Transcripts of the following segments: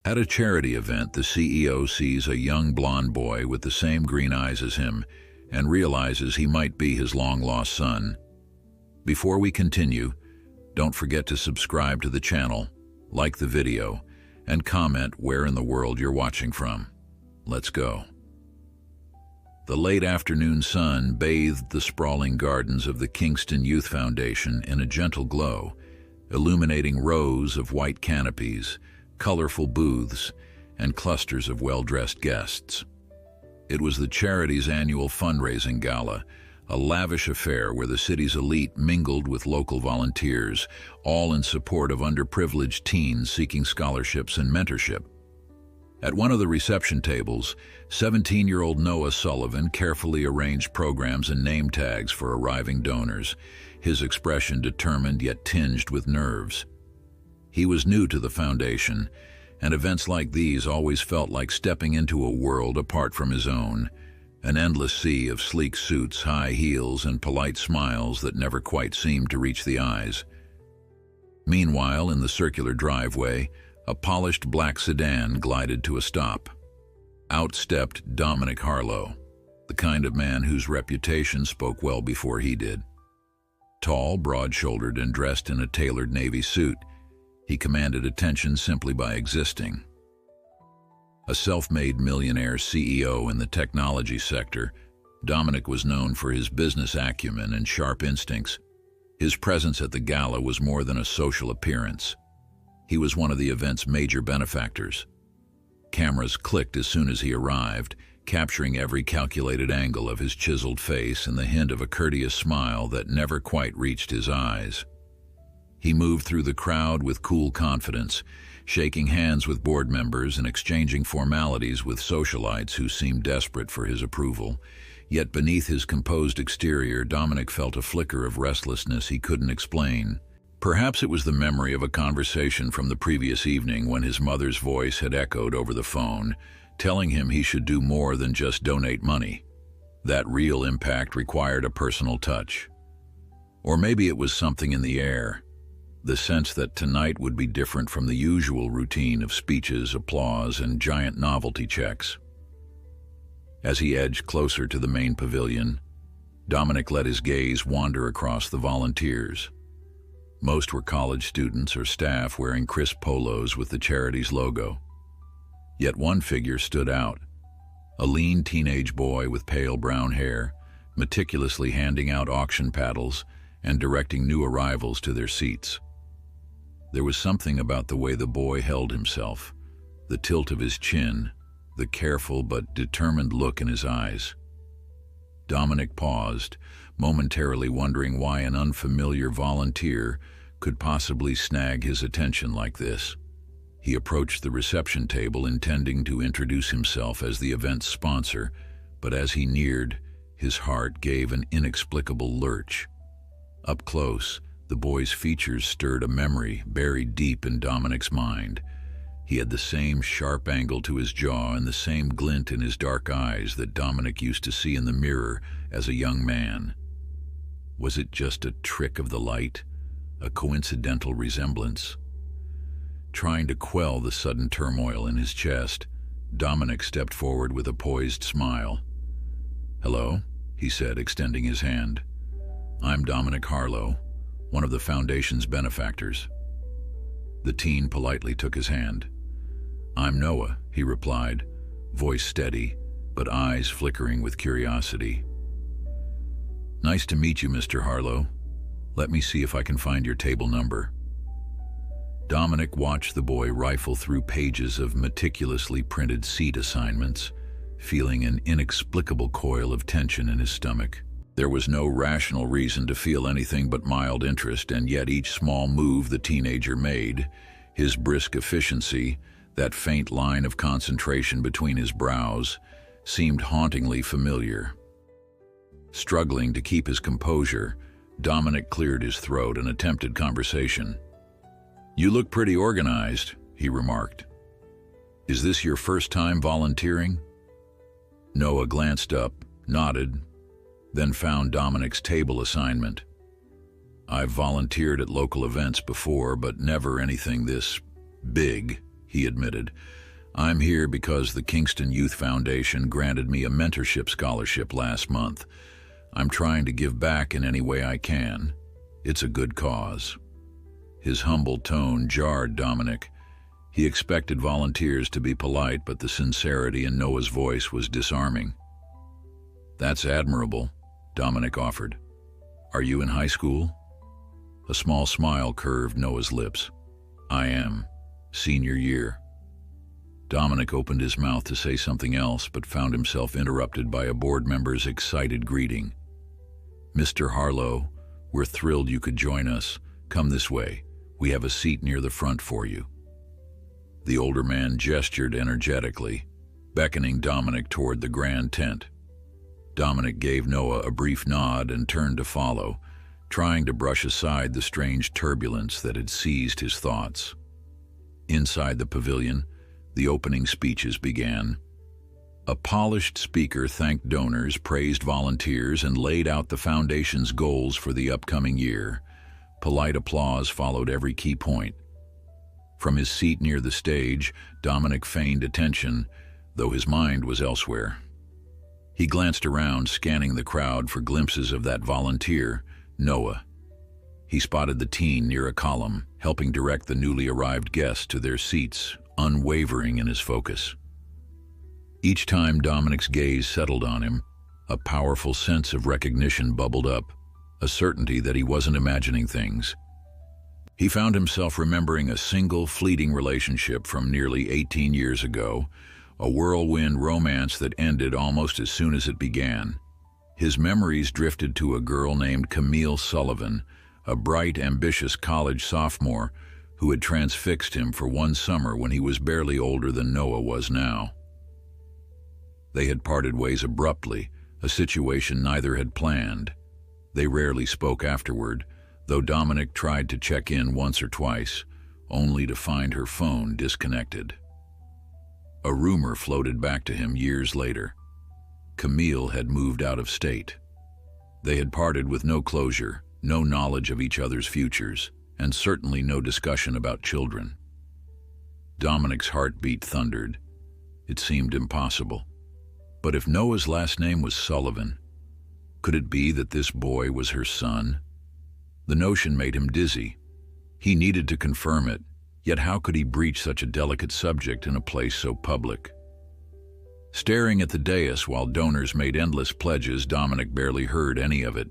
At a charity event, the CEO sees a young blonde boy with the same green eyes as him and realizes he might be his long-lost son. Before we continue, don't forget to subscribe to the channel, like the video, and comment where in the world you're watching from. Let's go. The late afternoon sun bathed the sprawling gardens of the Kingston Youth Foundation in a gentle glow, illuminating rows of white canopies, colorful booths, and clusters of well-dressed guests. It was the charity's annual fundraising gala, a lavish affair where the city's elite mingled with local volunteers, all in support of underprivileged teens seeking scholarships and mentorship. At one of the reception tables, 17-year-old Noah Sullivan carefully arranged programs and name tags for arriving donors, his expression determined yet tinged with nerves. He was new to the foundation, and events like these always felt like stepping into a world apart from his own, an endless sea of sleek suits, high heels, and polite smiles that never quite seemed to reach the eyes. Meanwhile, in the circular driveway, a polished black sedan glided to a stop. Out stepped Dominic Harlow, the kind of man whose reputation spoke well before he did. Tall, broad-shouldered, and dressed in a tailored navy suit, he commanded attention simply by existing. A self-made millionaire CEO in the technology sector, Dominic was known for his business acumen and sharp instincts. His presence at the gala was more than a social appearance. He was one of the event's major benefactors. Cameras clicked as soon as he arrived, capturing every calculated angle of his chiseled face and the hint of a courteous smile that never quite reached his eyes. He moved through the crowd with cool confidence, shaking hands with board members and exchanging formalities with socialites who seemed desperate for his approval. Yet beneath his composed exterior, Dominic felt a flicker of restlessness he couldn't explain. Perhaps it was the memory of a conversation from the previous evening when his mother's voice had echoed over the phone, telling him he should do more than just donate money. That real impact required a personal touch. Or maybe it was something in the air, the sense that tonight would be different from the usual routine of speeches, applause, and giant novelty checks. As he edged closer to the main pavilion, Dominic let his gaze wander across the volunteers. Most were college students or staff wearing crisp polos with the charity's logo. Yet one figure stood out, a lean teenage boy with pale brown hair, meticulously handing out auction paddles and directing new arrivals to their seats. There was something about the way the boy held himself, the tilt of his chin, the careful but determined look in his eyes. Dominic paused, momentarily wondering why an unfamiliar volunteer could possibly snag his attention like this. He approached the reception table intending to introduce himself as the event's sponsor, but as he neared, his heart gave an inexplicable lurch. Up close, the boy's features stirred a memory buried deep in Dominic's mind. He had the same sharp angle to his jaw and the same glint in his dark eyes that Dominic used to see in the mirror as a young man. Was it just a trick of the light, a coincidental resemblance? Trying to quell the sudden turmoil in his chest, Dominic stepped forward with a poised smile. "Hello," he said, extending his hand. "I'm Dominic Harlow, one of the foundation's benefactors." The teen politely took his hand. "I'm Noah," he replied, voice steady, but eyes flickering with curiosity. "Nice to meet you, Mr. Harlow. Let me see if I can find your table number." Dominic watched the boy rifle through pages of meticulously printed seat assignments, feeling an inexplicable coil of tension in his stomach. There was no rational reason to feel anything but mild interest, and yet each small move the teenager made, his brisk efficiency, that faint line of concentration between his brows, seemed hauntingly familiar. Struggling to keep his composure, Dominic cleared his throat and attempted conversation. "You look pretty organized," he remarked. "Is this your first time volunteering?" Noah glanced up, nodded, then found Dominic's table assignment. "I've volunteered at local events before, but never anything this big," he admitted. "I'm here because the Kingston Youth Foundation granted me a mentorship scholarship last month. I'm trying to give back in any way I can. It's a good cause." His humble tone jarred Dominic. He expected volunteers to be polite, but the sincerity in Noah's voice was disarming. "That's admirable," Dominic offered. "Are you in high school?" A small smile curved Noah's lips. "I am. Senior year." Dominic opened his mouth to say something else, but found himself interrupted by a board member's excited greeting. "Mr. Harlow, we're thrilled you could join us. Come this way. We have a seat near the front for you." The older man gestured energetically, beckoning Dominic toward the grand tent. Dominic gave Noah a brief nod and turned to follow, trying to brush aside the strange turbulence that had seized his thoughts. Inside the pavilion, the opening speeches began. A polished speaker thanked donors, praised volunteers, and laid out the foundation's goals for the upcoming year. Polite applause followed every key point. From his seat near the stage, Dominic feigned attention, though his mind was elsewhere. He glanced around, scanning the crowd for glimpses of that volunteer, Noah. He spotted the teen near a column, helping direct the newly arrived guests to their seats, unwavering in his focus. Each time Dominic's gaze settled on him, a powerful sense of recognition bubbled up, a certainty that he wasn't imagining things. He found himself remembering a single fleeting relationship from nearly 18 years ago, a whirlwind romance that ended almost as soon as it began. His memories drifted to a girl named Camille Sullivan, a bright, ambitious college sophomore who had transfixed him for one summer when he was barely older than Noah was now. They had parted ways abruptly, a situation neither had planned. They rarely spoke afterward, though Dominic tried to check in once or twice, only to find her phone disconnected. A rumor floated back to him years later. Camille had moved out of state. They had parted with no closure, no knowledge of each other's futures, and certainly no discussion about children. Dominic's heartbeat thundered. It seemed impossible. But if Noah's last name was Sullivan, could it be that this boy was her son? The notion made him dizzy. He needed to confirm it, yet how could he breach such a delicate subject in a place so public? Staring at the dais while donors made endless pledges, Dominic barely heard any of it.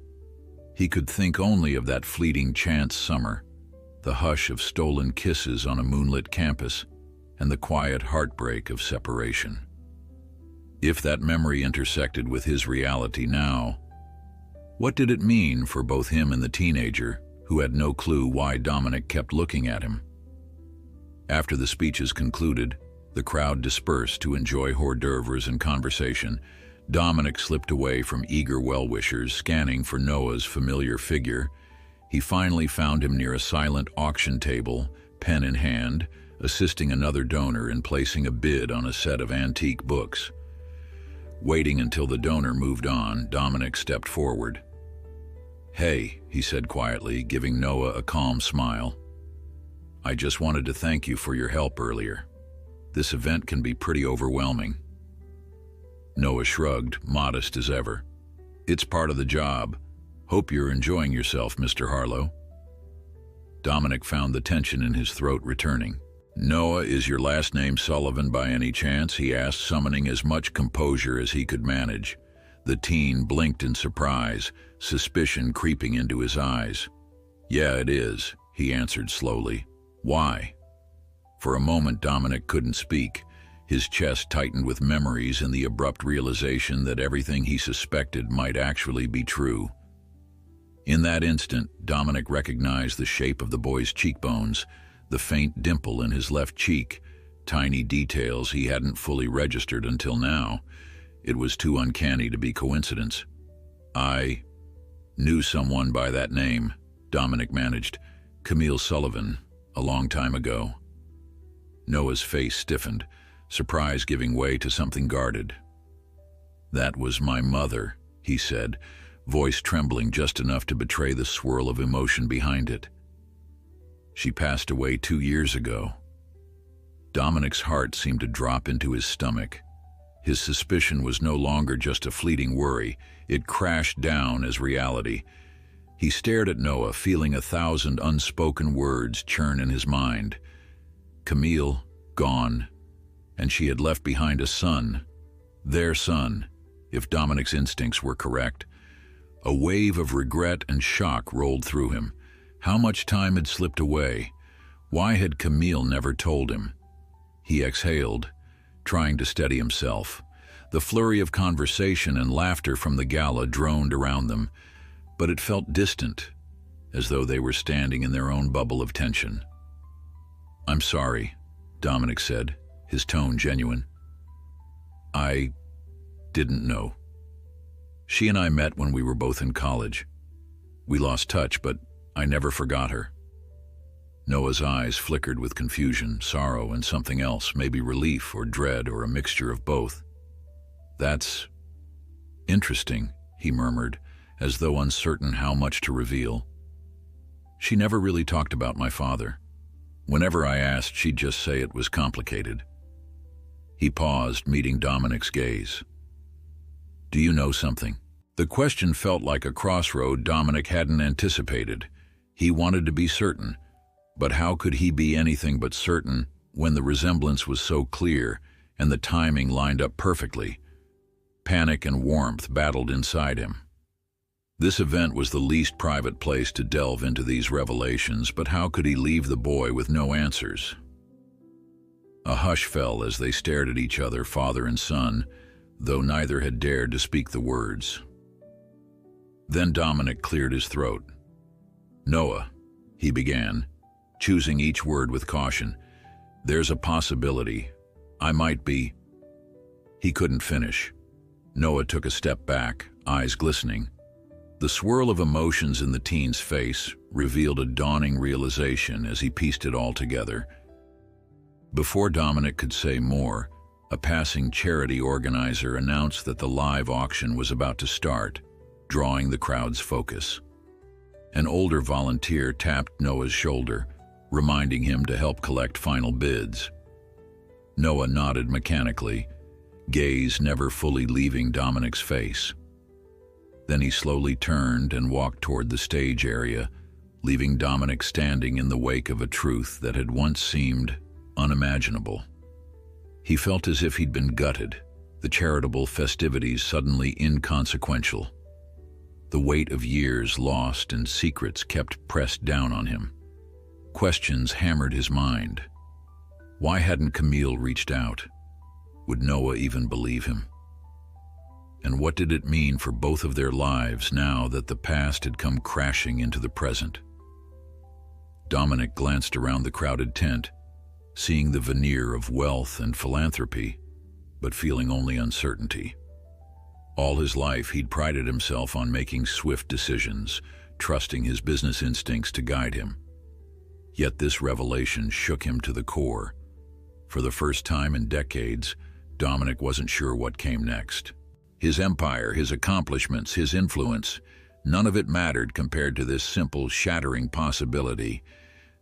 He could think only of that fleeting chance summer, the hush of stolen kisses on a moonlit campus, and the quiet heartbreak of separation. If that memory intersected with his reality now, what did it mean for both him and the teenager, who had no clue why Dominic kept looking at him? After the speeches concluded, the crowd dispersed to enjoy hors d'oeuvres and conversation. Dominic slipped away from eager well-wishers, scanning for Noah's familiar figure. He finally found him near a silent auction table, pen in hand, assisting another donor in placing a bid on a set of antique books. Waiting until the donor moved on, Dominic stepped forward. "Hey," he said quietly, giving Noah a calm smile. "I just wanted to thank you for your help earlier. This event can be pretty overwhelming." Noah shrugged, modest as ever. "It's part of the job. Hope you're enjoying yourself, Mr. Harlow." Dominic found the tension in his throat returning. "Noah, is your last name Sullivan by any chance?" he asked, summoning as much composure as he could manage. The teen blinked in surprise, suspicion creeping into his eyes. "Yeah, it is," he answered slowly. "Why?" For a moment, Dominic couldn't speak. His chest tightened with memories and the abrupt realization that everything he suspected might actually be true. In that instant, Dominic recognized the shape of the boy's cheekbones, the faint dimple in his left cheek, tiny details he hadn't fully registered until now. It was too uncanny to be coincidence. "I knew someone by that name," Dominic managed. "Camille Sullivan, a long time ago." Noah's face stiffened, surprise giving way to something guarded. "That was my mother," he said, voice trembling just enough to betray the swirl of emotion behind it. "She passed away 2 years ago." Dominic's heart seemed to drop into his stomach. His suspicion was no longer just a fleeting worry. It crashed down as reality. He stared at Noah, feeling 1,000 unspoken words churn in his mind. Camille, gone, and she had left behind a son. Their son, if Dominic's instincts were correct. A wave of regret and shock rolled through him. How much time had slipped away? Why had Camille never told him? He exhaled, trying to steady himself. The flurry of conversation and laughter from the gala droned around them, but it felt distant, as though they were standing in their own bubble of tension. "I'm sorry," Dominic said, his tone genuine. "I didn't know. She and I met when we were both in college. We lost touch, but I never forgot her." Noah's eyes flickered with confusion, sorrow, and something else, maybe relief or dread or a mixture of both. "That's interesting," he murmured, as though uncertain how much to reveal. "She never really talked about my father. Whenever I asked, she'd just say it was complicated." He paused, meeting Dominic's gaze. "Do you know something?" The question felt like a crossroad Dominic hadn't anticipated. He wanted to be certain, but how could he be anything but certain when the resemblance was so clear and the timing lined up perfectly? Panic and warmth battled inside him. This event was the least private place to delve into these revelations, but how could he leave the boy with no answers? A hush fell as they stared at each other, father and son, though neither had dared to speak the words. Then Dominic cleared his throat. "Noah," he began, choosing each word with caution, "there's a possibility. I might be—" He couldn't finish. Noah took a step back, eyes glistening. The swirl of emotions in the teen's face revealed a dawning realization as he pieced it all together. Before Dominic could say more, a passing charity organizer announced that the live auction was about to start, drawing the crowd's focus. An older volunteer tapped Noah's shoulder, reminding him to help collect final bids. Noah nodded mechanically, gaze never fully leaving Dominic's face. Then he slowly turned and walked toward the stage area, leaving Dominic standing in the wake of a truth that had once seemed unimaginable. He felt as if he'd been gutted, the charitable festivities suddenly inconsequential. The weight of years lost and secrets kept pressed down on him. Questions hammered his mind. Why hadn't Camille reached out? Would Noah even believe him? And what did it mean for both of their lives now that the past had come crashing into the present? Dominic glanced around the crowded tent, seeing the veneer of wealth and philanthropy, but feeling only uncertainty. All his life, he'd prided himself on making swift decisions, trusting his business instincts to guide him. Yet this revelation shook him to the core. For the first time in decades, Dominic wasn't sure what came next. His empire, his accomplishments, his influence, none of it mattered compared to this simple, shattering possibility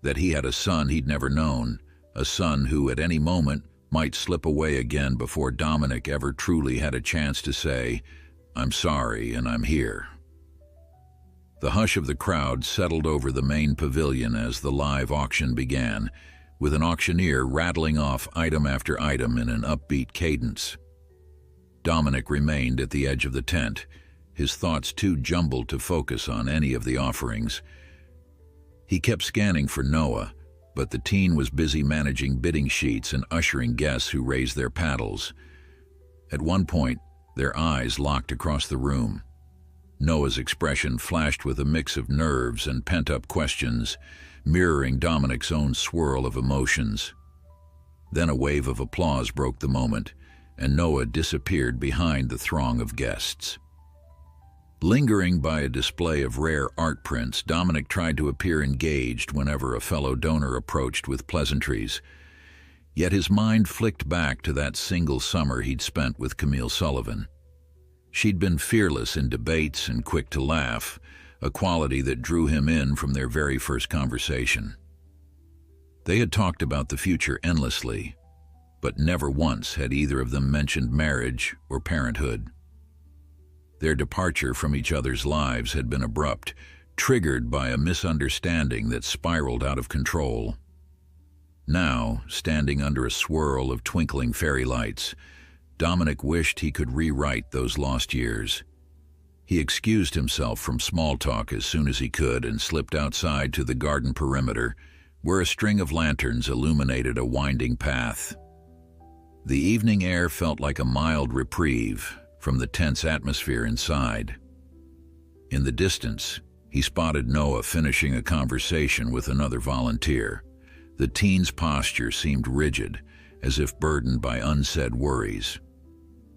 that he had a son he'd never known, a son who at any moment might slip away again before Dominic ever truly had a chance to say, "I'm sorry and I'm here." The hush of the crowd settled over the main pavilion as the live auction began, with an auctioneer rattling off item after item in an upbeat cadence. Dominic remained at the edge of the tent, his thoughts too jumbled to focus on any of the offerings. He kept scanning for Noah, but the teen was busy managing bidding sheets and ushering guests who raised their paddles. At one point, their eyes locked across the room. Noah's expression flashed with a mix of nerves and pent-up questions, mirroring Dominic's own swirl of emotions. Then a wave of applause broke the moment, and Noah disappeared behind the throng of guests. Lingering by a display of rare art prints, Dominic tried to appear engaged whenever a fellow donor approached with pleasantries. Yet his mind flicked back to that single summer he'd spent with Camille Sullivan. She'd been fearless in debates and quick to laugh, a quality that drew him in from their very first conversation. They had talked about the future endlessly, but never once had either of them mentioned marriage or parenthood. Their departure from each other's lives had been abrupt, triggered by a misunderstanding that spiraled out of control. Now, standing under a swirl of twinkling fairy lights, Dominic wished he could rewrite those lost years. He excused himself from small talk as soon as he could and slipped outside to the garden perimeter, where a string of lanterns illuminated a winding path. The evening air felt like a mild reprieve from the tense atmosphere inside. In the distance, he spotted Noah finishing a conversation with another volunteer. The teen's posture seemed rigid, as if burdened by unsaid worries.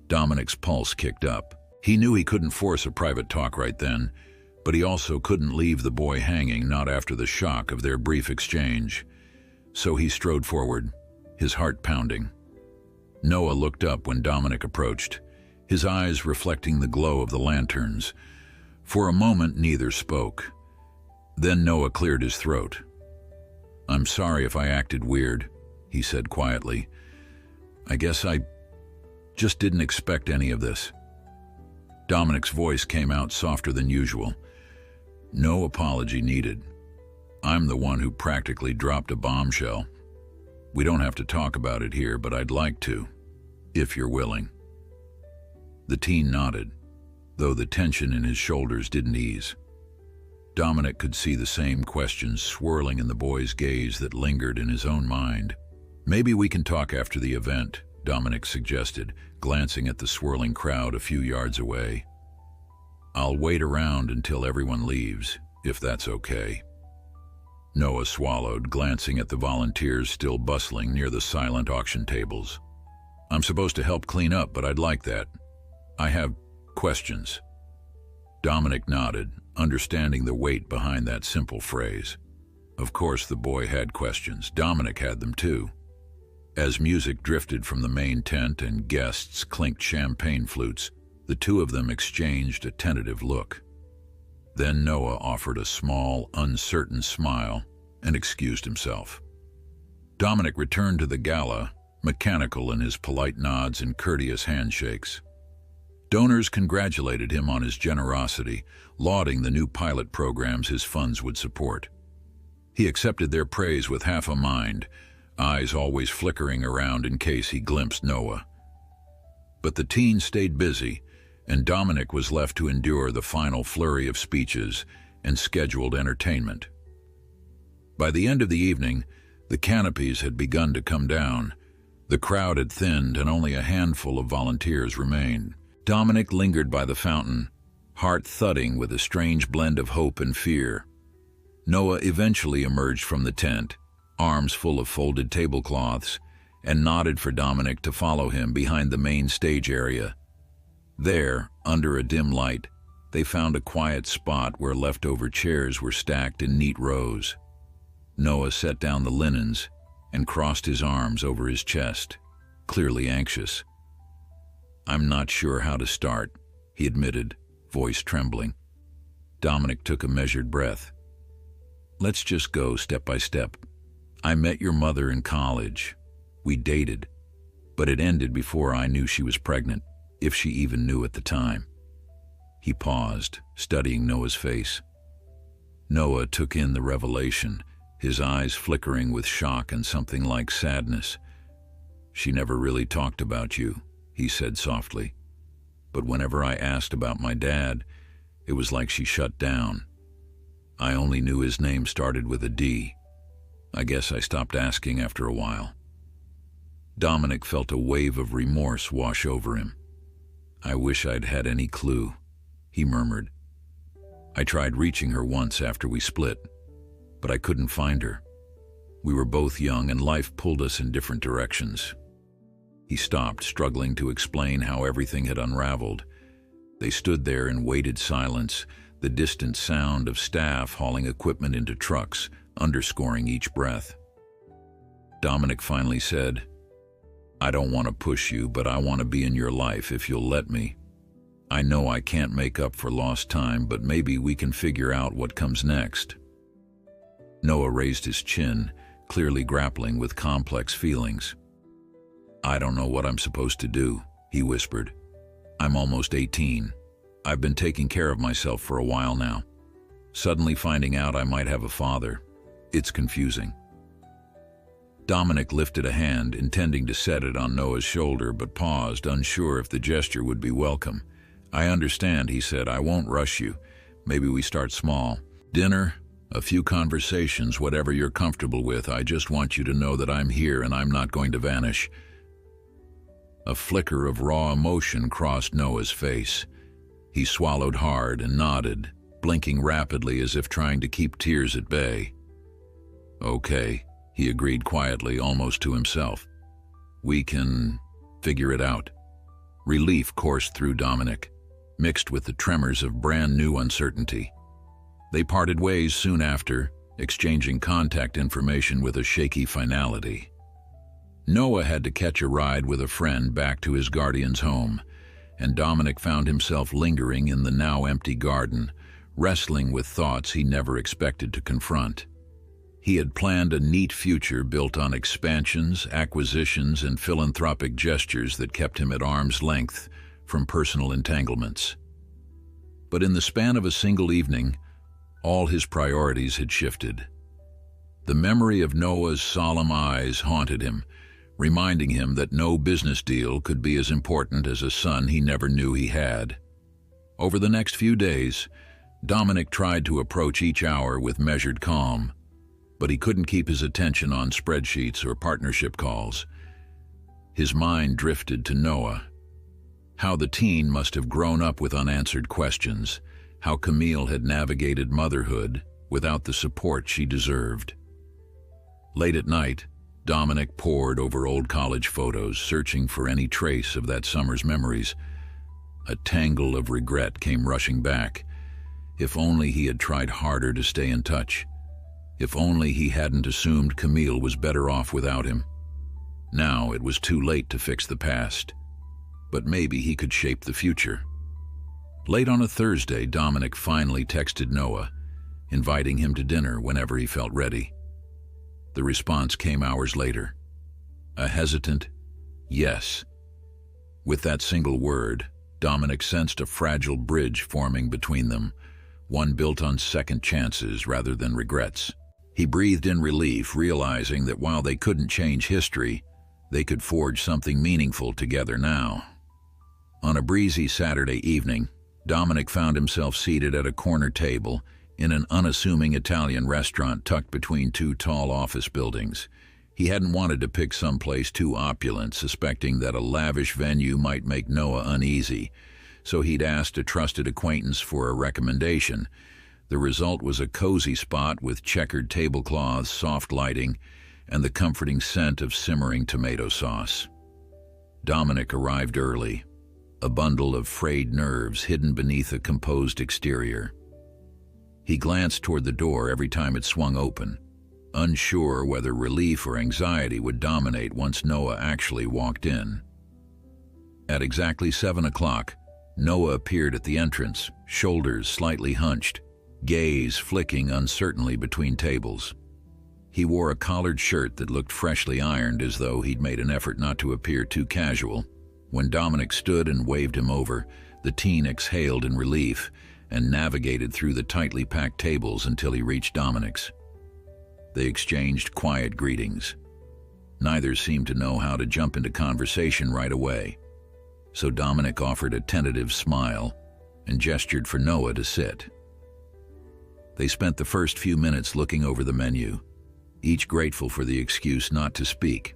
Dominic's pulse kicked up. He knew he couldn't force a private talk right then, but he also couldn't leave the boy hanging, not after the shock of their brief exchange. So he strode forward, his heart pounding. Noah looked up when Dominic approached, his eyes reflecting the glow of the lanterns. For a moment, neither spoke. Then Noah cleared his throat. "I'm sorry if I acted weird," he said quietly. "I guess I just didn't expect any of this." Dominic's voice came out softer than usual. "No apology needed. I'm the one who practically dropped a bombshell. We don't have to talk about it here, but I'd like to, if you're willing." The teen nodded, though the tension in his shoulders didn't ease. Dominic could see the same questions swirling in the boy's gaze that lingered in his own mind. "Maybe we can talk after the event," Dominic suggested, glancing at the swirling crowd a few yards away. "I'll wait around until everyone leaves, if that's okay." Noah swallowed, glancing at the volunteers still bustling near the silent auction tables. "I'm supposed to help clean up, but I'd like that. I have questions." Dominic nodded, understanding the weight behind that simple phrase. Of course the boy had questions. Dominic had them too. As music drifted from the main tent and guests clinked champagne flutes, the two of them exchanged a tentative look. Then Noah offered a small, uncertain smile and excused himself. Dominic returned to the gala, mechanical in his polite nods and courteous handshakes. Donors congratulated him on his generosity, lauding the new pilot programs his funds would support. He accepted their praise with half a mind, eyes always flickering around in case he glimpsed Noah. But the teen stayed busy, and Dominic was left to endure the final flurry of speeches and scheduled entertainment. By the end of the evening, the canopies had begun to come down. The crowd had thinned and only a handful of volunteers remained. Dominic lingered by the fountain, heart thudding with a strange blend of hope and fear. Noah eventually emerged from the tent, arms full of folded tablecloths, and nodded for Dominic to follow him behind the main stage area. There, under a dim light, they found a quiet spot where leftover chairs were stacked in neat rows. Noah set down the linens and crossed his arms over his chest, clearly anxious. "I'm not sure how to start," he admitted, voice trembling. Dominic took a measured breath. "Let's just go step by step. I met your mother in college. We dated, but it ended before I knew she was pregnant, if she even knew at the time." He paused, studying Noah's face. Noah took in the revelation, his eyes flickering with shock and something like sadness. "She never really talked about you," he said softly. "But whenever I asked about my dad, it was like she shut down. I only knew his name started with a D. I guess I stopped asking after a while." Dominic felt a wave of remorse wash over him. "I wish I'd had any clue," he murmured. "I tried reaching her once after we split, but I couldn't find her. We were both young and life pulled us in different directions." He stopped, struggling to explain how everything had unraveled. They stood there in weighted silence, the distant sound of staff hauling equipment into trucks, underscoring each breath. Dominic finally said, "I don't want to push you, but I want to be in your life if you'll let me. I know I can't make up for lost time, but maybe we can figure out what comes next." Noah raised his chin, clearly grappling with complex feelings. "I don't know what I'm supposed to do," he whispered. "I'm almost 18. I've been taking care of myself for a while now. Suddenly finding out I might have a father, it's confusing." Dominic lifted a hand, intending to set it on Noah's shoulder, but paused, unsure if the gesture would be welcome. "I understand," he said. "I won't rush you. Maybe we start small. Dinner, a few conversations, whatever you're comfortable with. I just want you to know that I'm here and I'm not going to vanish." A flicker of raw emotion crossed Noah's face. He swallowed hard and nodded, blinking rapidly as if trying to keep tears at bay. "Okay," he agreed quietly, almost to himself. "We can figure it out." Relief coursed through Dominic, mixed with the tremors of brand-new uncertainty. They parted ways soon after, exchanging contact information with a shaky finality. Noah had to catch a ride with a friend back to his guardian's home, and Dominic found himself lingering in the now empty garden, wrestling with thoughts he never expected to confront. He had planned a neat future built on expansions, acquisitions, and philanthropic gestures that kept him at arm's length from personal entanglements. But in the span of a single evening, all his priorities had shifted. The memory of Noah's solemn eyes haunted him, reminding him that no business deal could be as important as a son he never knew he had. Over the next few days, Dominic tried to approach each hour with measured calm, but he couldn't keep his attention on spreadsheets or partnership calls. His mind drifted to Noah. How the teen must have grown up with unanswered questions, how Camille had navigated motherhood without the support she deserved. Late at night, Dominic pored over old college photos, searching for any trace of that summer's memories. A tangle of regret came rushing back. If only he had tried harder to stay in touch. If only he hadn't assumed Camille was better off without him. Now it was too late to fix the past, but maybe he could shape the future. Late on a Thursday, Dominic finally texted Noah, inviting him to dinner whenever he felt ready. The response came hours later. A hesitant yes. With that single word, Dominic sensed a fragile bridge forming between them, one built on second chances rather than regrets. He breathed in relief, realizing that while they couldn't change history, they could forge something meaningful together now. On a breezy Saturday evening, Dominic found himself seated at a corner table in an unassuming Italian restaurant tucked between two tall office buildings. He hadn't wanted to pick someplace too opulent, suspecting that a lavish venue might make Noah uneasy, so he'd asked a trusted acquaintance for a recommendation. The result was a cozy spot with checkered tablecloths, soft lighting, and the comforting scent of simmering tomato sauce. Dominic arrived early, a bundle of frayed nerves hidden beneath a composed exterior. He glanced toward the door every time it swung open, unsure whether relief or anxiety would dominate once Noah actually walked in. At exactly 7 o'clock, Noah appeared at the entrance, shoulders slightly hunched, gaze flicking uncertainly between tables. He wore a collared shirt that looked freshly ironed, as though he'd made an effort not to appear too casual. When Dominic stood and waved him over, the teen exhaled in relief and navigated through the tightly packed tables until he reached Dominic's. They exchanged quiet greetings. Neither seemed to know how to jump into conversation right away, so Dominic offered a tentative smile and gestured for Noah to sit. They spent the first few minutes looking over the menu, each grateful for the excuse not to speak.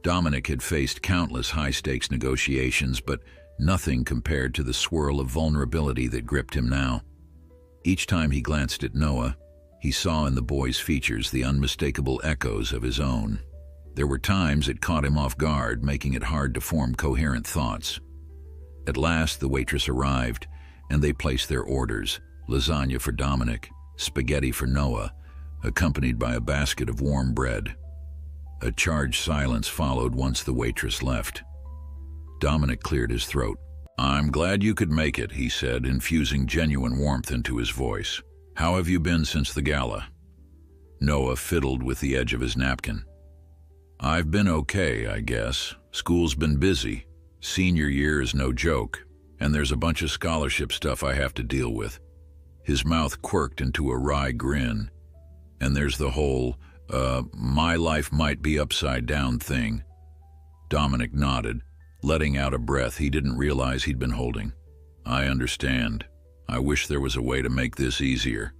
Dominic had faced countless high-stakes negotiations, but nothing compared to the swirl of vulnerability that gripped him now. Each time he glanced at Noah, he saw in the boy's features the unmistakable echoes of his own. There were times it caught him off guard, making it hard to form coherent thoughts. At last, the waitress arrived, and they placed their orders: lasagna for Dominic, spaghetti for Noah, accompanied by a basket of warm bread. A charged silence followed once the waitress left. Dominic cleared his throat. "I'm glad you could make it," he said, infusing genuine warmth into his voice. "How have you been since the gala?" Noah fiddled with the edge of his napkin. "I've been okay, I guess. School's been busy. Senior year is no joke, and there's a bunch of scholarship stuff I have to deal with. His mouth quirked into a wry grin. And there's the whole, my life might be upside down thing. Dominic nodded, letting out a breath he didn't realize he'd been holding. I understand. I wish there was a way to make this easier.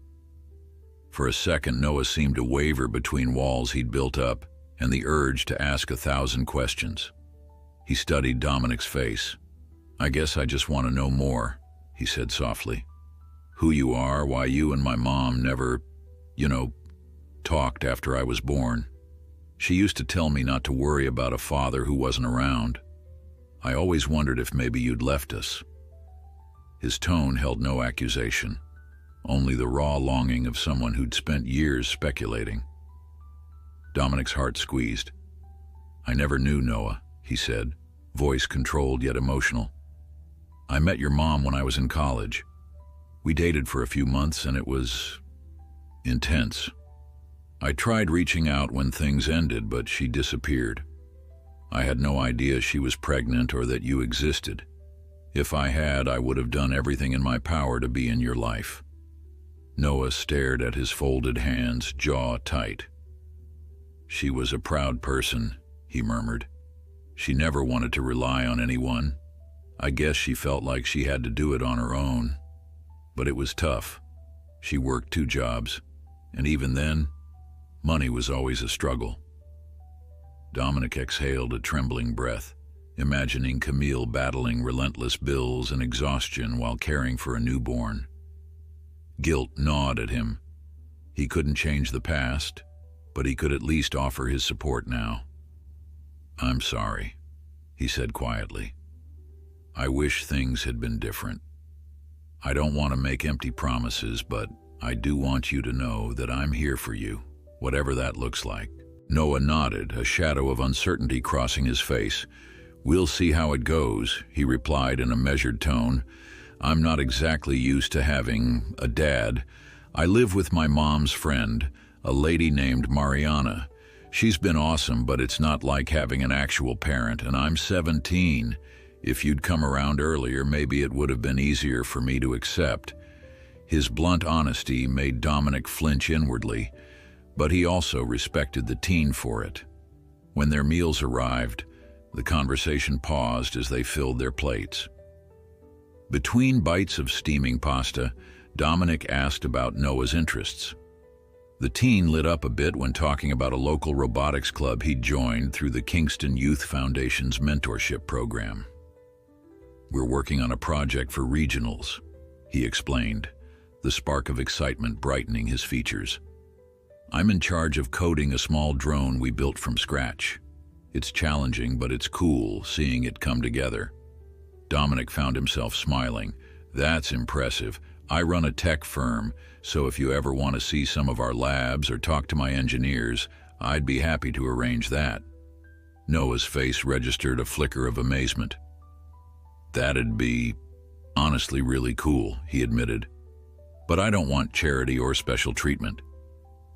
For a second, Noah seemed to waver between walls he'd built up and the urge to ask 1,000 questions. He studied Dominic's face. I guess I just want to know more, he said softly. Who you are, why you and my mom never, talked after I was born. She used to tell me not to worry about a father who wasn't around. I always wondered if maybe you'd left us. His tone held no accusation, only the raw longing of someone who'd spent years speculating. Dominic's heart squeezed. I never knew Noah, he said, voice controlled yet emotional. I met your mom when I was in college. We dated for a few months and it was intense. I tried reaching out when things ended, but she disappeared. I had no idea she was pregnant or that you existed. If I had, I would have done everything in my power to be in your life. Noah stared at his folded hands, jaw tight. She was a proud person, he murmured. She never wanted to rely on anyone. I guess she felt like she had to do it on her own. But it was tough. She worked 2 jobs, and even then, money was always a struggle. Dominic exhaled a trembling breath, imagining Camille battling relentless bills and exhaustion while caring for a newborn. Guilt gnawed at him. He couldn't change the past, but he could at least offer his support now. I'm sorry, he said quietly. I wish things had been different. I don't want to make empty promises, but I do want you to know that I'm here for you, whatever that looks like. Noah nodded, a shadow of uncertainty crossing his face. We'll see how it goes, he replied in a measured tone. I'm not exactly used to having a dad. I live with my mom's friend, a lady named Mariana. She's been awesome, but it's not like having an actual parent, and I'm 17. If you'd come around earlier, maybe it would have been easier for me to accept. His blunt honesty made Dominic flinch inwardly, but he also respected the teen for it. When their meals arrived, the conversation paused as they filled their plates. Between bites of steaming pasta, Dominic asked about Noah's interests. The teen lit up a bit when talking about a local robotics club he'd joined through the Kingston Youth Foundation's mentorship program. We're working on a project for regionals, he explained, the spark of excitement brightening his features. I'm in charge of coding a small drone we built from scratch. It's challenging, but it's cool seeing it come together. Dominic found himself smiling. That's impressive. I run a tech firm, so if you ever want to see some of our labs or talk to my engineers, I'd be happy to arrange that. Noah's face registered a flicker of amazement. That'd be honestly really cool, he admitted. But I don't want charity or special treatment.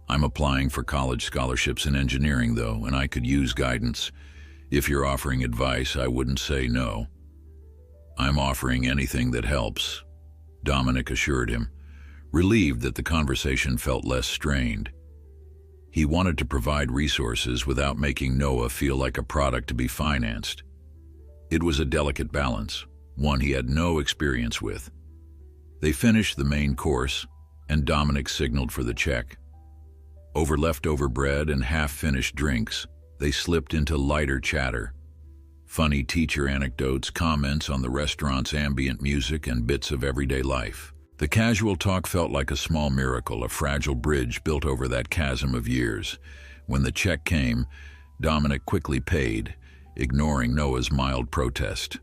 I'm applying for college scholarships in engineering, though, and I could use guidance. If you're offering advice, I wouldn't say no. I'm offering anything that helps, Dominic assured him, relieved that the conversation felt less strained. He wanted to provide resources without making Noah feel like a product to be financed. It was a delicate balance, one he had no experience with. They finished the main course, and Dominic signaled for the check. Over leftover bread and half-finished drinks, they slipped into lighter chatter. Funny teacher anecdotes, comments on the restaurant's ambient music, and bits of everyday life. The casual talk felt like a small miracle, a fragile bridge built over that chasm of years. When the check came, Dominic quickly paid, ignoring Noah's mild protest.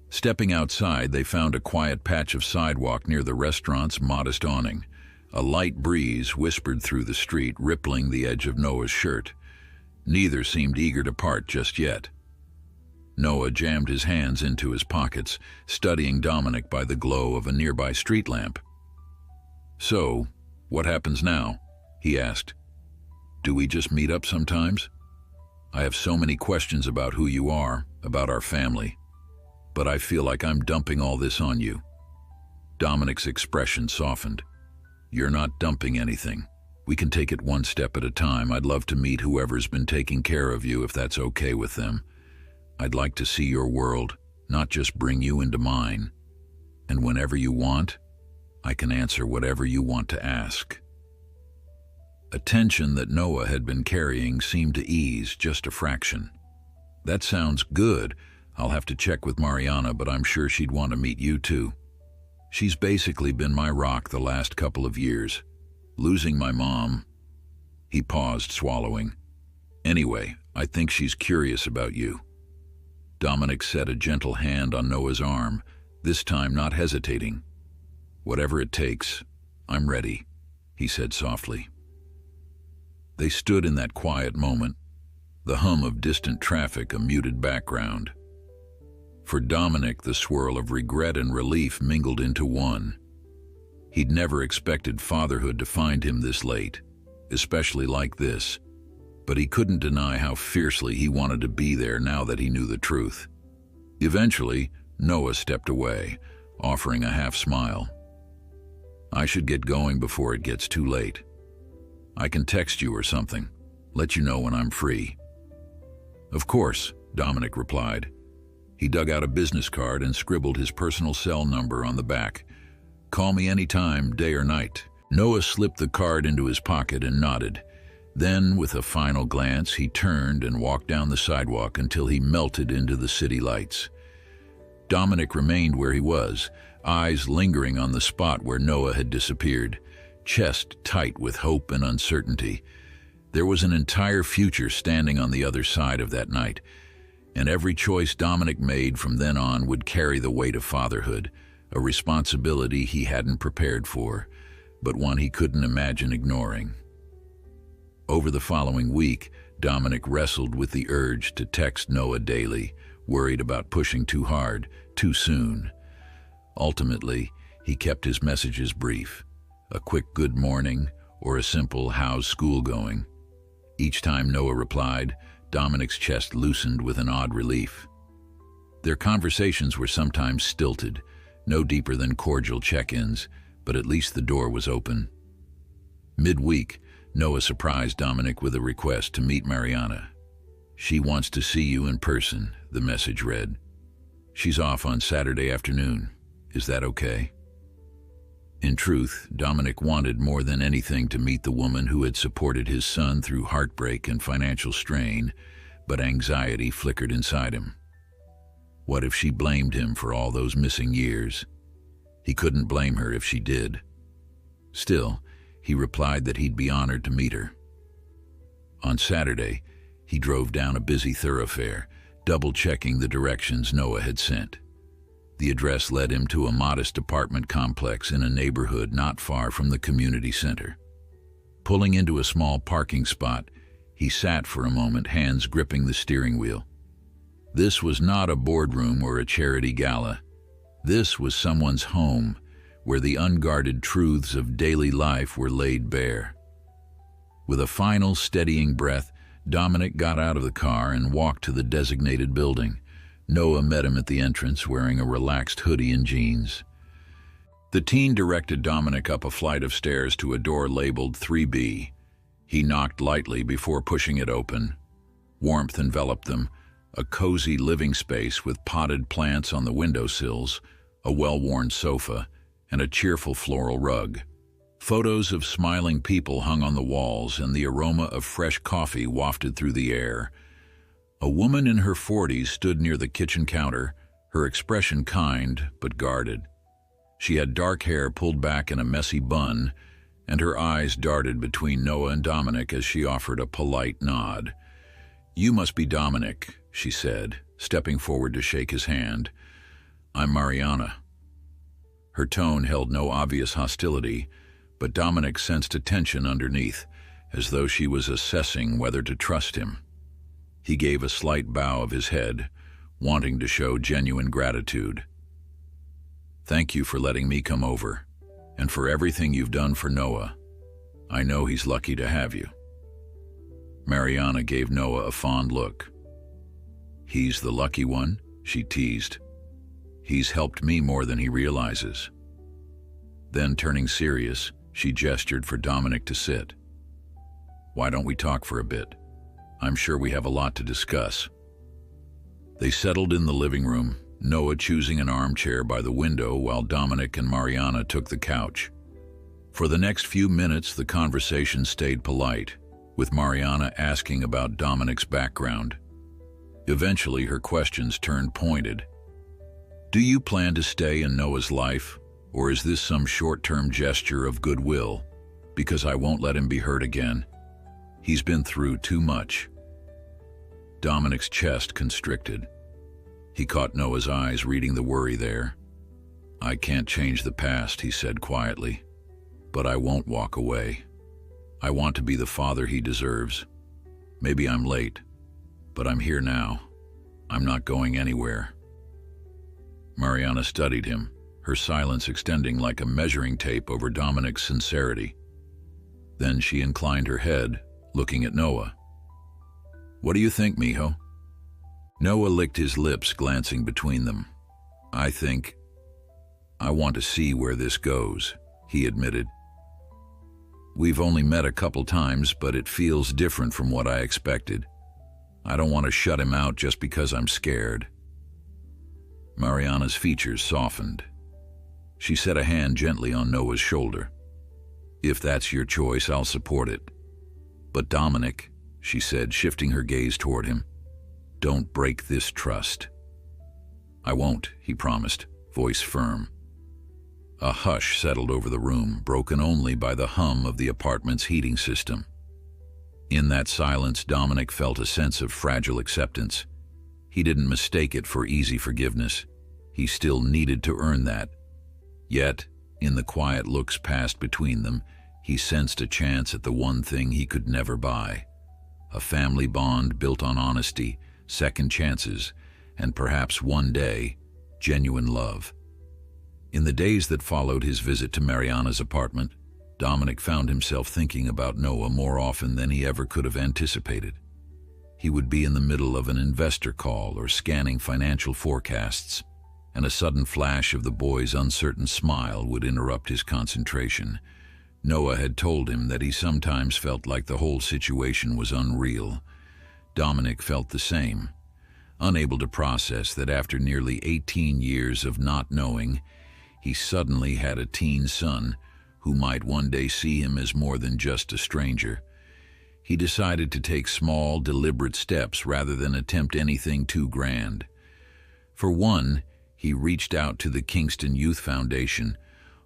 Stepping outside, they found a quiet patch of sidewalk near the restaurant's modest awning. A light breeze whispered through the street, rippling the edge of Noah's shirt. Neither seemed eager to part just yet. Noah jammed his hands into his pockets, studying Dominic by the glow of a nearby street lamp. So, what happens now? He asked. Do we just meet up sometimes? I have so many questions about who you are, about our family, but I feel like I'm dumping all this on you." Dominic's expression softened. "You're not dumping anything. We can take it one step at a time. I'd love to meet whoever's been taking care of you if that's okay with them. I'd like to see your world, not just bring you into mine. And whenever you want, I can answer whatever you want to ask." A tension that Noah had been carrying seemed to ease just a fraction. "That sounds good. I'll have to check with Mariana, but I'm sure she'd want to meet you too. She's basically been my rock the last couple of years. Losing my mom—" He paused, swallowing. "Anyway, I think she's curious about you." Dominic set a gentle hand on Noah's arm, this time not hesitating. "Whatever it takes, I'm ready," he said softly. They stood in that quiet moment, the hum of distant traffic a muted background. For Dominic, the swirl of regret and relief mingled into one. He'd never expected fatherhood to find him this late, especially like this, but he couldn't deny how fiercely he wanted to be there now that he knew the truth. Eventually, Noah stepped away, offering a half smile. "I should get going before it gets too late. I can text you or something, let you know when I'm free." "Of course," Dominic replied. He dug out a business card and scribbled his personal cell number on the back. "Call me anytime, day or night." Noah slipped the card into his pocket and nodded. Then, with a final glance, he turned and walked down the sidewalk until he melted into the city lights. Dominic remained where he was, eyes lingering on the spot where Noah had disappeared, chest tight with hope and uncertainty. There was an entire future standing on the other side of that night, and every choice Dominic made from then on would carry the weight of fatherhood, a responsibility he hadn't prepared for, but one he couldn't imagine ignoring. Over the following week, Dominic wrestled with the urge to text Noah daily, worried about pushing too hard, too soon. Ultimately, he kept his messages brief, a quick good morning or a simple how's school going. Each time Noah replied, Dominic's chest loosened with an odd relief. Their conversations were sometimes stilted, no deeper than cordial check-ins, but at least the door was open. Midweek, Noah surprised Dominic with a request to meet Mariana. "She wants to see you in person," the message read. "She's off on Saturday afternoon. Is that okay?" In truth, Dominic wanted more than anything to meet the woman who had supported his son through heartbreak and financial strain, but anxiety flickered inside him. What if she blamed him for all those missing years? He couldn't blame her if she did. Still, he replied that he'd be honored to meet her. On Saturday, he drove down a busy thoroughfare, double-checking the directions Noah had sent. The address led him to a modest apartment complex in a neighborhood not far from the community center. Pulling into a small parking spot, he sat for a moment, hands gripping the steering wheel. This was not a boardroom or a charity gala. This was someone's home, where the unguarded truths of daily life were laid bare. With a final steadying breath, Dominic got out of the car and walked to the designated building. Noah met him at the entrance, wearing a relaxed hoodie and jeans. The teen directed Dominic up a flight of stairs to a door labeled 3B. He knocked lightly before pushing it open. Warmth enveloped them, a cozy living space with potted plants on the windowsills, a well-worn sofa, and a cheerful floral rug. Photos of smiling people hung on the walls, and the aroma of fresh coffee wafted through the air. A woman in her 40s stood near the kitchen counter, her expression kind but guarded. She had dark hair pulled back in a messy bun, and her eyes darted between Noah and Dominic as she offered a polite nod. "You must be Dominic," she said, stepping forward to shake his hand. "I'm Mariana." Her tone held no obvious hostility, but Dominic sensed a tension underneath, as though she was assessing whether to trust him. He gave a slight bow of his head, wanting to show genuine gratitude. "Thank you for letting me come over, and for everything you've done for Noah. I know he's lucky to have you." Mariana gave Noah a fond look. "He's the lucky one," she teased. "He's helped me more than he realizes." Then, turning serious, she gestured for Dominic to sit. "Why don't we talk for a bit? I'm sure we have a lot to discuss." They settled in the living room, Noah choosing an armchair by the window while Dominic and Mariana took the couch. For the next few minutes, the conversation stayed polite, with Mariana asking about Dominic's background. Eventually, her questions turned pointed. "Do you plan to stay in Noah's life, or is this some short-term gesture of goodwill? Because I won't let him be hurt again. He's been through too much." Dominic's chest constricted. He caught Noah's eyes reading the worry there. "I can't change the past," he said quietly, "but I won't walk away. I want to be the father he deserves. Maybe I'm late, but I'm here now. I'm not going anywhere." Mariana studied him, her silence extending like a measuring tape over Dominic's sincerity. Then she inclined her head, looking at Noah. "What do you think, mijo?" Noah licked his lips, glancing between them. I want to see where this goes," he admitted. "We've only met a couple times, but it feels different from what I expected. I don't want to shut him out just because I'm scared." Mariana's features softened. She set a hand gently on Noah's shoulder. "If that's your choice, I'll support it. But Dominic," she said, shifting her gaze toward him, "don't break this trust." "I won't," he promised, voice firm. A hush settled over the room, broken only by the hum of the apartment's heating system. In that silence, Dominic felt a sense of fragile acceptance. He didn't mistake it for easy forgiveness. He still needed to earn that. Yet, in the quiet looks passed between them, he sensed a chance at the one thing he could never buy. A family bond built on honesty, second chances, and perhaps one day, genuine love. In the days that followed his visit to Mariana's apartment, Dominic found himself thinking about Noah more often than he ever could have anticipated. He would be in the middle of an investor call or scanning financial forecasts, and a sudden flash of the boy's uncertain smile would interrupt his concentration. Noah had told him that he sometimes felt like the whole situation was unreal. Dominic felt the same, unable to process that after nearly 18 years of not knowing, he suddenly had a teen son who might one day see him as more than just a stranger. He decided to take small, deliberate steps rather than attempt anything too grand. For one, he reached out to the Kingston Youth Foundation,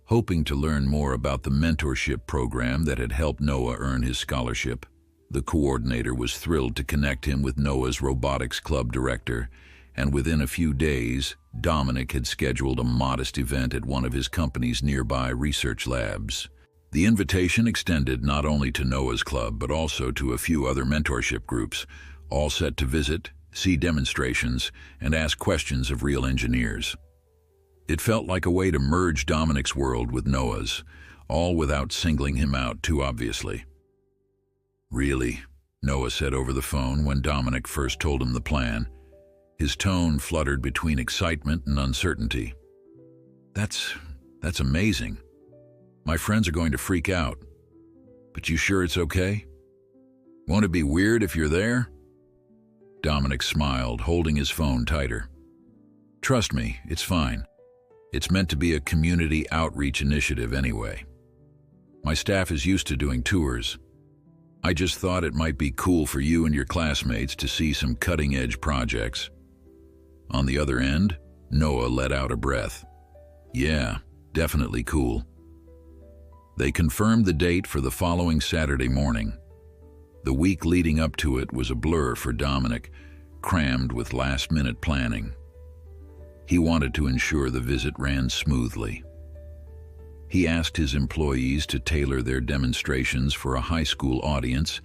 hoping to learn more about the mentorship program that had helped Noah earn his scholarship. The coordinator was thrilled to connect him with Noah's robotics club director, and within a few days, Dominic had scheduled a modest event at one of his company's nearby research labs. The invitation extended not only to Noah's club, but also to a few other mentorship groups, all set to visit, see demonstrations, and ask questions of real engineers. It felt like a way to merge Dominic's world with Noah's, all without singling him out too obviously. "Really?" Noah said over the phone when Dominic first told him the plan. His tone fluttered between excitement and uncertainty. That's amazing. My friends are going to freak out. But you sure it's okay? Won't it be weird if you're there?" Dominic smiled, holding his phone tighter. "Trust me, it's fine. It's meant to be a community outreach initiative anyway. My staff is used to doing tours. I just thought it might be cool for you and your classmates to see some cutting-edge projects." On the other end, Noah let out a breath. "Yeah, definitely cool." They confirmed the date for the following Saturday morning. The week leading up to it was a blur for Dominic, crammed with last-minute planning. He wanted to ensure the visit ran smoothly. He asked his employees to tailor their demonstrations for a high school audience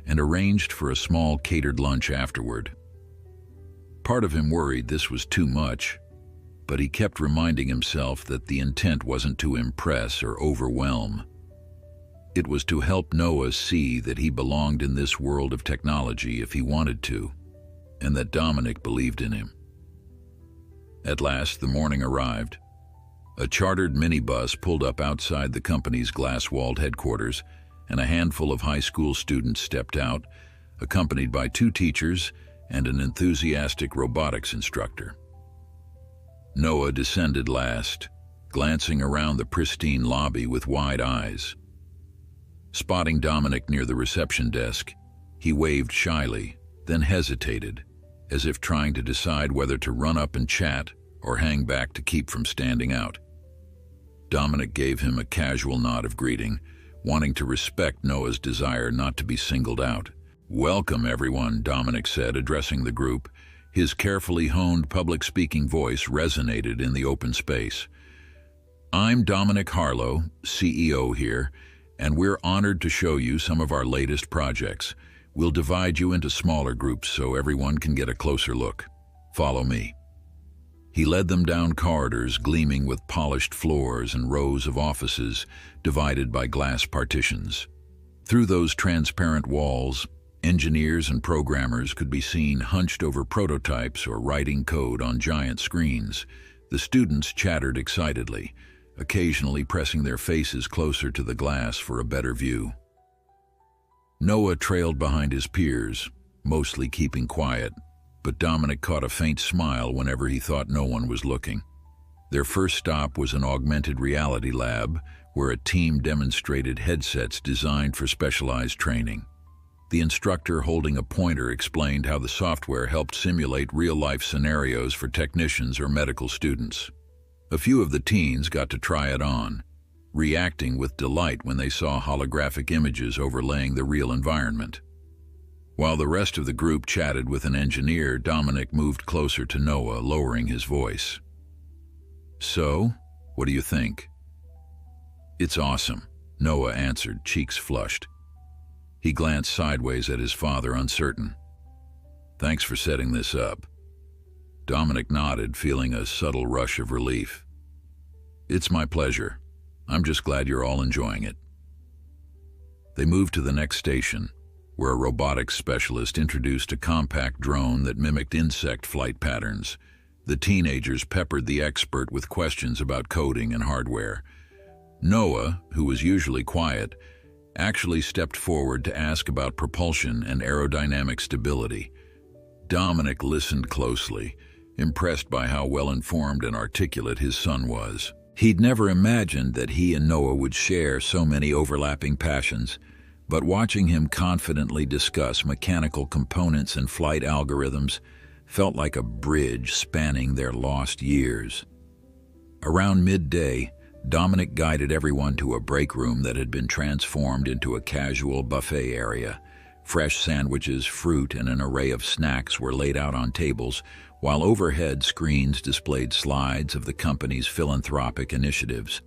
and arranged for a small catered lunch afterward. Part of him worried this was too much, but he kept reminding himself that the intent wasn't to impress or overwhelm. It was to help Noah see that he belonged in this world of technology if he wanted to, and that Dominic believed in him. At last, the morning arrived. A chartered minibus pulled up outside the company's glass-walled headquarters, and a handful of high school students stepped out, accompanied by 2 teachers and an enthusiastic robotics instructor. Noah descended last, glancing around the pristine lobby with wide eyes. Spotting Dominic near the reception desk, he waved shyly, then hesitated, as if trying to decide whether to run up and chat or hang back to keep from standing out. Dominic gave him a casual nod of greeting, wanting to respect Noah's desire not to be singled out. "Welcome, everyone," Dominic said, addressing the group. His carefully honed public speaking voice resonated in the open space. "I'm Dominic Harlow, CEO here, and we're honored to show you some of our latest projects. We'll divide you into smaller groups so everyone can get a closer look. Follow me." He led them down corridors gleaming with polished floors and rows of offices divided by glass partitions. Through those transparent walls, engineers and programmers could be seen hunched over prototypes or writing code on giant screens. The students chattered excitedly, occasionally pressing their faces closer to the glass for a better view. Noah trailed behind his peers, mostly keeping quiet, but Dominic caught a faint smile whenever he thought no one was looking. Their first stop was an augmented reality lab where a team demonstrated headsets designed for specialized training. The instructor holding a pointer explained how the software helped simulate real-life scenarios for technicians or medical students. A few of the teens got to try it on, reacting with delight when they saw holographic images overlaying the real environment. While the rest of the group chatted with an engineer, Dominic moved closer to Noah, lowering his voice. "So, what do you think?" "It's awesome," Noah answered, cheeks flushed. He glanced sideways at his father, uncertain. "Thanks for setting this up." Dominic nodded, feeling a subtle rush of relief. "It's my pleasure. I'm just glad you're all enjoying it." They moved to the next station, where a robotics specialist introduced a compact drone that mimicked insect flight patterns. The teenagers peppered the expert with questions about coding and hardware. Noah, who was usually quiet, actually stepped forward to ask about propulsion and aerodynamic stability. Dominic listened closely, impressed by how well-informed and articulate his son was. He'd never imagined that he and Noah would share so many overlapping passions, but watching him confidently discuss mechanical components and flight algorithms felt like a bridge spanning their lost years. Around midday, Dominic guided everyone to a break room that had been transformed into a casual buffet area. Fresh sandwiches, fruit, and an array of snacks were laid out on tables, while overhead screens displayed slides of the company's philanthropic initiatives.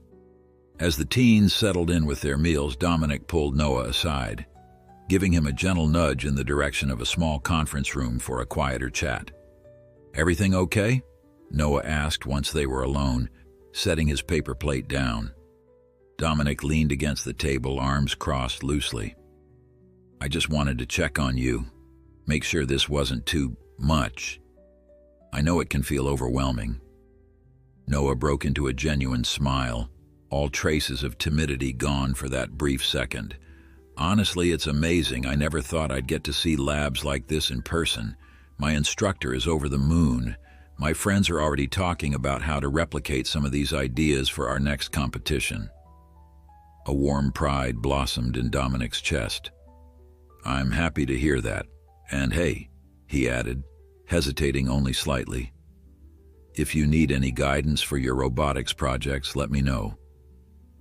As the teens settled in with their meals, Dominic pulled Noah aside, giving him a gentle nudge in the direction of a small conference room for a quieter chat. "Everything okay?" Noah asked once they were alone, setting his paper plate down. Dominic leaned against the table, arms crossed loosely. "I just wanted to check on you, make sure this wasn't too much. I know it can feel overwhelming." Noah broke into a genuine smile, all traces of timidity gone for that brief second. "Honestly, it's amazing. I never thought I'd get to see labs like this in person. My instructor is over the moon. My friends are already talking about how to replicate some of these ideas for our next competition." A warm pride blossomed in Dominic's chest. "I'm happy to hear that. And hey," he added, hesitating only slightly, "if you need any guidance for your robotics projects, let me know.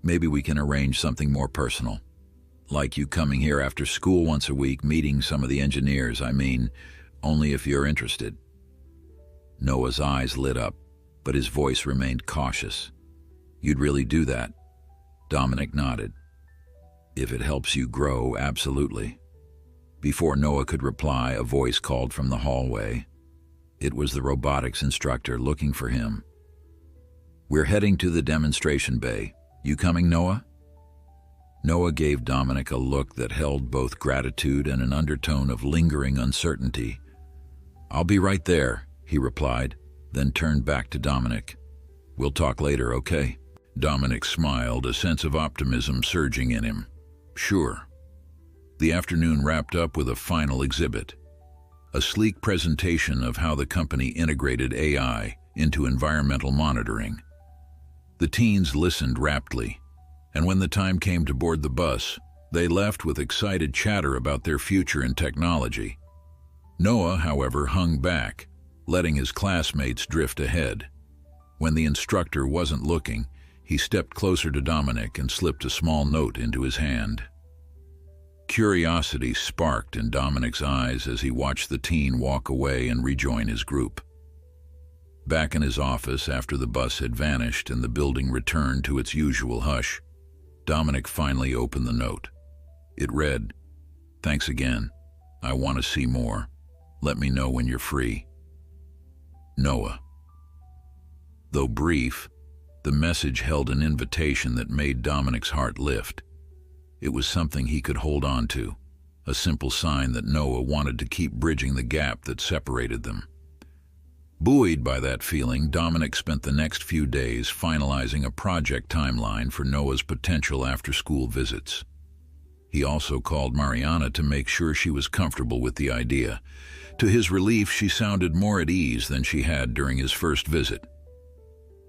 Maybe we can arrange something more personal. Like you coming here after school once a week, meeting some of the engineers, only if you're interested." Noah's eyes lit up, but his voice remained cautious. "You'd really do that?" Dominic nodded. "If it helps you grow, absolutely." Before Noah could reply, a voice called from the hallway. It was the robotics instructor looking for him. "We're heading to the demonstration bay. You coming, Noah?" Noah gave Dominic a look that held both gratitude and an undertone of lingering uncertainty. "I'll be right there," he replied, then turned back to Dominic. "We'll talk later, okay?" Dominic smiled, a sense of optimism surging in him. "Sure." The afternoon wrapped up with a final exhibit, a sleek presentation of how the company integrated AI into environmental monitoring. The teens listened raptly, and when the time came to board the bus, they left with excited chatter about their future in technology. Noah, however, hung back, letting his classmates drift ahead. When the instructor wasn't looking, he stepped closer to Dominic and slipped a small note into his hand. Curiosity sparked in Dominic's eyes as he watched the teen walk away and rejoin his group. Back in his office after the bus had vanished and the building returned to its usual hush, Dominic finally opened the note. It read, "Thanks again. I want to see more. Let me know when you're free. Noah." Though brief, the message held an invitation that made Dominic's heart lift. It was something he could hold on to, a simple sign that Noah wanted to keep bridging the gap that separated them. Buoyed by that feeling, Dominic spent the next few days finalizing a project timeline for Noah's potential after-school visits. He also called Mariana to make sure she was comfortable with the idea. To his relief, she sounded more at ease than she had during his first visit.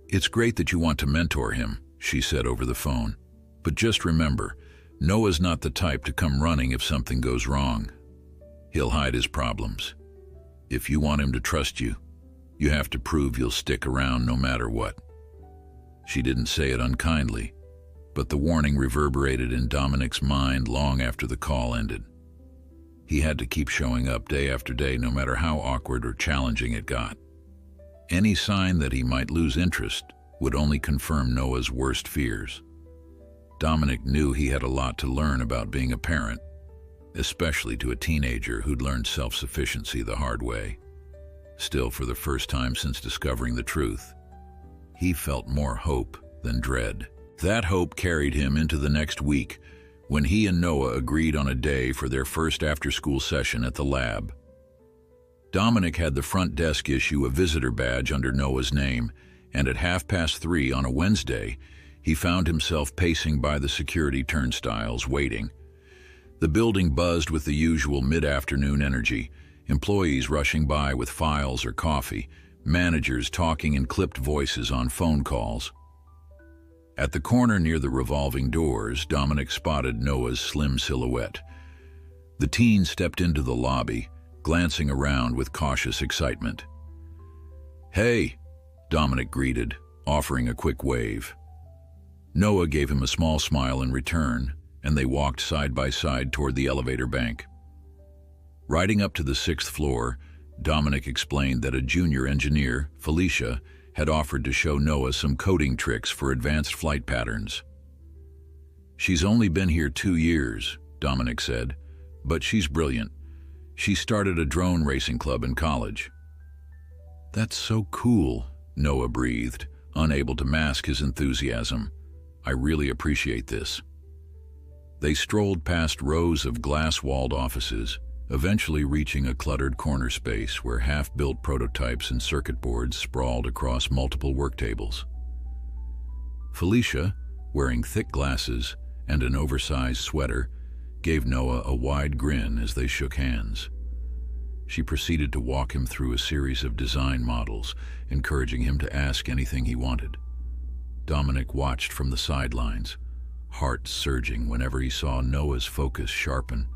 "It's great that you want to mentor him," she said over the phone. "But just remember, Noah's not the type to come running if something goes wrong. He'll hide his problems. If you want him to trust you, you have to prove you'll stick around no matter what." She didn't say it unkindly, but the warning reverberated in Dominic's mind long after the call ended. He had to keep showing up day after day, no matter how awkward or challenging it got. Any sign that he might lose interest would only confirm Noah's worst fears. Dominic knew he had a lot to learn about being a parent, especially to a teenager who'd learned self-sufficiency the hard way. Still, for the first time since discovering the truth, he felt more hope than dread. That hope carried him into the next week, when he and Noah agreed on a day for their first after-school session at the lab. Dominic had the front desk issue a visitor badge under Noah's name, and at 3:30 on a Wednesday, he found himself pacing by the security turnstiles, waiting. The building buzzed with the usual mid-afternoon energy, employees rushing by with files or coffee, managers talking in clipped voices on phone calls. At the corner near the revolving doors, Dominic spotted Noah's slim silhouette. The teen stepped into the lobby, glancing around with cautious excitement. "Hey," Dominic greeted, offering a quick wave. Noah gave him a small smile in return, and they walked side by side toward the elevator bank. Riding up to the 6th floor, Dominic explained that a junior engineer, Felicia, had offered to show Noah some coding tricks for advanced flight patterns. "She's only been here 2 years, Dominic said, "but she's brilliant. She started a drone racing club in college." "That's so cool," Noah breathed, unable to mask his enthusiasm. "I really appreciate this." They strolled past rows of glass-walled offices, eventually reaching a cluttered corner space where half-built prototypes and circuit boards sprawled across multiple work tables. Felicia, wearing thick glasses and an oversized sweater, gave Noah a wide grin as they shook hands. She proceeded to walk him through a series of design models, encouraging him to ask anything he wanted. Dominic watched from the sidelines, heart surging whenever he saw Noah's focus sharpen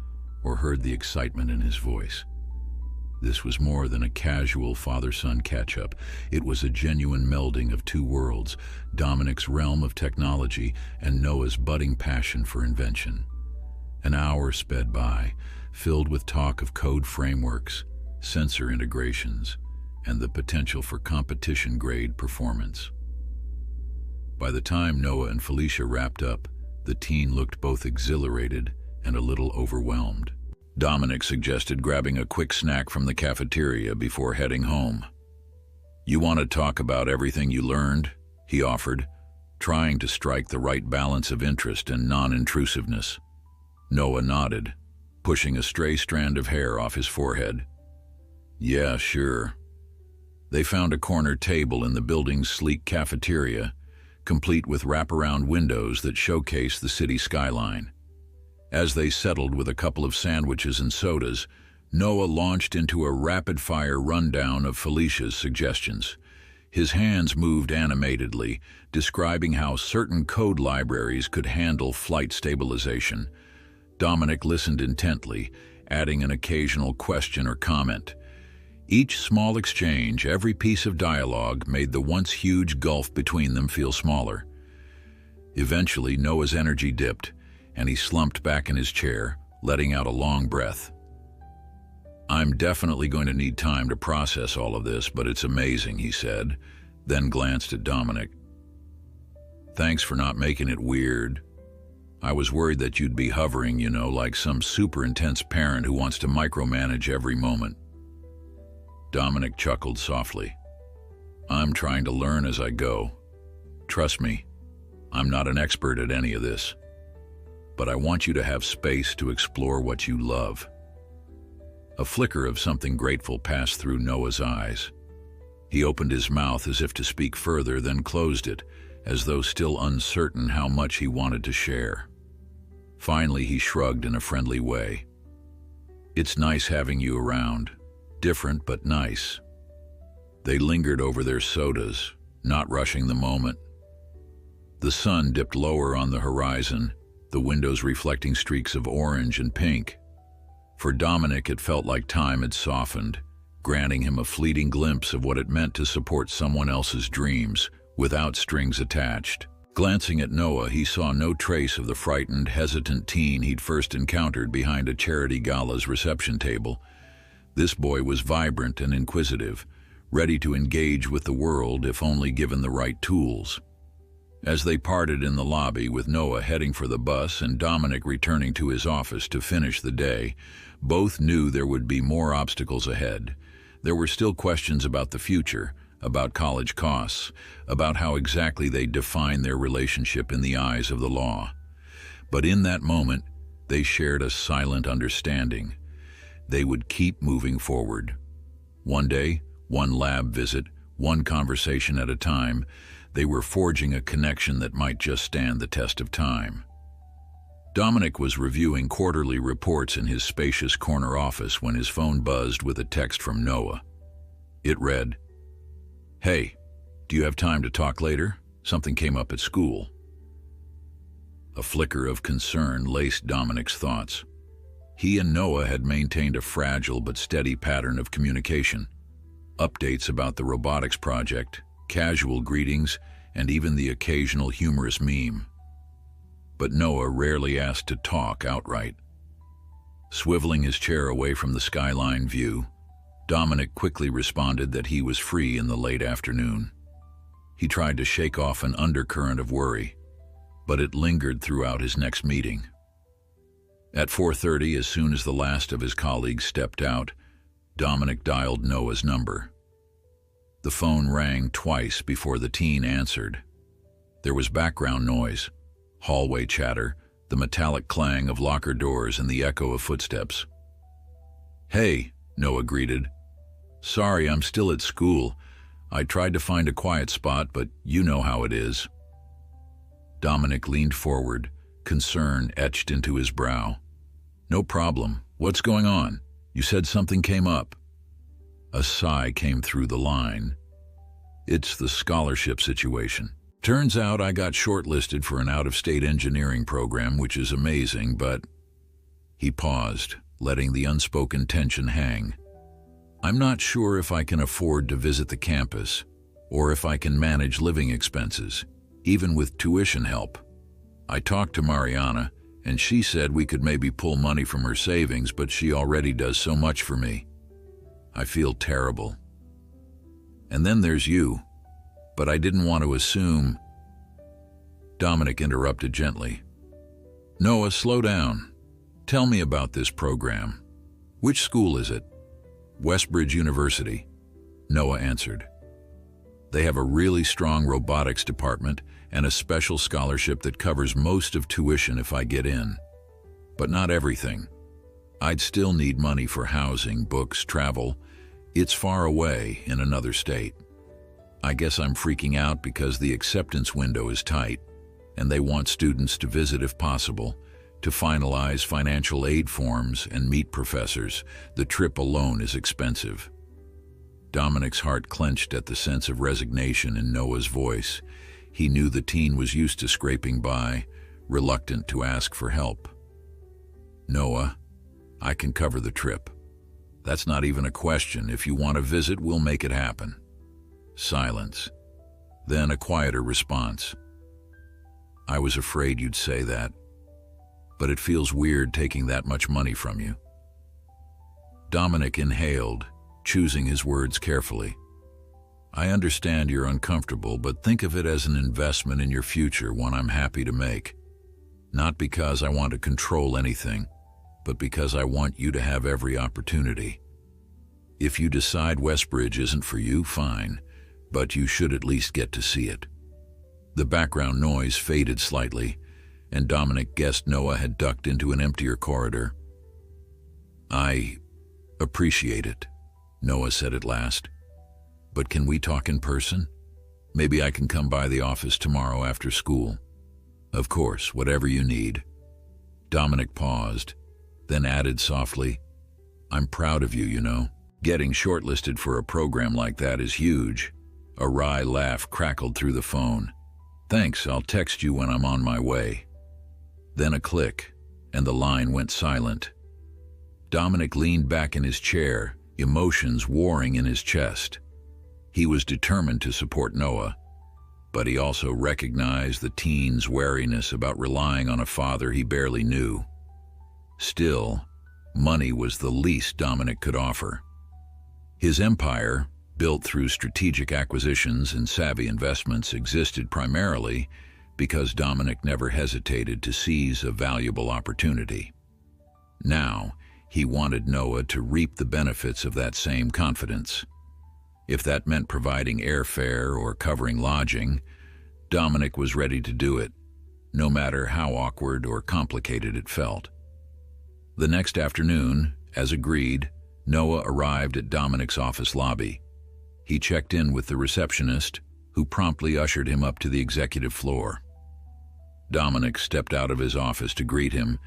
or heard the excitement in his voice. This was more than a casual father-son catch-up. It was a genuine melding of two worlds, Dominic's realm of technology and Noah's budding passion for invention. An hour sped by, filled with talk of code frameworks, sensor integrations, and the potential for competition-grade performance. By the time Noah and Felicia wrapped up, the teen looked both exhilarated and a little overwhelmed. Dominic suggested grabbing a quick snack from the cafeteria before heading home. "You want to talk about everything you learned?" he offered, trying to strike the right balance of interest and non-intrusiveness. Noah nodded, pushing a stray strand of hair off his forehead. Yeah, sure. They found a corner table in the building's sleek cafeteria, complete with wraparound windows that showcased the city skyline. As they settled with a couple of sandwiches and sodas, Noah launched into a rapid-fire rundown of Felicia's suggestions. His hands moved animatedly, describing how certain code libraries could handle flight stabilization. Dominic listened intently, adding an occasional question or comment. Each small exchange, every piece of dialogue, made the once huge gulf between them feel smaller. Eventually, Noah's energy dipped, and he slumped back in his chair, letting out a long breath. I'm definitely going to need time to process all of this, but it's amazing, he said, then glanced at Dominic. Thanks for not making it weird. I was worried that you'd be hovering, like some super intense parent who wants to micromanage every moment. Dominic chuckled softly. I'm trying to learn as I go. Trust me, I'm not an expert at any of this. But I want you to have space to explore what you love. A flicker of something grateful passed through Noah's eyes. He opened his mouth as if to speak further, then closed it, as though still uncertain how much he wanted to share. Finally, he shrugged in a friendly way. It's nice having you around. Different, but nice. They lingered over their sodas, not rushing the moment. The sun dipped lower on the horizon, the windows reflecting streaks of orange and pink. For Dominic, it felt like time had softened, granting him a fleeting glimpse of what it meant to support someone else's dreams, without strings attached. Glancing at Noah, he saw no trace of the frightened, hesitant teen he'd first encountered behind a charity gala's reception table. This boy was vibrant and inquisitive, ready to engage with the world if only given the right tools. As they parted in the lobby, with Noah heading for the bus and Dominic returning to his office to finish the day, both knew there would be more obstacles ahead. There were still questions about the future, about college costs, about how exactly they define their relationship in the eyes of the law. But in that moment, they shared a silent understanding. They would keep moving forward. One day, one lab visit, one conversation at a time, they were forging a connection that might just stand the test of time. Dominic was reviewing quarterly reports in his spacious corner office when his phone buzzed with a text from Noah. It read, "Hey, do you have time to talk later? Something came up at school." A flicker of concern laced Dominic's thoughts. He and Noah had maintained a fragile but steady pattern of communication. Updates about the robotics project, casual greetings, and even the occasional humorous meme. But Noah rarely asked to talk outright. Swiveling his chair away from the skyline view, Dominic quickly responded that he was free in the late afternoon. He tried to shake off an undercurrent of worry, but it lingered throughout his next meeting. At 4:30, as soon as the last of his colleagues stepped out, Dominic dialed Noah's number. The phone rang twice before the teen answered. There was background noise, hallway chatter, the metallic clang of locker doors, and the echo of footsteps. "Hey," Noah greeted. "Sorry, I'm still at school. I tried to find a quiet spot, but you know how it is." Dominic leaned forward, concern etched into his brow. "No problem. What's going on? You said something came up." A sigh came through the line. "It's the scholarship situation. Turns out I got shortlisted for an out-of-state engineering program, which is amazing, but..." He paused, letting the unspoken tension hang. "I'm not sure if I can afford to visit the campus, or if I can manage living expenses, even with tuition help. I talked to Mariana, and she said we could maybe pull money from her savings, but she already does so much for me. I feel terrible. And then there's you, but I didn't want to assume..." Dominic interrupted gently. "Noah, slow down. Tell me about this program. Which school is it?" "Westbridge University," Noah answered. They have a really strong robotics department and a special scholarship that covers most of tuition if I get in. But not everything. I'd still need money for housing, books, travel. It's far away in another state. I guess I'm freaking out because the acceptance window is tight, and they want students to visit if possible, to finalize financial aid forms and meet professors. The trip alone is expensive. Dominic's heart clenched at the sense of resignation in Noah's voice. He knew the teen was used to scraping by, reluctant to ask for help. "Noah, I can cover the trip. That's not even a question. If you want to visit, we'll make it happen." Silence. Then a quieter response. "I was afraid you'd say that, but it feels weird taking that much money from you." Dominic inhaled, choosing his words carefully. "I understand you're uncomfortable, but think of it as an investment in your future, one I'm happy to make. Not because I want to control anything, but because I want you to have every opportunity. If you decide Westbridge isn't for you, fine, but you should at least get to see it." The background noise faded slightly, and Dominic guessed Noah had ducked into an emptier corridor. "I appreciate it," Noah said at last. "But can we talk in person? Maybe I can come by the office tomorrow after school." "Of course, whatever you need." Dominic paused, then added softly, "I'm proud of you, you know. Getting shortlisted for a program like that is huge." A wry laugh crackled through the phone. "Thanks, I'll text you when I'm on my way." Then a click, and the line went silent. Dominic leaned back in his chair, emotions warring in his chest. He was determined to support Noah, but he also recognized the teen's wariness about relying on a father he barely knew. Still, money was the least Dominic could offer. His empire, built through strategic acquisitions and savvy investments, existed primarily because Dominic never hesitated to seize a valuable opportunity. Now, he wanted Noah to reap the benefits of that same confidence. If that meant providing airfare or covering lodging, Dominic was ready to do it, no matter how awkward or complicated it felt. The next afternoon, as agreed, Noah arrived at Dominic's office lobby. He checked in with the receptionist, who promptly ushered him up to the executive floor. Dominic stepped out of his office to greet him,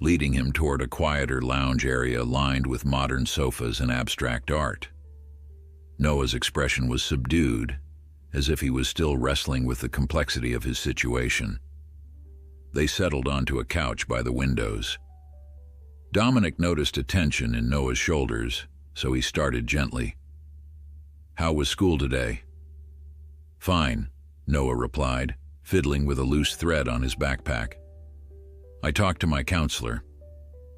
leading him toward a quieter lounge area lined with modern sofas and abstract art. Noah's expression was subdued, as if he was still wrestling with the complexity of his situation. They settled onto a couch by the windows. Dominic noticed a tension in Noah's shoulders, so he started gently. "How was school today?" "Fine," Noah replied, fiddling with a loose thread on his backpack. "I talked to my counselor.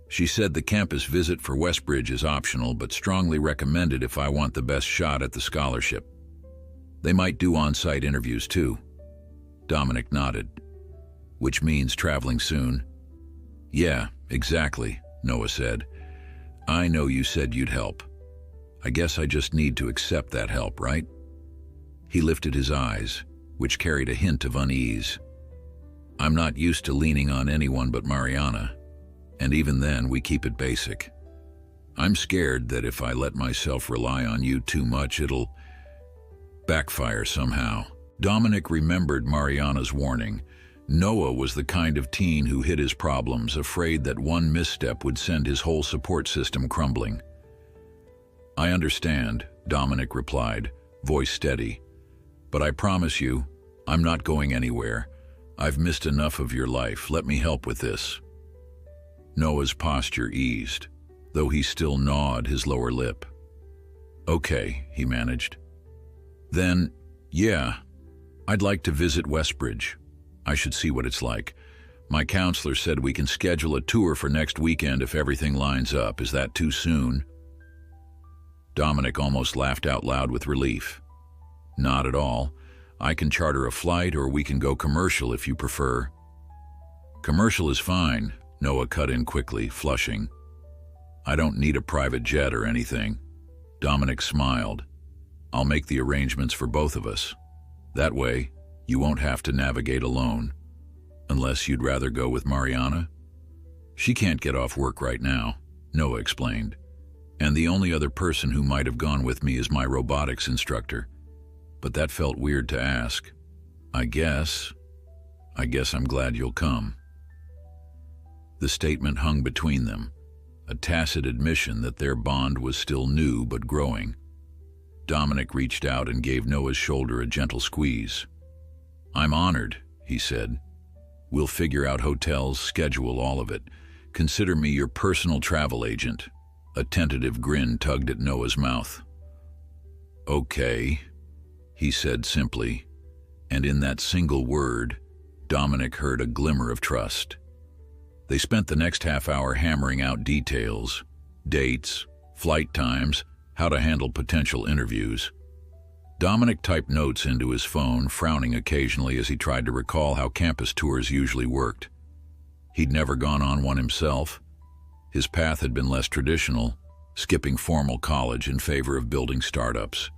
She said the campus visit for Westbridge is optional, but strongly recommended if I want the best shot at the scholarship. They might do on-site interviews too." Dominic nodded. "Which means traveling soon?" "Yeah, exactly," Noah said. "I know you said you'd help. I guess I just need to accept that help, right?" He lifted his eyes, which carried a hint of unease. "I'm not used to leaning on anyone but Mariana, and even then we keep it basic. I'm scared that if I let myself rely on you too much, it'll backfire somehow." Dominic remembered Mariana's warning. Noah was the kind of teen who hid his problems, afraid that one misstep would send his whole support system crumbling. "I understand," Dominic replied, voice steady. "But I promise you, I'm not going anywhere. I've missed enough of your life. Let me help with this." Noah's posture eased, though he still gnawed his lower lip. "Okay," he managed. "Then, yeah, I'd like to visit Westbridge. I should see what it's like. My counselor said we can schedule a tour for next weekend if everything lines up. Is that too soon?" Dominic almost laughed out loud with relief. "Not at all. I can charter a flight, or we can go commercial if you prefer." "Commercial is fine," Noah cut in quickly, flushing. "I don't need a private jet or anything." Dominic smiled. I'll make the arrangements for both of us. That way, you won't have to navigate alone. Unless you'd rather go with Mariana? She can't get off work right now, Noah explained. And the only other person who might have gone with me is my robotics instructor. But that felt weird to ask. I guess I'm glad you'll come. The statement hung between them, a tacit admission that their bond was still new but growing. Dominic reached out and gave Noah's shoulder a gentle squeeze. I'm honored, he said. We'll figure out hotels, schedule all of it. Consider me your personal travel agent. A tentative grin tugged at Noah's mouth. Okay, he said simply, and in that single word, Dominic heard a glimmer of trust. They spent the next half hour hammering out details, dates, flight times, how to handle potential interviews. Dominic typed notes into his phone, frowning occasionally as he tried to recall how campus tours usually worked. He'd never gone on one himself. His path had been less traditional, skipping formal college in favor of building startups.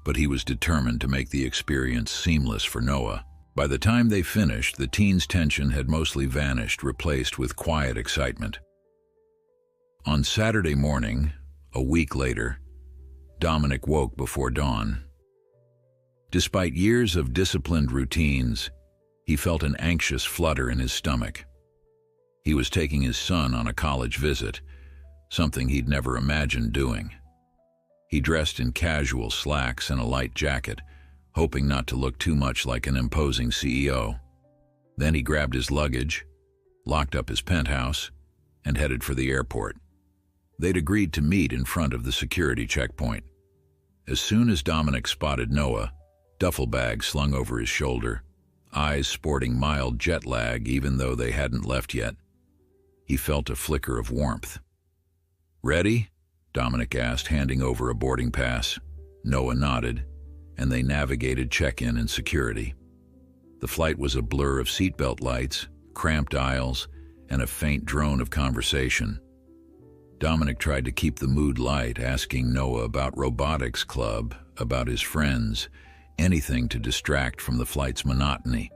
But he was determined to make the experience seamless for Noah. By the time they finished, the teens' tension had mostly vanished, replaced with quiet excitement. On Saturday morning, a week later, Dominic woke before dawn. Despite years of disciplined routines, he felt an anxious flutter in his stomach. He was taking his son on a college visit, something he'd never imagined doing. He dressed in casual slacks and a light jacket, hoping not to look too much like an imposing CEO. Then he grabbed his luggage, locked up his penthouse, and headed for the airport. They'd agreed to meet in front of the security checkpoint. As soon as Dominic spotted Noah, duffel bag slung over his shoulder, eyes sporting mild jet lag even though they hadn't left yet, he felt a flicker of warmth. Ready? Dominic asked, handing over a boarding pass. Noah nodded, and they navigated check-in and security. The flight was a blur of seatbelt lights, cramped aisles, and a faint drone of conversation. Dominic tried to keep the mood light, asking Noah about robotics club, about his friends, anything to distract from the flight's monotony.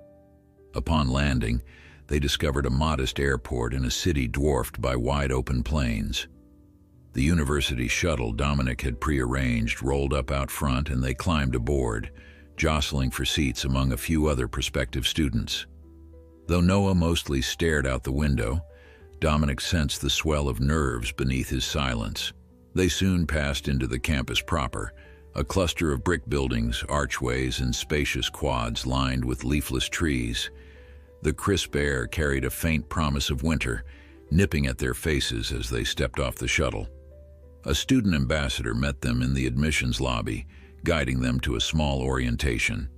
Upon landing, they discovered a modest airport in a city dwarfed by wide-open plains. The university shuttle Dominic had prearranged rolled up out front, and they climbed aboard, jostling for seats among a few other prospective students. Though Noah mostly stared out the window, Dominic sensed the swell of nerves beneath his silence. They soon passed into the campus proper, a cluster of brick buildings, archways, and spacious quads lined with leafless trees. The crisp air carried a faint promise of winter, nipping at their faces as they stepped off the shuttle. A student ambassador met them in the admissions lobby, guiding them to a small orientation.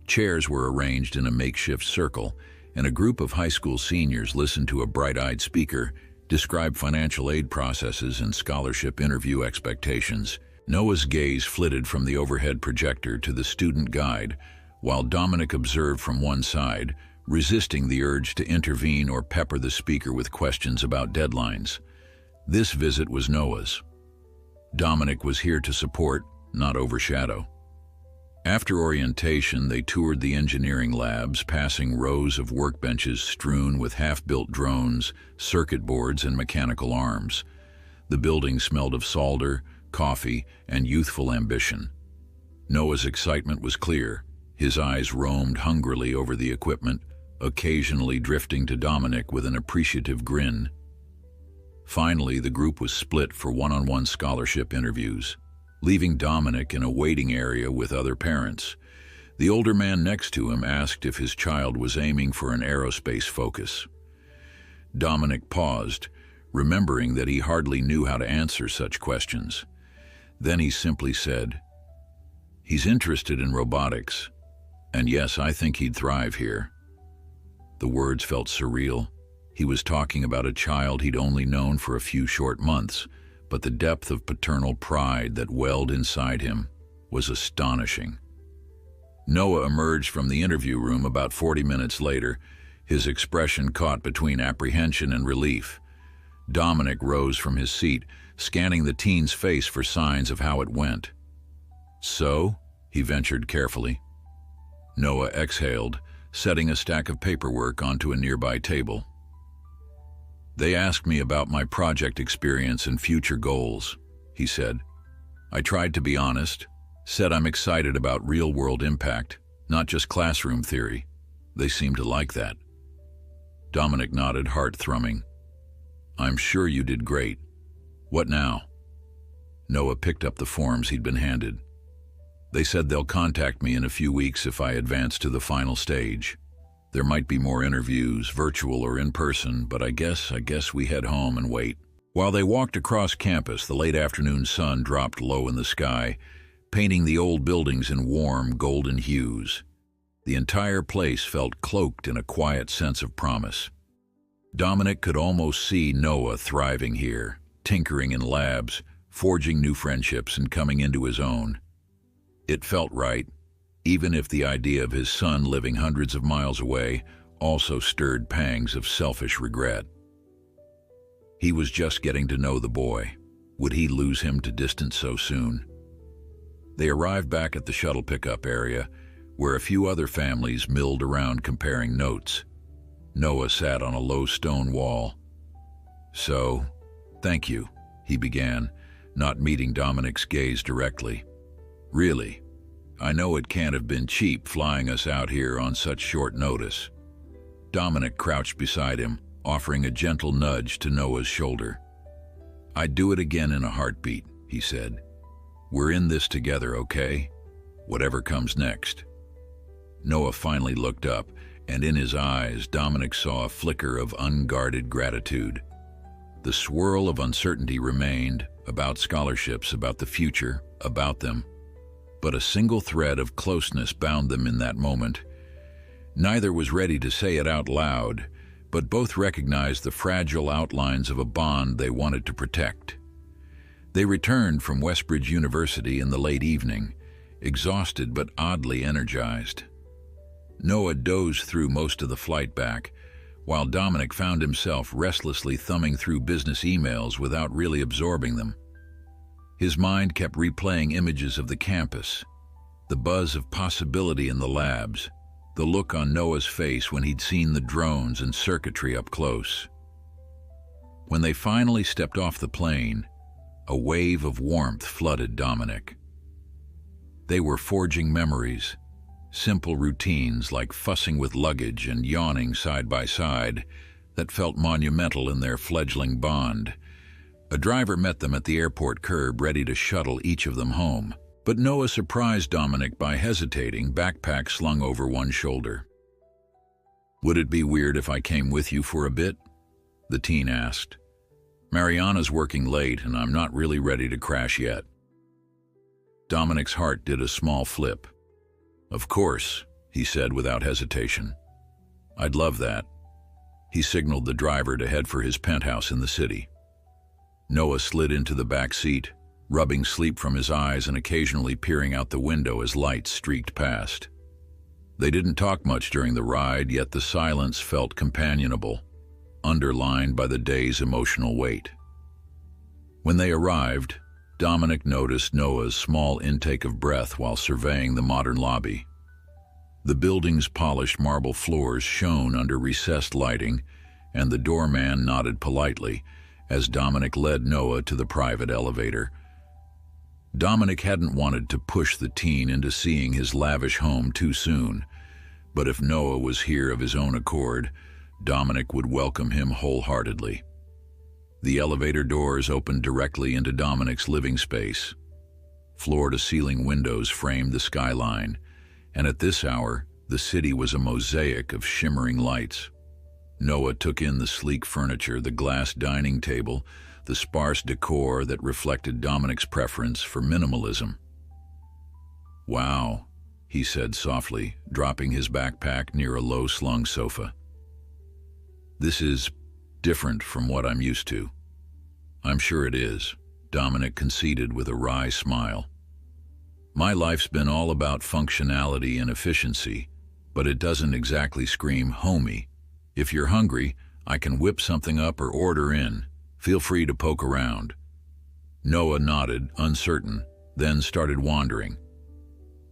Chairs were arranged in a makeshift circle, and a group of high school seniors listened to a bright-eyed speaker describe financial aid processes and scholarship interview expectations. Noah's gaze flitted from the overhead projector to the student guide, while Dominic observed from one side, resisting the urge to intervene or pepper the speaker with questions about deadlines. This visit was Noah's. Dominic was here to support, not overshadow. After orientation, they toured the engineering labs, passing rows of workbenches strewn with half-built drones, circuit boards, and mechanical arms. The building smelled of solder, coffee, and youthful ambition. Noah's excitement was clear. His eyes roamed hungrily over the equipment, occasionally drifting to Dominic with an appreciative grin. Finally, the group was split for one-on-one scholarship interviews, leaving Dominic in a waiting area with other parents. The older man next to him asked if his child was aiming for an aerospace focus. Dominic paused, remembering that he hardly knew how to answer such questions. Then he simply said, "He's interested in robotics, and yes, I think he'd thrive here." The words felt surreal. He was talking about a child he'd only known for a few short months, but the depth of paternal pride that welled inside him was astonishing. Noah emerged from the interview room about 40 minutes later, his expression caught between apprehension and relief. Dominic rose from his seat, scanning the teen's face for signs of how it went. So? He ventured carefully. Noah exhaled, setting a stack of paperwork onto a nearby table. They asked me about my project experience and future goals, he said. I tried to be honest, said I'm excited about real-world impact, not just classroom theory. They seemed to like that. Dominic nodded, heart thrumming. I'm sure you did great. What now? Noah picked up the forms he'd been handed. They said they'll contact me in a few weeks if I advance to the final stage. There might be more interviews, virtual or in person, but I guess we head home and wait. While they walked across campus, the late afternoon sun dropped low in the sky, painting the old buildings in warm, golden hues. The entire place felt cloaked in a quiet sense of promise. Dominic could almost see Noah thriving here, tinkering in labs, forging new friendships and coming into his own. It felt right, even if the idea of his son living hundreds of miles away also stirred pangs of selfish regret. He was just getting to know the boy. Would he lose him to distance so soon? They arrived back at the shuttle pickup area, where a few other families milled around comparing notes. Noah sat on a low stone wall. So, thank you, he began, not meeting Dominic's gaze directly. Really, I know it can't have been cheap flying us out here on such short notice. Dominic crouched beside him, offering a gentle nudge to Noah's shoulder. I'd do it again in a heartbeat, he said. We're in this together, okay? Whatever comes next. Noah finally looked up, and in his eyes, Dominic saw a flicker of unguarded gratitude. The swirl of uncertainty remained, about scholarships, about the future, about them. But a single thread of closeness bound them in that moment. Neither was ready to say it out loud, but both recognized the fragile outlines of a bond they wanted to protect. They returned from Westbridge University in the late evening, exhausted but oddly energized. Noah dozed through most of the flight back, while Dominic found himself restlessly thumbing through business emails without really absorbing them. His mind kept replaying images of the campus, the buzz of possibility in the labs, the look on Noah's face when he'd seen the drones and circuitry up close. When they finally stepped off the plane, a wave of warmth flooded Dominic. They were forging memories, simple routines like fussing with luggage and yawning side by side that felt monumental in their fledgling bond. A driver met them at the airport curb, ready to shuttle each of them home. But Noah surprised Dominic by hesitating, backpack slung over one shoulder. Would it be weird if I came with you for a bit? The teen asked. Mariana's working late, and I'm not really ready to crash yet. Dominic's heart did a small flip. Of course, he said without hesitation. I'd love that. He signaled the driver to head for his penthouse in the city. Noah slid into the back seat, rubbing sleep from his eyes and occasionally peering out the window as lights streaked past. They didn't talk much during the ride, yet the silence felt companionable, underlined by the day's emotional weight. When they arrived, Dominic noticed Noah's small intake of breath while surveying the modern lobby. The building's polished marble floors shone under recessed lighting, and the doorman nodded politely as Dominic led Noah to the private elevator. Dominic hadn't wanted to push the teen into seeing his lavish home too soon, but if Noah was here of his own accord, Dominic would welcome him wholeheartedly. The elevator doors opened directly into Dominic's living space. Floor-to-ceiling windows framed the skyline, and at this hour, the city was a mosaic of shimmering lights. Noah took in the sleek furniture, the glass dining table, the sparse decor that reflected Dominic's preference for minimalism. Wow, he said softly, dropping his backpack near a low-slung sofa. This is different from what I'm used to. I'm sure it is, Dominic conceded with a wry smile. My life's been all about functionality and efficiency, but it doesn't exactly scream homey. If you're hungry, I can whip something up or order in. Feel free to poke around. Noah nodded, uncertain, then started wandering,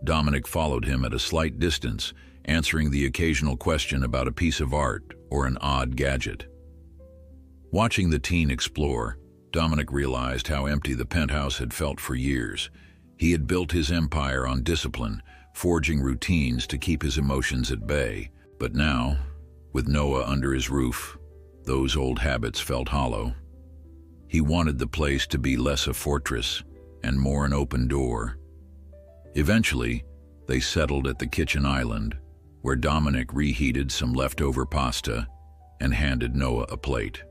Dominic followed him at a slight distance, answering the occasional question about a piece of art or an odd gadget. Watching the teen explore, Dominic realized how empty the penthouse had felt for years. He had built his empire on discipline, forging routines to keep his emotions at bay. But now, with Noah under his roof, those old habits felt hollow. He wanted the place to be less a fortress and more an open door. Eventually, they settled at the kitchen island, where Dominic reheated some leftover pasta and handed Noah a plate.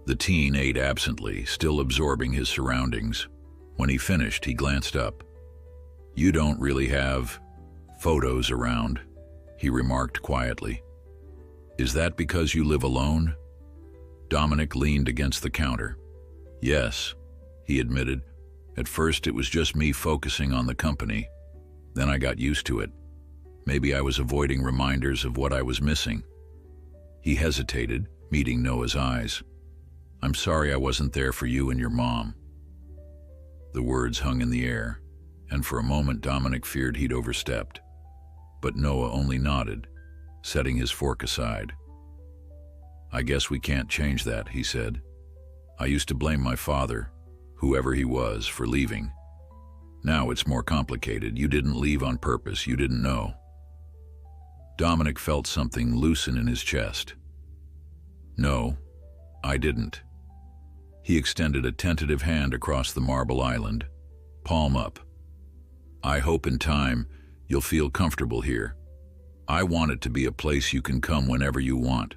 The teen ate absently, still absorbing his surroundings. When he finished, he glanced up. "You don't really have photos around," he remarked quietly. "Is that because you live alone?" Dominic leaned against the counter. "Yes," he admitted. "At first it was just me focusing on the company. Then I got used to it. Maybe I was avoiding reminders of what I was missing." He hesitated, meeting Noah's eyes. "I'm sorry I wasn't there for you and your mom." The words hung in the air, and for a moment Dominic feared he'd overstepped. But Noah only nodded, setting his fork aside. "I guess we can't change that," he said. "I used to blame my father, whoever he was, for leaving. Now it's more complicated. You didn't leave on purpose. You didn't know." Dominic felt something loosen in his chest. "No, I didn't." He extended a tentative hand across the marble island, palm up. "I hope in time you'll feel comfortable here. I want it to be a place you can come whenever you want."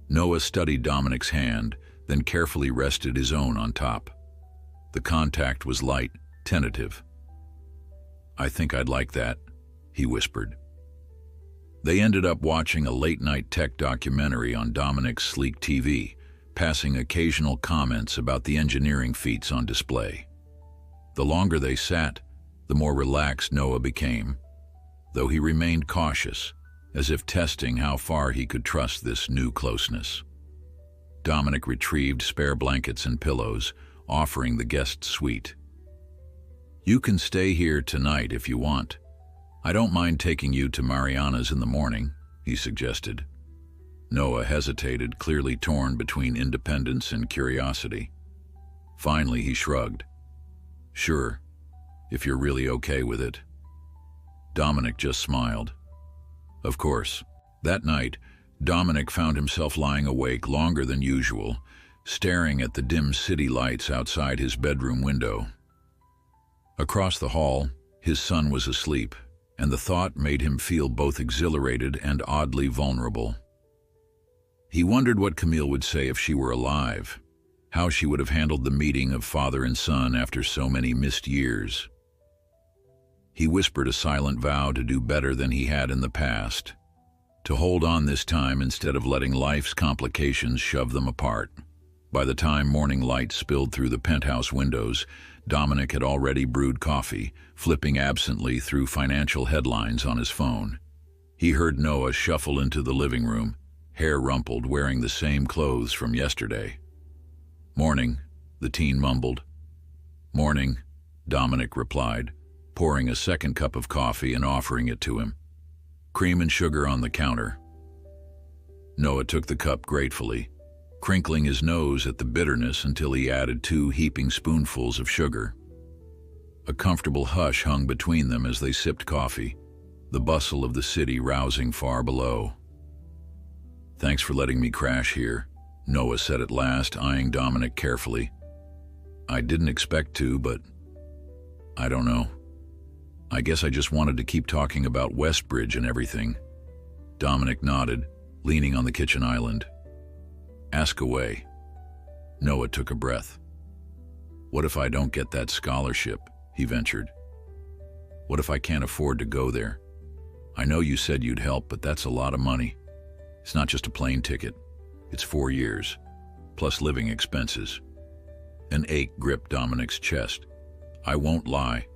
Noah studied Dominic's hand, then carefully rested his own on top. The contact was light, tentative. "I think I'd like that," he whispered. They ended up watching a late-night tech documentary on Dominic's sleek TV, passing occasional comments about the engineering feats on display. The longer they sat, the more relaxed Noah became, though he remained cautious, as if testing how far he could trust this new closeness. Dominic retrieved spare blankets and pillows, offering the guest suite. "You can stay here tonight if you want. I don't mind taking you to Mariana's in the morning," he suggested. Noah hesitated, clearly torn between independence and curiosity. Finally, he shrugged. "Sure, if you're really okay with it." Dominic just smiled. Of course. That night, Dominic found himself lying awake longer than usual, staring at the dim city lights outside his bedroom window. Across the hall, his son was asleep, and the thought made him feel both exhilarated and oddly vulnerable. He wondered what Camille would say if she were alive, how she would have handled the meeting of father and son after so many missed years. He whispered a silent vow to do better than he had in the past, to hold on this time instead of letting life's complications shove them apart. By the time morning light spilled through the penthouse windows, Dominic had already brewed coffee, flipping absently through financial headlines on his phone. He heard Noah shuffle into the living room, hair rumpled, wearing the same clothes from yesterday. "Morning," the teen mumbled. "Morning," Dominic replied, pouring a second cup of coffee and offering it to him. "Cream and sugar on the counter." Noah took the cup gratefully, crinkling his nose at the bitterness until he added 2 heaping spoonfuls of sugar. A comfortable hush hung between them as they sipped coffee, the bustle of the city rousing far below. "Thanks for letting me crash here," Noah said at last, eyeing Dominic carefully. "I didn't expect to, but I don't know. I guess I just wanted to keep talking about Westbridge and everything." Dominic nodded, leaning on the kitchen island. "Ask away." Noah took a breath. "What if I don't get that scholarship?" he ventured. "What if I can't afford to go there? I know you said you'd help, but that's a lot of money. It's not just a plane ticket. It's 4 years, plus living expenses." An ache gripped Dominic's chest. "I won't lie.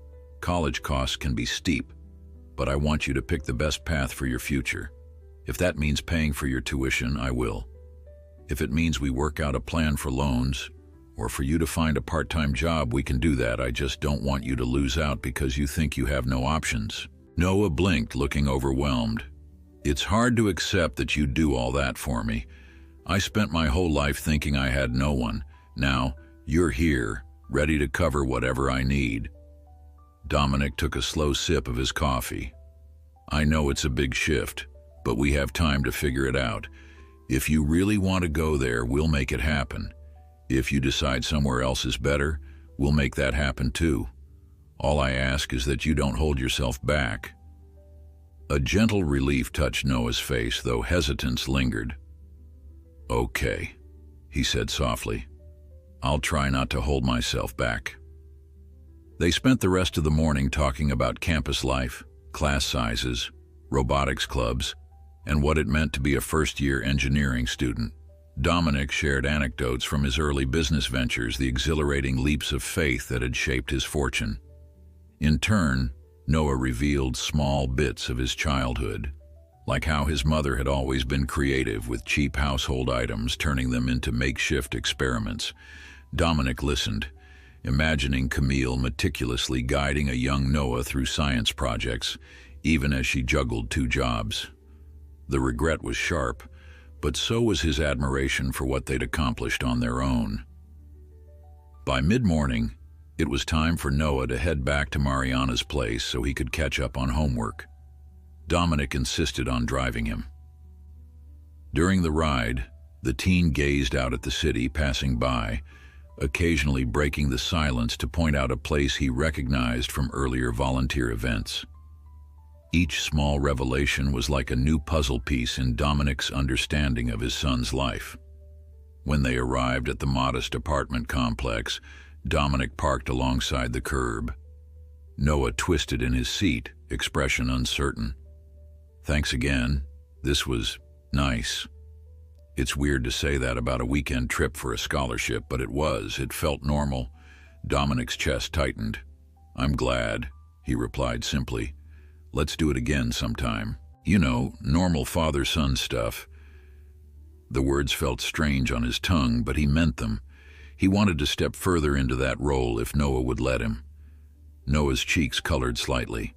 College costs can be steep, but I want you to pick the best path for your future. If that means paying for your tuition, I will. If it means we work out a plan for loans, or for you to find a part-time job, we can do that. I just don't want you to lose out because you think you have no options." Noah blinked, looking overwhelmed. "It's hard to accept that you do all that for me. I spent my whole life thinking I had no one. Now, you're here, ready to cover whatever I need." Dominic took a slow sip of his coffee. "I know it's a big shift, but we have time to figure it out. If you really want to go there, we'll make it happen. If you decide somewhere else is better, we'll make that happen too. All I ask is that you don't hold yourself back." A gentle relief touched Noah's face, though hesitance lingered. "Okay," he said softly. "I'll try not to hold myself back." They spent the rest of the morning talking about campus life, class sizes, robotics clubs, and what it meant to be a first-year engineering student. Dominic shared anecdotes from his early business ventures, the exhilarating leaps of faith that had shaped his fortune. In turn, Noah revealed small bits of his childhood, like how his mother had always been creative with cheap household items, turning them into makeshift experiments. Dominic listened, imagining Camille meticulously guiding a young Noah through science projects, even as she juggled 2 jobs. The regret was sharp, but so was his admiration for what they'd accomplished on their own. By mid-morning, it was time for Noah to head back to Mariana's place so he could catch up on homework. Dominic insisted on driving him. During the ride, the teen gazed out at the city passing by, occasionally breaking the silence to point out a place he recognized from earlier volunteer events. Each small revelation was like a new puzzle piece in Dominic's understanding of his son's life. When they arrived at the modest apartment complex, Dominic parked alongside the curb. Noah twisted in his seat, expression uncertain. "Thanks again. This was nice." It's weird to say that about a weekend trip for a scholarship, but it was. It felt normal. Dominic's chest tightened. "I'm glad," he replied simply. "Let's do it again sometime. You know, normal father-son stuff." The words felt strange on his tongue, but he meant them. He wanted to step further into that role if Noah would let him. Noah's cheeks colored slightly.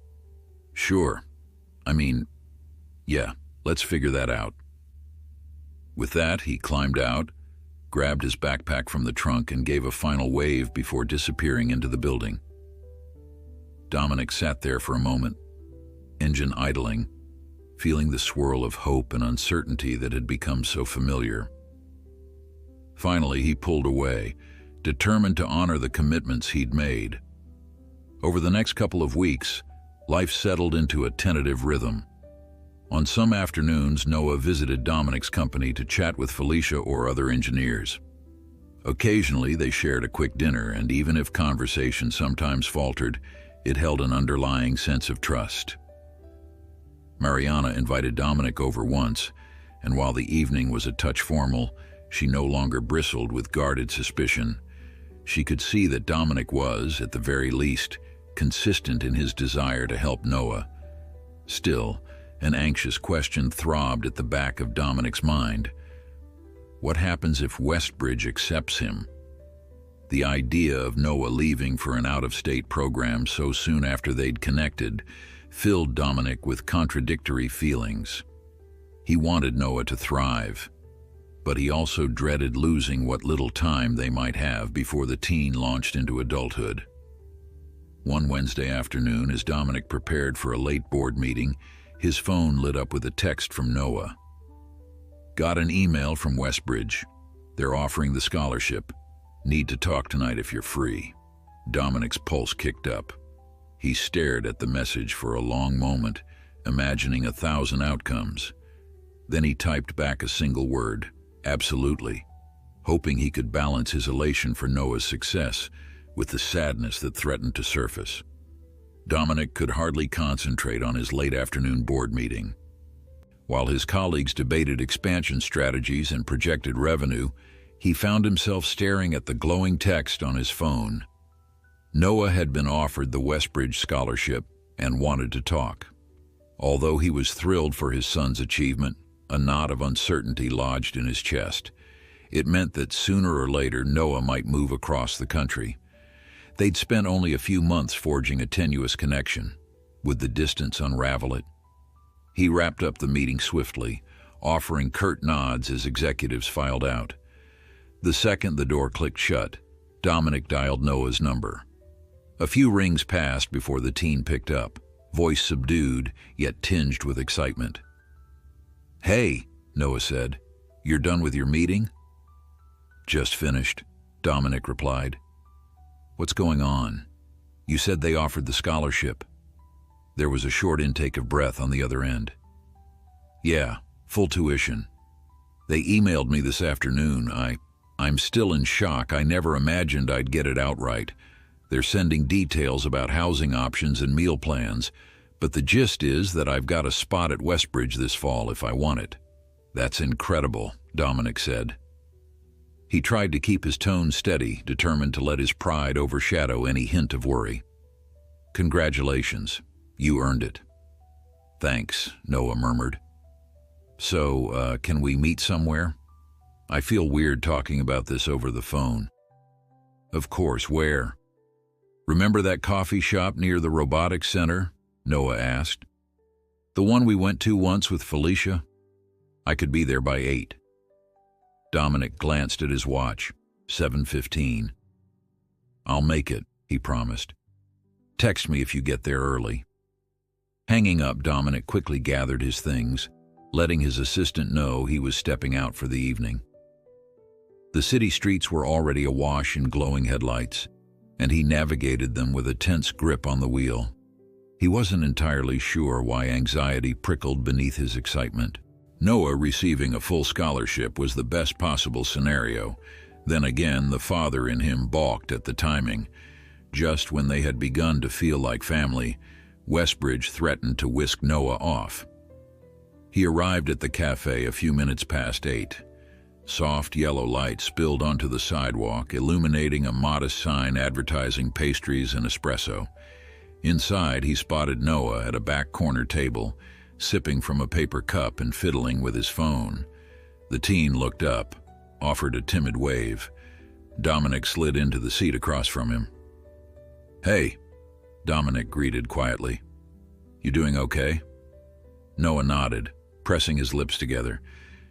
"Sure. Yeah, let's figure that out." With that, he climbed out, grabbed his backpack from the trunk, and gave a final wave before disappearing into the building. Dominic sat there for a moment, engine idling, feeling the swirl of hope and uncertainty that had become so familiar. Finally, he pulled away, determined to honor the commitments he'd made. Over the next couple of weeks, life settled into a tentative rhythm. On some afternoons, Noah visited Dominic's company to chat with Felicia or other engineers. Occasionally, they shared a quick dinner, and even if conversation sometimes faltered, it held an underlying sense of trust. Mariana invited Dominic over once, and while the evening was a touch formal, she no longer bristled with guarded suspicion. She could see that Dominic was, at the very least, consistent in his desire to help Noah. Still, an anxious question throbbed at the back of Dominic's mind. What happens if Westbridge accepts him? The idea of Noah leaving for an out-of-state program so soon after they'd connected filled Dominic with contradictory feelings. He wanted Noah to thrive, but he also dreaded losing what little time they might have before the teen launched into adulthood. One Wednesday afternoon, as Dominic prepared for a late board meeting, his phone lit up with a text from Noah. "Got an email from Westbridge. They're offering the scholarship. Need to talk tonight if you're free." Dominic's pulse kicked up. He stared at the message for a long moment, imagining 1,000 outcomes. Then he typed back a single word, "Absolutely," hoping he could balance his elation for Noah's success with the sadness that threatened to surface. Dominic could hardly concentrate on his late afternoon board meeting. While his colleagues debated expansion strategies and projected revenue, he found himself staring at the glowing text on his phone. Noah had been offered the Westbridge scholarship and wanted to talk. Although he was thrilled for his son's achievement, a knot of uncertainty lodged in his chest. It meant that sooner or later Noah might move across the country. They'd spent only a few months forging a tenuous connection. Would the distance unravel it? He wrapped up the meeting swiftly, offering curt nods as executives filed out. The second the door clicked shut, Dominic dialed Noah's number. A few rings passed before the teen picked up, voice subdued, yet tinged with excitement. "Hey," Noah said, "you're done with your meeting?" "Just finished," Dominic replied. "What's going on? You said they offered the scholarship." There was a short intake of breath on the other end. "Yeah, full tuition. They emailed me this afternoon. I'm still in shock. I never imagined I'd get it outright. They're sending details about housing options and meal plans, but the gist is that I've got a spot at Westbridge this fall if I want it." "That's incredible," Dominic said. He tried to keep his tone steady, determined to let his pride overshadow any hint of worry. "Congratulations. You earned it." "Thanks," Noah murmured. So, can we meet somewhere? I feel weird talking about this over the phone." "Of course, where?" "Remember that coffee shop near the robotics center?" Noah asked. "The one we went to once with Felicia? I could be there by 8. Dominic glanced at his watch. 7:15. "I'll make it," he promised. "Text me if you get there early." Hanging up, Dominic quickly gathered his things, letting his assistant know he was stepping out for the evening. The city streets were already awash in glowing headlights, and he navigated them with a tense grip on the wheel. He wasn't entirely sure why anxiety prickled beneath his excitement. Noah receiving a full scholarship was the best possible scenario. Then again, the father in him balked at the timing. Just when they had begun to feel like family, Westbridge threatened to whisk Noah off. He arrived at the cafe a few minutes past 8. Soft yellow light spilled onto the sidewalk, illuminating a modest sign advertising pastries and espresso. Inside, he spotted Noah at a back corner table, sipping from a paper cup and fiddling with his phone. The teen looked up, offered a timid wave. Dominic slid into the seat across from him. "Hey," Dominic greeted quietly. "You doing okay?" Noah nodded, pressing his lips together.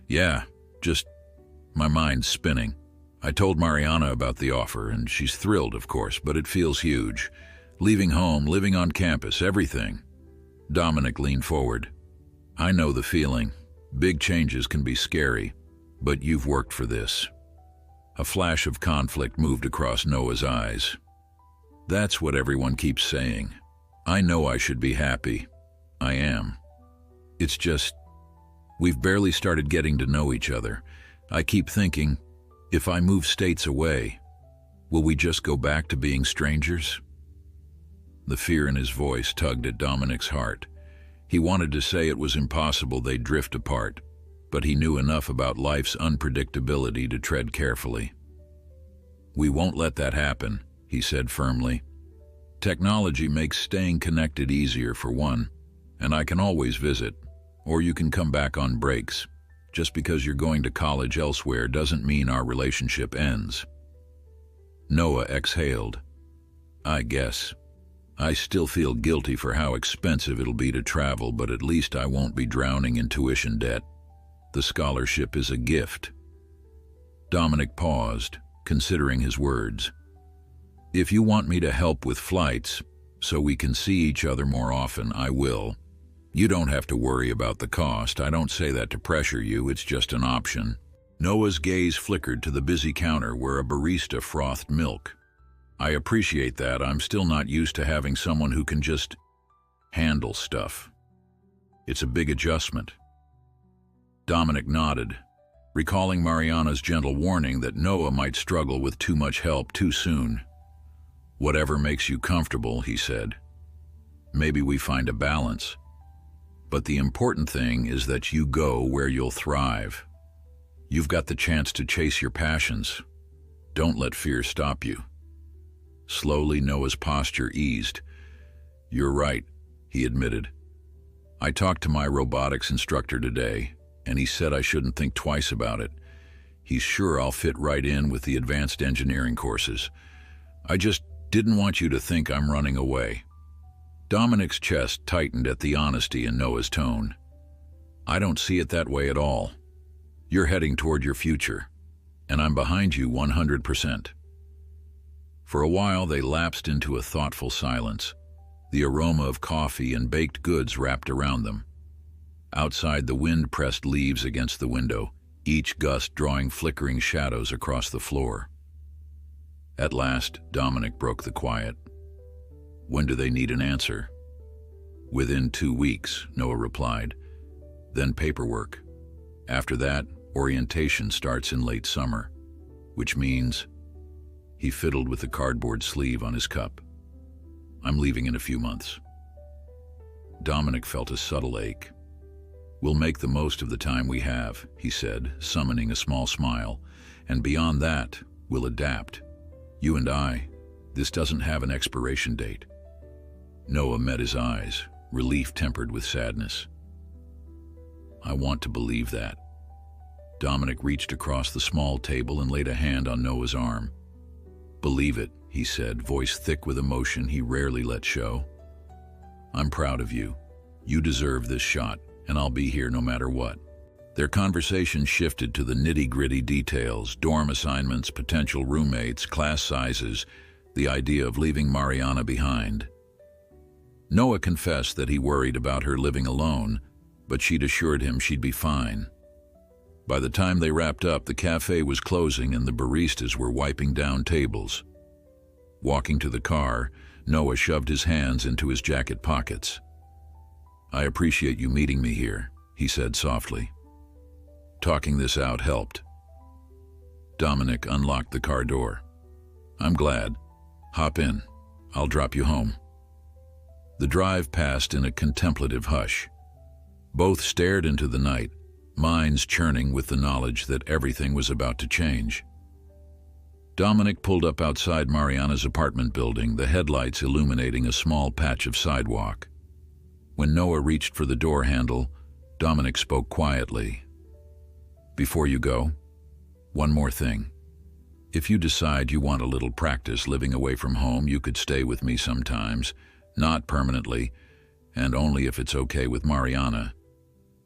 "Yeah, just my mind's spinning. I told Mariana about the offer, and she's thrilled, of course, but it feels huge. Leaving home, living on campus, everything." Dominic leaned forward. "I know the feeling. Big changes can be scary, but you've worked for this." A flash of conflict moved across Noah's eyes. "That's what everyone keeps saying. I know I should be happy. I am. It's just, we've barely started getting to know each other. I keep thinking, if I move states away, will we just go back to being strangers?" The fear in his voice tugged at Dominic's heart. He wanted to say it was impossible they'd drift apart, but he knew enough about life's unpredictability to tread carefully. "We won't let that happen," he said firmly. "Technology makes staying connected easier for one, and I can always visit, or you can come back on breaks. Just because you're going to college elsewhere doesn't mean our relationship ends." Noah exhaled. "I guess. I still feel guilty for how expensive it'll be to travel, but at least I won't be drowning in tuition debt. The scholarship is a gift." Dominic paused, considering his words. "If you want me to help with flights, so we can see each other more often, I will. You don't have to worry about the cost. I don't say that to pressure you, it's just an option." Noah's gaze flickered to the busy counter where a barista frothed milk. "I appreciate that. I'm still not used to having someone who can just handle stuff. It's a big adjustment." Dominic nodded, recalling Mariana's gentle warning that Noah might struggle with too much help too soon. "Whatever makes you comfortable," he said. "Maybe we find a balance. But the important thing is that you go where you'll thrive. You've got the chance to chase your passions. Don't let fear stop you." Slowly, Noah's posture eased. "You're right," he admitted. "I talked to my robotics instructor today, and he said I shouldn't think twice about it. He's sure I'll fit right in with the advanced engineering courses. I just didn't want you to think I'm running away." Dominic's chest tightened at the honesty in Noah's tone. "I don't see it that way at all. You're heading toward your future, and I'm behind you 100%. For a while, they lapsed into a thoughtful silence, the aroma of coffee and baked goods wrapped around them. Outside, the wind pressed leaves against the window, each gust drawing flickering shadows across the floor. At last, Dominic broke the quiet. "When do they need an answer?" "Within 2 weeks," Noah replied. "Then paperwork. After that, orientation starts in late summer, which means—" He fiddled with the cardboard sleeve on his cup. "I'm leaving in a few months." Dominic felt a subtle ache. "We'll make the most of the time we have," he said, summoning a small smile. "And beyond that, we'll adapt. You and I, this doesn't have an expiration date." Noah met his eyes, relief tempered with sadness. "I want to believe that." Dominic reached across the small table and laid a hand on Noah's arm. "Believe it," he said, voice thick with emotion he rarely let show. "I'm proud of you. You deserve this shot, and I'll be here no matter what." Their conversation shifted to the nitty-gritty details: dorm assignments, potential roommates, class sizes, the idea of leaving Mariana behind. Noah confessed that he worried about her living alone, but she'd assured him she'd be fine. By the time they wrapped up, the cafe was closing and the baristas were wiping down tables. Walking to the car, Noah shoved his hands into his jacket pockets. "I appreciate you meeting me here," he said softly. "Talking this out helped." Dominic unlocked the car door. "I'm glad. Hop in. I'll drop you home." The drive passed in a contemplative hush. Both stared into the night, minds churning with the knowledge that everything was about to change. Dominic pulled up outside Mariana's apartment building, the headlights illuminating a small patch of sidewalk. When Noah reached for the door handle, Dominic spoke quietly. "Before you go, one more thing. If you decide you want a little practice living away from home, you could stay with me sometimes, not permanently, and only if it's okay with Mariana.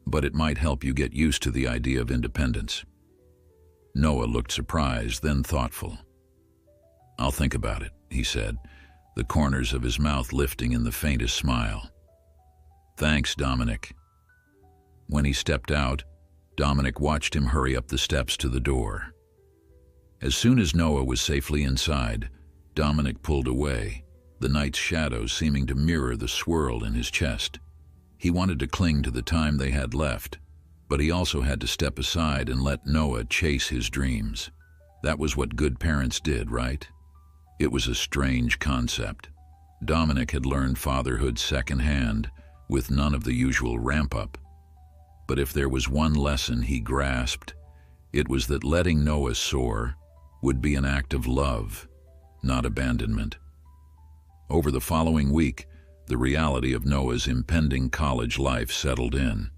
But it might help you get used to the idea of independence." Noah looked surprised, then thoughtful. "I'll think about it," he said, the corners of his mouth lifting in the faintest smile. "Thanks, Dominic." When he stepped out, Dominic watched him hurry up the steps to the door. As soon as Noah was safely inside, Dominic pulled away, the night's shadows seeming to mirror the swirl in his chest. He wanted to cling to the time they had left, but he also had to step aside and let Noah chase his dreams. That was what good parents did, right? It was a strange concept. Dominic had learned fatherhood secondhand, with none of the usual ramp-up. But if there was one lesson he grasped, it was that letting Noah soar would be an act of love, not abandonment. Over the following week, the reality of Noah's impending college life settled in.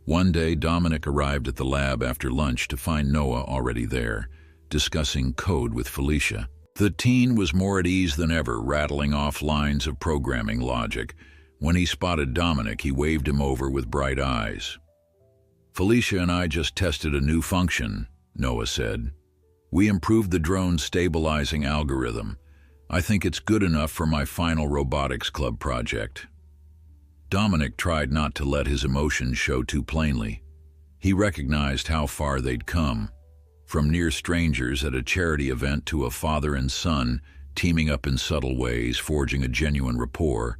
One day, Dominic arrived at the lab after lunch to find Noah already there, discussing code with Felicia. The teen was more at ease than ever, rattling off lines of programming logic. When he spotted Dominic, he waved him over with bright eyes. "Felicia and I just tested a new function," Noah said. "We improved the drone's stabilizing algorithm. I think it's good enough for my final robotics club project." Dominic tried not to let his emotions show too plainly. He recognized how far they'd come, from near strangers at a charity event to a father and son teaming up in subtle ways, forging a genuine rapport.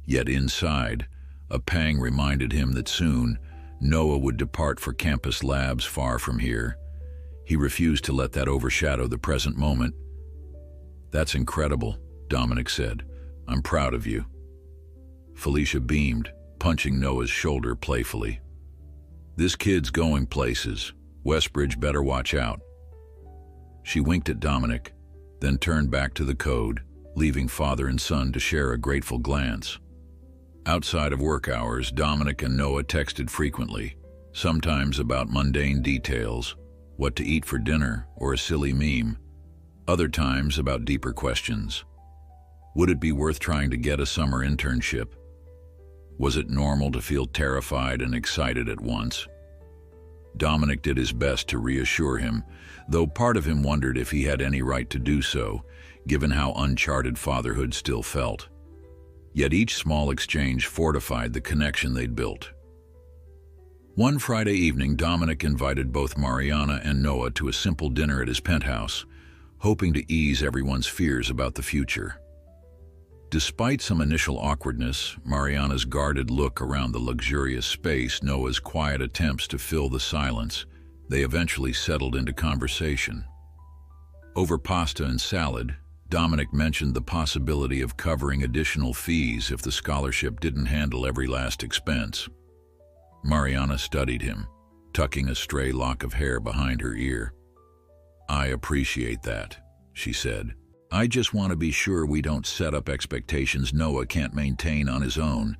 Yet inside, a pang reminded him that soon Noah would depart for campus labs far from here. He refused to let that overshadow the present moment. "That's incredible," Dominic said. "I'm proud of you." Felicia beamed, punching Noah's shoulder playfully. "This kid's going places. Westbridge better watch out." She winked at Dominic, then turned back to the code, leaving father and son to share a grateful glance. Outside of work hours, Dominic and Noah texted frequently, sometimes about mundane details, what to eat for dinner, or a silly meme. Other times about deeper questions. Would it be worth trying to get a summer internship? Was it normal to feel terrified and excited at once? Dominic did his best to reassure him, though part of him wondered if he had any right to do so, given how uncharted fatherhood still felt. Yet each small exchange fortified the connection they'd built. One Friday evening, Dominic invited both Mariana and Noah to a simple dinner at his penthouse, hoping to ease everyone's fears about the future. Despite some initial awkwardness, Mariana's guarded look around the luxurious space, Noah's quiet attempts to fill the silence, they eventually settled into conversation. Over pasta and salad, Dominic mentioned the possibility of covering additional fees if the scholarship didn't handle every last expense. Mariana studied him, tucking a stray lock of hair behind her ear. "I appreciate that," she said. "I just want to be sure we don't set up expectations Noah can't maintain on his own.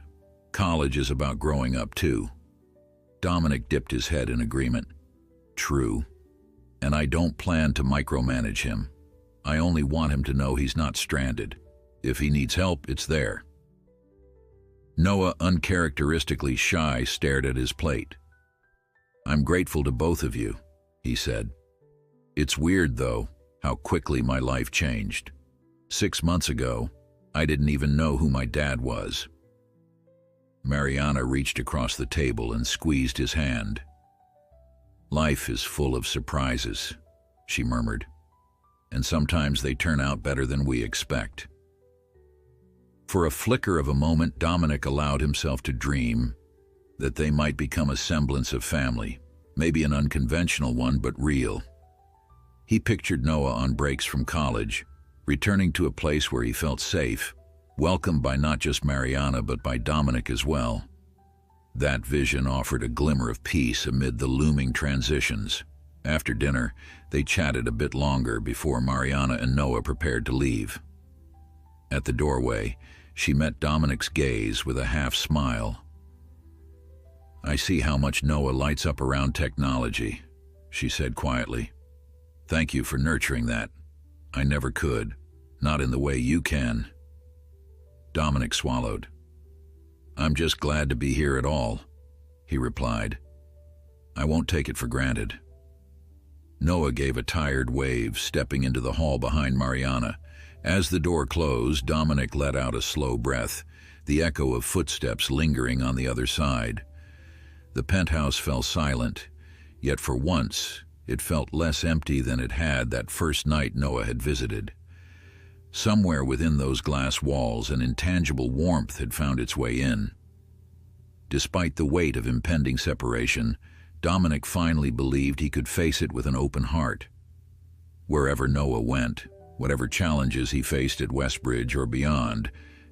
College is about growing up too." Dominic dipped his head in agreement. "True. And I don't plan to micromanage him. I only want him to know he's not stranded. If he needs help, it's there." Noah, uncharacteristically shy, stared at his plate. "I'm grateful to both of you," he said. "It's weird, though, how quickly my life changed. 6 months ago, I didn't even know who my dad was." Mariana reached across the table and squeezed his hand. "Life is full of surprises," she murmured, "and sometimes they turn out better than we expect." For a flicker of a moment, Dominic allowed himself to dream that they might become a semblance of family, maybe an unconventional one, but real. He pictured Noah on breaks from college, returning to a place where he felt safe, welcomed by not just Mariana but by Dominic as well. That vision offered a glimmer of peace amid the looming transitions. After dinner, they chatted a bit longer before Mariana and Noah prepared to leave. At the doorway, she met Dominic's gaze with a half-smile. "I see how much Noah lights up around technology," she said quietly. "Thank you for nurturing that. I never could, not in the way you can." Dominic swallowed. "I'm just glad to be here at all," he replied. "I won't take it for granted." Noah gave a tired wave, stepping into the hall behind Mariana. As the door closed, Dominic let out a slow breath, the echo of footsteps lingering on the other side. The penthouse fell silent, yet for once it felt less empty than it had that first night Noah had visited. Somewhere within those glass walls, an intangible warmth had found its way in. Despite the weight of impending separation, Dominic finally believed he could face it with an open heart. Wherever Noah went, whatever challenges he faced at Westbridge or beyond,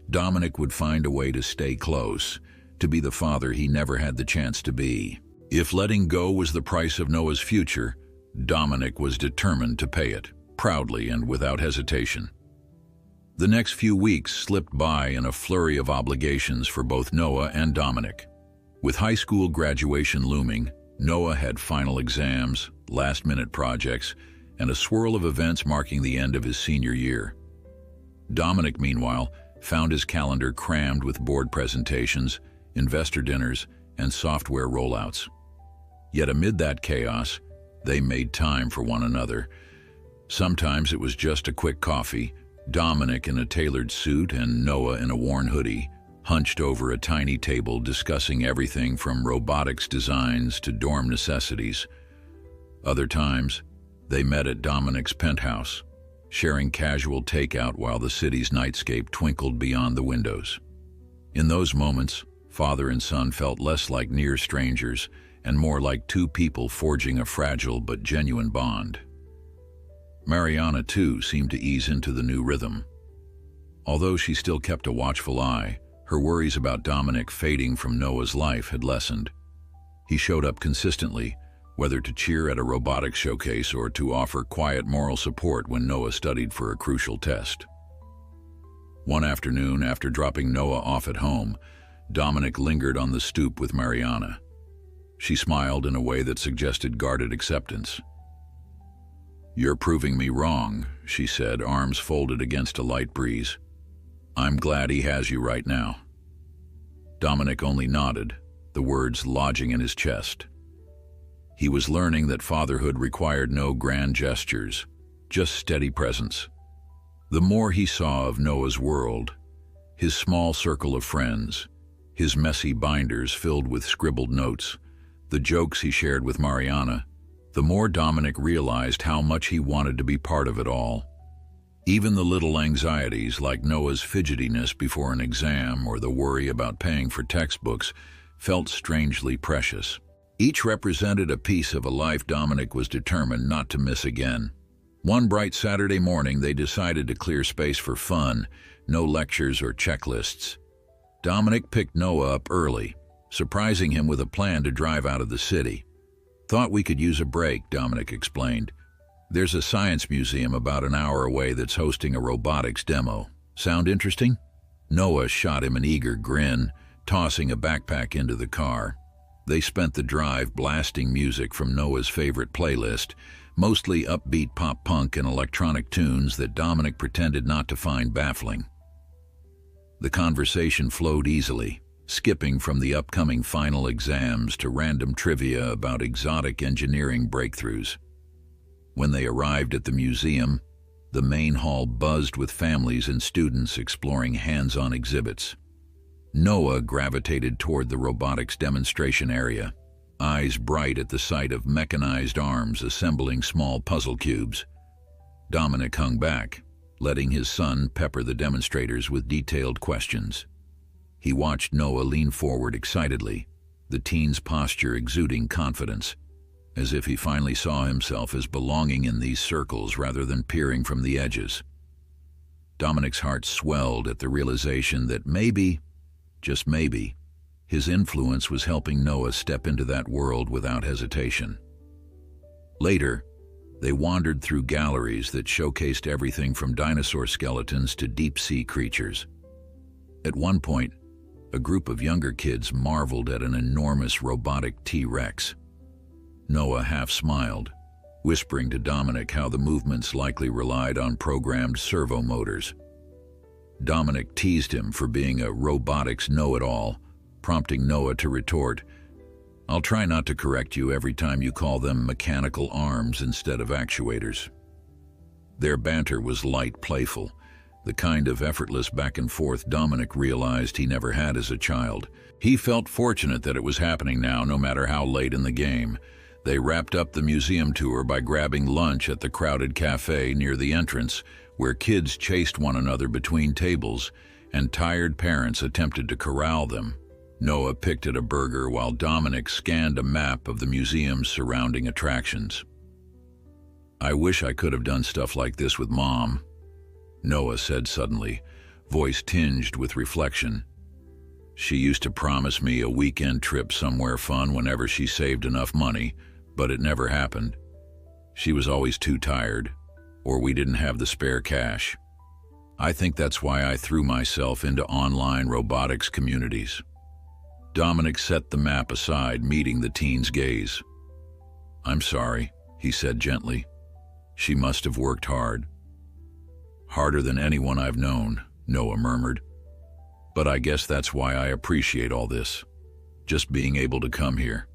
Dominic would find a way to stay close, to be the father he never had the chance to be. If letting go was the price of Noah's future, Dominic was determined to pay it, proudly and without hesitation. The next few weeks slipped by in a flurry of obligations for both Noah and Dominic. With high school graduation looming, Noah had final exams, last-minute projects, and a swirl of events marking the end of his senior year. Dominic, meanwhile, found his calendar crammed with board presentations, investor dinners, and software rollouts. Yet amid that chaos, they made time for one another. Sometimes it was just a quick coffee, Dominic in a tailored suit and Noah in a worn hoodie, hunched over a tiny table discussing everything from robotics designs to dorm necessities. Other times, they met at Dominic's penthouse, sharing casual takeout while the city's nightscape twinkled beyond the windows. In those moments, father and son felt less like near strangers and more like two people forging a fragile but genuine bond. Mariana, too, seemed to ease into the new rhythm. Although she still kept a watchful eye, her worries about Dominic fading from Noah's life had lessened. He showed up consistently, whether to cheer at a robotics showcase or to offer quiet moral support when Noah studied for a crucial test. One afternoon, after dropping Noah off at home, Dominic lingered on the stoop with Mariana. She smiled in a way that suggested guarded acceptance. "You're proving me wrong," she said, arms folded against a light breeze. "I'm glad he has you right now." Dominic only nodded, the words lodging in his chest. He was learning that fatherhood required no grand gestures, just steady presence. The more he saw of Noah's world, his small circle of friends, his messy binders filled with scribbled notes, the jokes he shared with Mariana, the more Dominic realized how much he wanted to be part of it all. Even the little anxieties like Noah's fidgetiness before an exam or the worry about paying for textbooks felt strangely precious. Each represented a piece of a life Dominic was determined not to miss again. One bright Saturday morning, they decided to clear space for fun, no lectures or checklists. Dominic picked Noah up early, surprising him with a plan to drive out of the city. "Thought we could use a break," Dominic explained. "There's a science museum about an hour away that's hosting a robotics demo. Sound interesting?" Noah shot him an eager grin, tossing a backpack into the car. They spent the drive blasting music from Noah's favorite playlist, mostly upbeat pop-punk and electronic tunes that Dominic pretended not to find baffling. The conversation flowed easily, skipping from the upcoming final exams to random trivia about exotic engineering breakthroughs. When they arrived at the museum, the main hall buzzed with families and students exploring hands-on exhibits. Noah gravitated toward the robotics demonstration area, eyes bright at the sight of mechanized arms assembling small puzzle cubes. Dominic hung back, letting his son pepper the demonstrators with detailed questions. He watched Noah lean forward excitedly, the teen's posture exuding confidence, as if he finally saw himself as belonging in these circles rather than peering from the edges. Dominic's heart swelled at the realization that maybe, just maybe, his influence was helping Noah step into that world without hesitation. Later, they wandered through galleries that showcased everything from dinosaur skeletons to deep-sea creatures. At one point, a group of younger kids marveled at an enormous robotic T-Rex. Noah half smiled, whispering to Dominic how the movements likely relied on programmed servo motors. Dominic teased him for being a robotics know-it-all, prompting Noah to retort, "I'll try not to correct you every time you call them mechanical arms instead of actuators." Their banter was light, playful, the kind of effortless back and forth Dominic realized he never had as a child. He felt fortunate that it was happening now, no matter how late in the game. They wrapped up the museum tour by grabbing lunch at the crowded cafe near the entrance, where kids chased one another between tables and tired parents attempted to corral them. Noah picked at a burger while Dominic scanned a map of the museum's surrounding attractions. "I wish I could have done stuff like this with Mom," Noah said suddenly, voice tinged with reflection. "She used to promise me a weekend trip somewhere fun whenever she saved enough money, but it never happened. She was always too tired, or we didn't have the spare cash. I think that's why I threw myself into online robotics communities." Dominic set the map aside, meeting the teen's gaze. "I'm sorry," he said gently. "She must have worked hard." "Harder than anyone I've known," Noah murmured. "But I guess that's why I appreciate all this. Just being able to come here.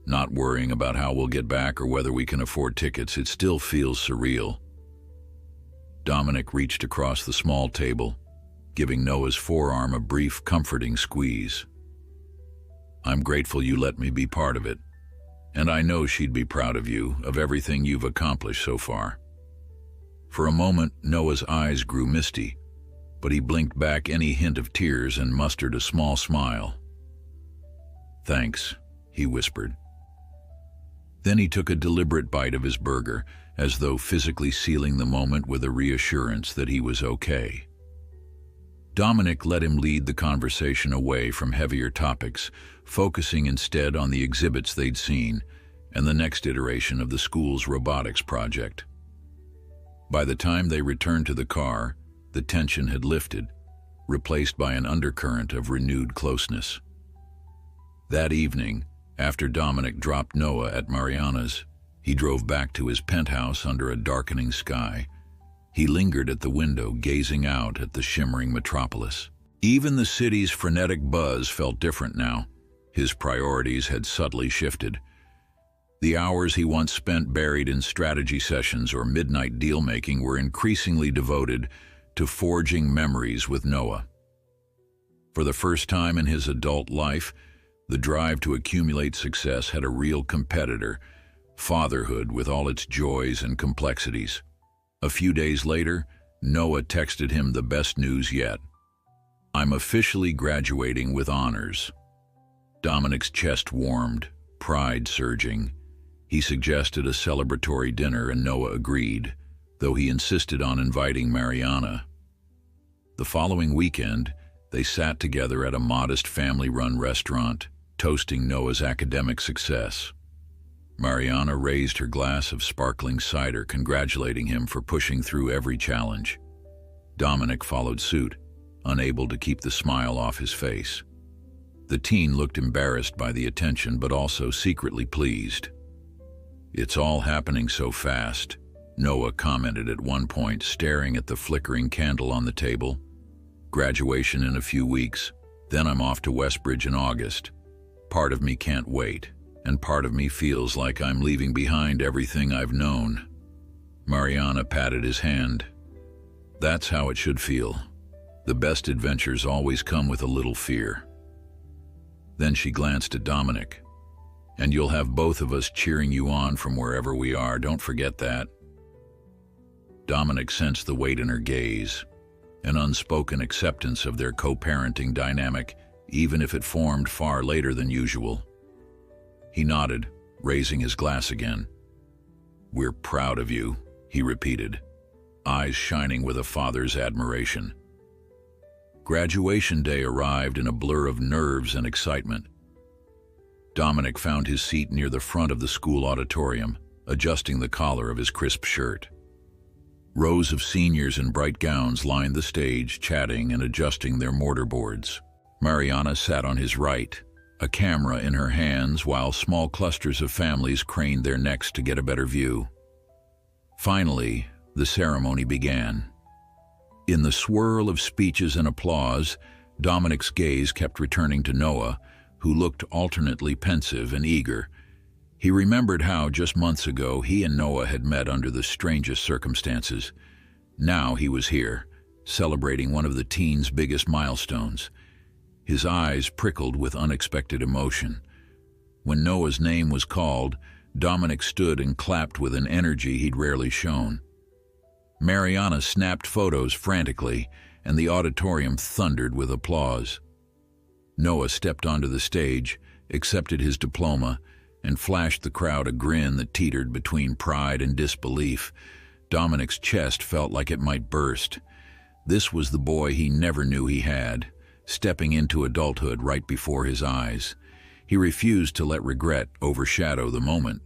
Not worrying about how we'll get back or whether we can afford tickets, it still feels surreal." Dominic reached across the small table, giving Noah's forearm a brief, comforting squeeze. "I'm grateful you let me be part of it, and I know she'd be proud of you, of everything you've accomplished so far." For a moment, Noah's eyes grew misty, but he blinked back any hint of tears and mustered a small smile. "Thanks," he whispered. Then he took a deliberate bite of his burger, as though physically sealing the moment with a reassurance that he was okay. Dominic let him lead the conversation away from heavier topics, focusing instead on the exhibits they'd seen and the next iteration of the school's robotics project. By the time they returned to the car, the tension had lifted, replaced by an undercurrent of renewed closeness. That evening, after Dominic dropped Noah at Mariana's, He drove back to his penthouse under a darkening sky. He lingered at the window, gazing out at the shimmering metropolis. Even the city's frenetic buzz felt different now. His priorities had subtly shifted. The hours he once spent buried in strategy sessions or midnight deal-making were increasingly devoted to forging memories with Noah. For the first time in his adult life, the drive to accumulate success had a real competitor, fatherhood with all its joys and complexities. A few days later, Noah texted him the best news yet. "I'm officially graduating with honors." Dominic's chest warmed, pride surging. He suggested a celebratory dinner and Noah agreed, though he insisted on inviting Mariana. The following weekend, they sat together at a modest family-run restaurant, toasting Noah's academic success. Mariana raised her glass of sparkling cider, congratulating him for pushing through every challenge. Dominic followed suit, unable to keep the smile off his face. The teen looked embarrassed by the attention, but also secretly pleased. "It's all happening so fast," Noah commented at one point, staring at the flickering candle on the table. "Graduation in a few weeks, then I'm off to Westbridge in August. Part of me can't wait, and part of me feels like I'm leaving behind everything I've known." Mariana patted his hand. "That's how it should feel. The best adventures always come with a little fear." Then she glanced at Dominic. "And you'll have both of us cheering you on from wherever we are, don't forget that." Dominic sensed the weight in her gaze, an unspoken acceptance of their co-parenting dynamic, even if it formed far later than usual. He nodded, raising his glass again. "We're proud of you," he repeated, eyes shining with a father's admiration. Graduation day arrived in a blur of nerves and excitement. Dominic found his seat near the front of the school auditorium, adjusting the collar of his crisp shirt. Rows of seniors in bright gowns lined the stage, chatting and adjusting their mortarboards. Mariana sat on his right, a camera in her hands, while small clusters of families craned their necks to get a better view. Finally, the ceremony began. In the swirl of speeches and applause, Dominic's gaze kept returning to Noah, who looked alternately pensive and eager. He remembered how, just months ago, he and Noah had met under the strangest circumstances. Now he was here, celebrating one of the teen's biggest milestones. His eyes prickled with unexpected emotion. When Noah's name was called, Dominic stood and clapped with an energy he'd rarely shown. Mariana snapped photos frantically, and the auditorium thundered with applause. Noah stepped onto the stage, accepted his diploma, and flashed the crowd a grin that teetered between pride and disbelief. Dominic's chest felt like it might burst. This was the boy he never knew he had, stepping into adulthood right before his eyes. He refused to let regret overshadow the moment.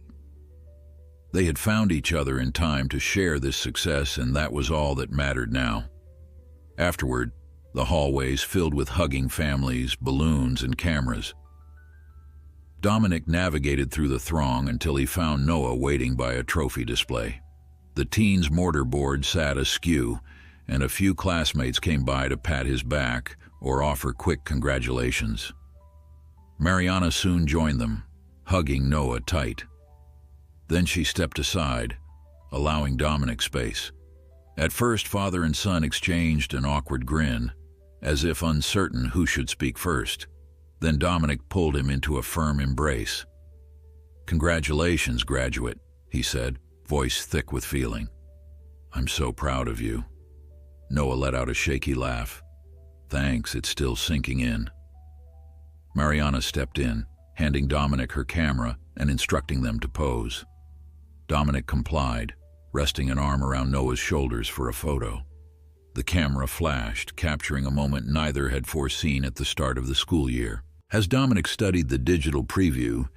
They had found each other in time to share this success, and that was all that mattered now. Afterward, the hallways filled with hugging families, balloons, and cameras. Dominic navigated through the throng until he found Noah waiting by a trophy display. The teen's mortarboard sat askew, and a few classmates came by to pat his back or offer quick congratulations. Mariana soon joined them, hugging Noah tight. Then she stepped aside, allowing Dominic space. At first, father and son exchanged an awkward grin, as if uncertain who should speak first. Then Dominic pulled him into a firm embrace. "Congratulations, graduate," he said, voice thick with feeling. "I'm so proud of you." Noah let out a shaky laugh. "Thanks, it's still sinking in." Mariana stepped in, handing Dominic her camera and instructing them to pose. Dominic complied, resting an arm around Noah's shoulders for a photo. The camera flashed, capturing a moment neither had foreseen at the start of the school year. As Dominic studied the digital preview,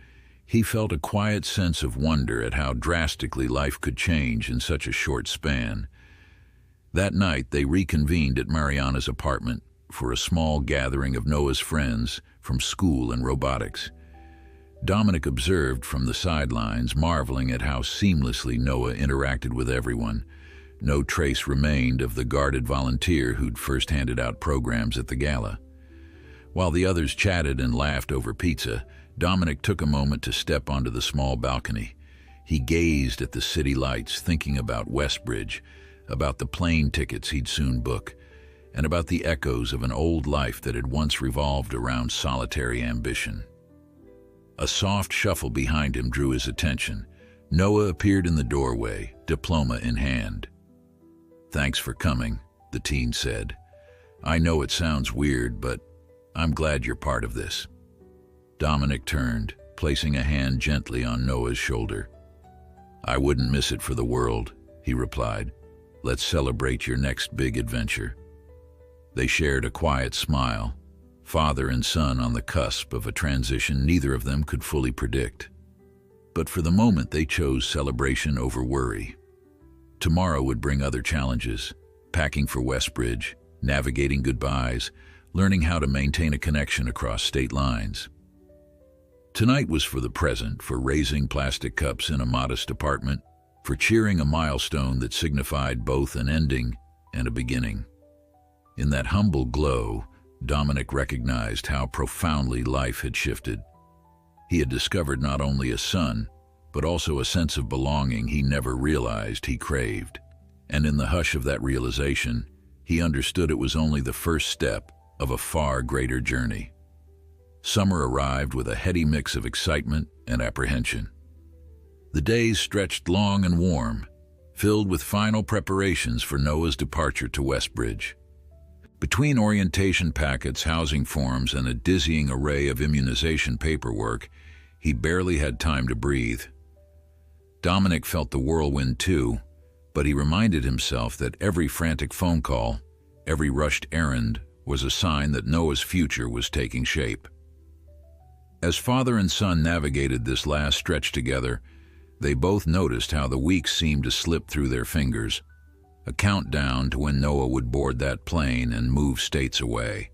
he felt a quiet sense of wonder at how drastically life could change in such a short span. That night, they reconvened at Mariana's apartment for a small gathering of Noah's friends from school and robotics. Dominic observed from the sidelines, marveling at how seamlessly Noah interacted with everyone. No trace remained of the guarded volunteer who'd first handed out programs at the gala. While the others chatted and laughed over pizza, Dominic took a moment to step onto the small balcony. He gazed at the city lights, thinking about Westbridge, about the plane tickets he'd soon book, and about the echoes of an old life that had once revolved around solitary ambition. A soft shuffle behind him drew his attention. Noah appeared in the doorway, diploma in hand. "Thanks for coming," the teen said. "I know it sounds weird, but I'm glad you're part of this." Dominic turned, placing a hand gently on Noah's shoulder. "I wouldn't miss it for the world," he replied. "Let's celebrate your next big adventure." They shared a quiet smile, father and son on the cusp of a transition neither of them could fully predict. But for the moment they chose celebration over worry. Tomorrow would bring other challenges: packing for Westbridge, navigating goodbyes, learning how to maintain a connection across state lines. Tonight was for the present, for raising plastic cups in a modest apartment, for cheering a milestone that signified both an ending and a beginning. In that humble glow, Dominic recognized how profoundly life had shifted. He had discovered not only a son, but also a sense of belonging he never realized he craved. And in the hush of that realization, he understood it was only the first step of a far greater journey. Summer arrived with a heady mix of excitement and apprehension. The days stretched long and warm, filled with final preparations for Noah's departure to Westbridge. Between orientation packets, housing forms, and a dizzying array of immunization paperwork, he barely had time to breathe. Dominic felt the whirlwind too, but he reminded himself that every frantic phone call, every rushed errand, was a sign that Noah's future was taking shape. As father and son navigated this last stretch together, they both noticed how the weeks seemed to slip through their fingers, a countdown to when Noah would board that plane and move states away.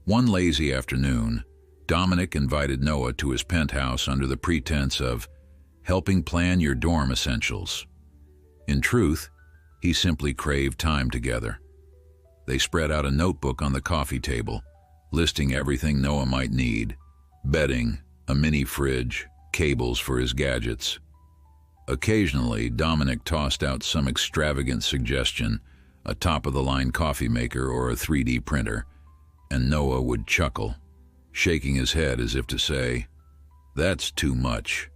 One lazy afternoon, Dominic invited Noah to his penthouse under the pretense of helping plan your dorm essentials. In truth, he simply craved time together. They spread out a notebook on the coffee table, listing everything Noah might need: bedding, a mini fridge, cables for his gadgets. Occasionally, Dominic tossed out some extravagant suggestion, a top-of-the-line coffee maker or a 3D printer, and Noah would chuckle, shaking his head as if to say, "That's too much."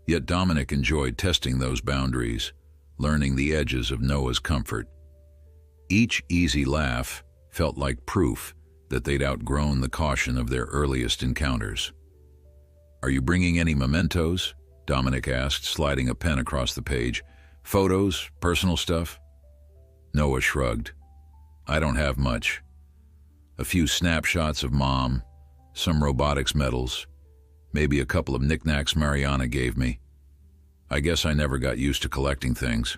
Yet Dominic enjoyed testing those boundaries, learning the edges of Noah's comfort. Each easy laugh felt like proof that they'd outgrown the caution of their earliest encounters. "Are you bringing any mementos?" Dominic asked, sliding a pen across the page. "Photos, personal stuff?" Noah shrugged. "I don't have much. A few snapshots of Mom, some robotics medals, maybe a couple of knickknacks Mariana gave me. I guess I never got used to collecting things."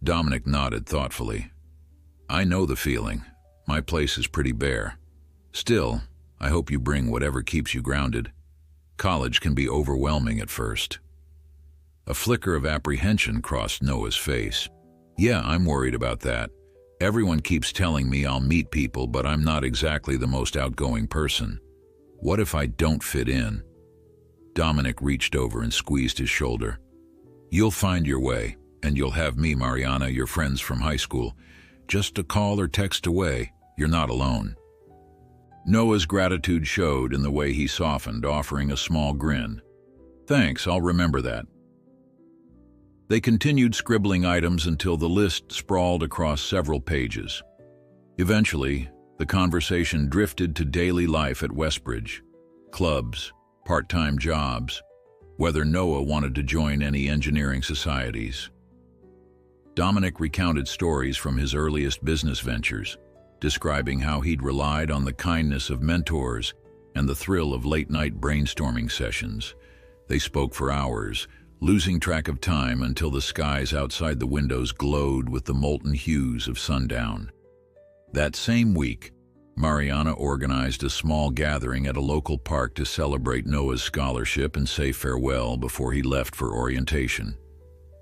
Dominic nodded thoughtfully. "I know the feeling. My place is pretty bare. Still, I hope you bring whatever keeps you grounded. College can be overwhelming at first." A flicker of apprehension crossed Noah's face. "Yeah, I'm worried about that. Everyone keeps telling me I'll meet people, but I'm not exactly the most outgoing person. What if I don't fit in?" Dominic reached over and squeezed his shoulder. "You'll find your way, and you'll have me, Mariana, your friends from high school. Just a call or text away. You're not alone." Noah's gratitude showed in the way he softened, offering a small grin. "Thanks, I'll remember that." They continued scribbling items until the list sprawled across several pages. Eventually, the conversation drifted to daily life at Westbridge: clubs, part-time jobs, whether Noah wanted to join any engineering societies. Dominic recounted stories from his earliest business ventures, describing how he'd relied on the kindness of mentors and the thrill of late-night brainstorming sessions. They spoke for hours, losing track of time until the skies outside the windows glowed with the molten hues of sundown. That same week, Mariana organized a small gathering at a local park to celebrate Noah's scholarship and say farewell before he left for orientation.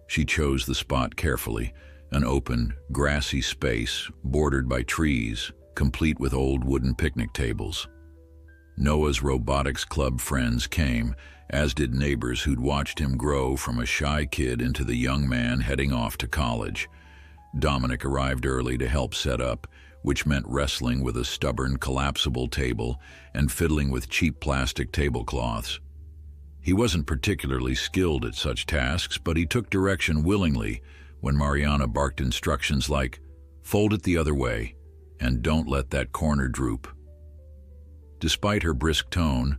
She chose the spot carefully, an open, grassy space bordered by trees, complete with old wooden picnic tables. Noah's robotics club friends came, as did neighbors who'd watched him grow from a shy kid into the young man heading off to college. Dominic arrived early to help set up, which meant wrestling with a stubborn, collapsible table and fiddling with cheap plastic tablecloths. He wasn't particularly skilled at such tasks, but he took direction willingly when Mariana barked instructions like, "Fold it the other way, and don't let that corner droop." Despite her brisk tone,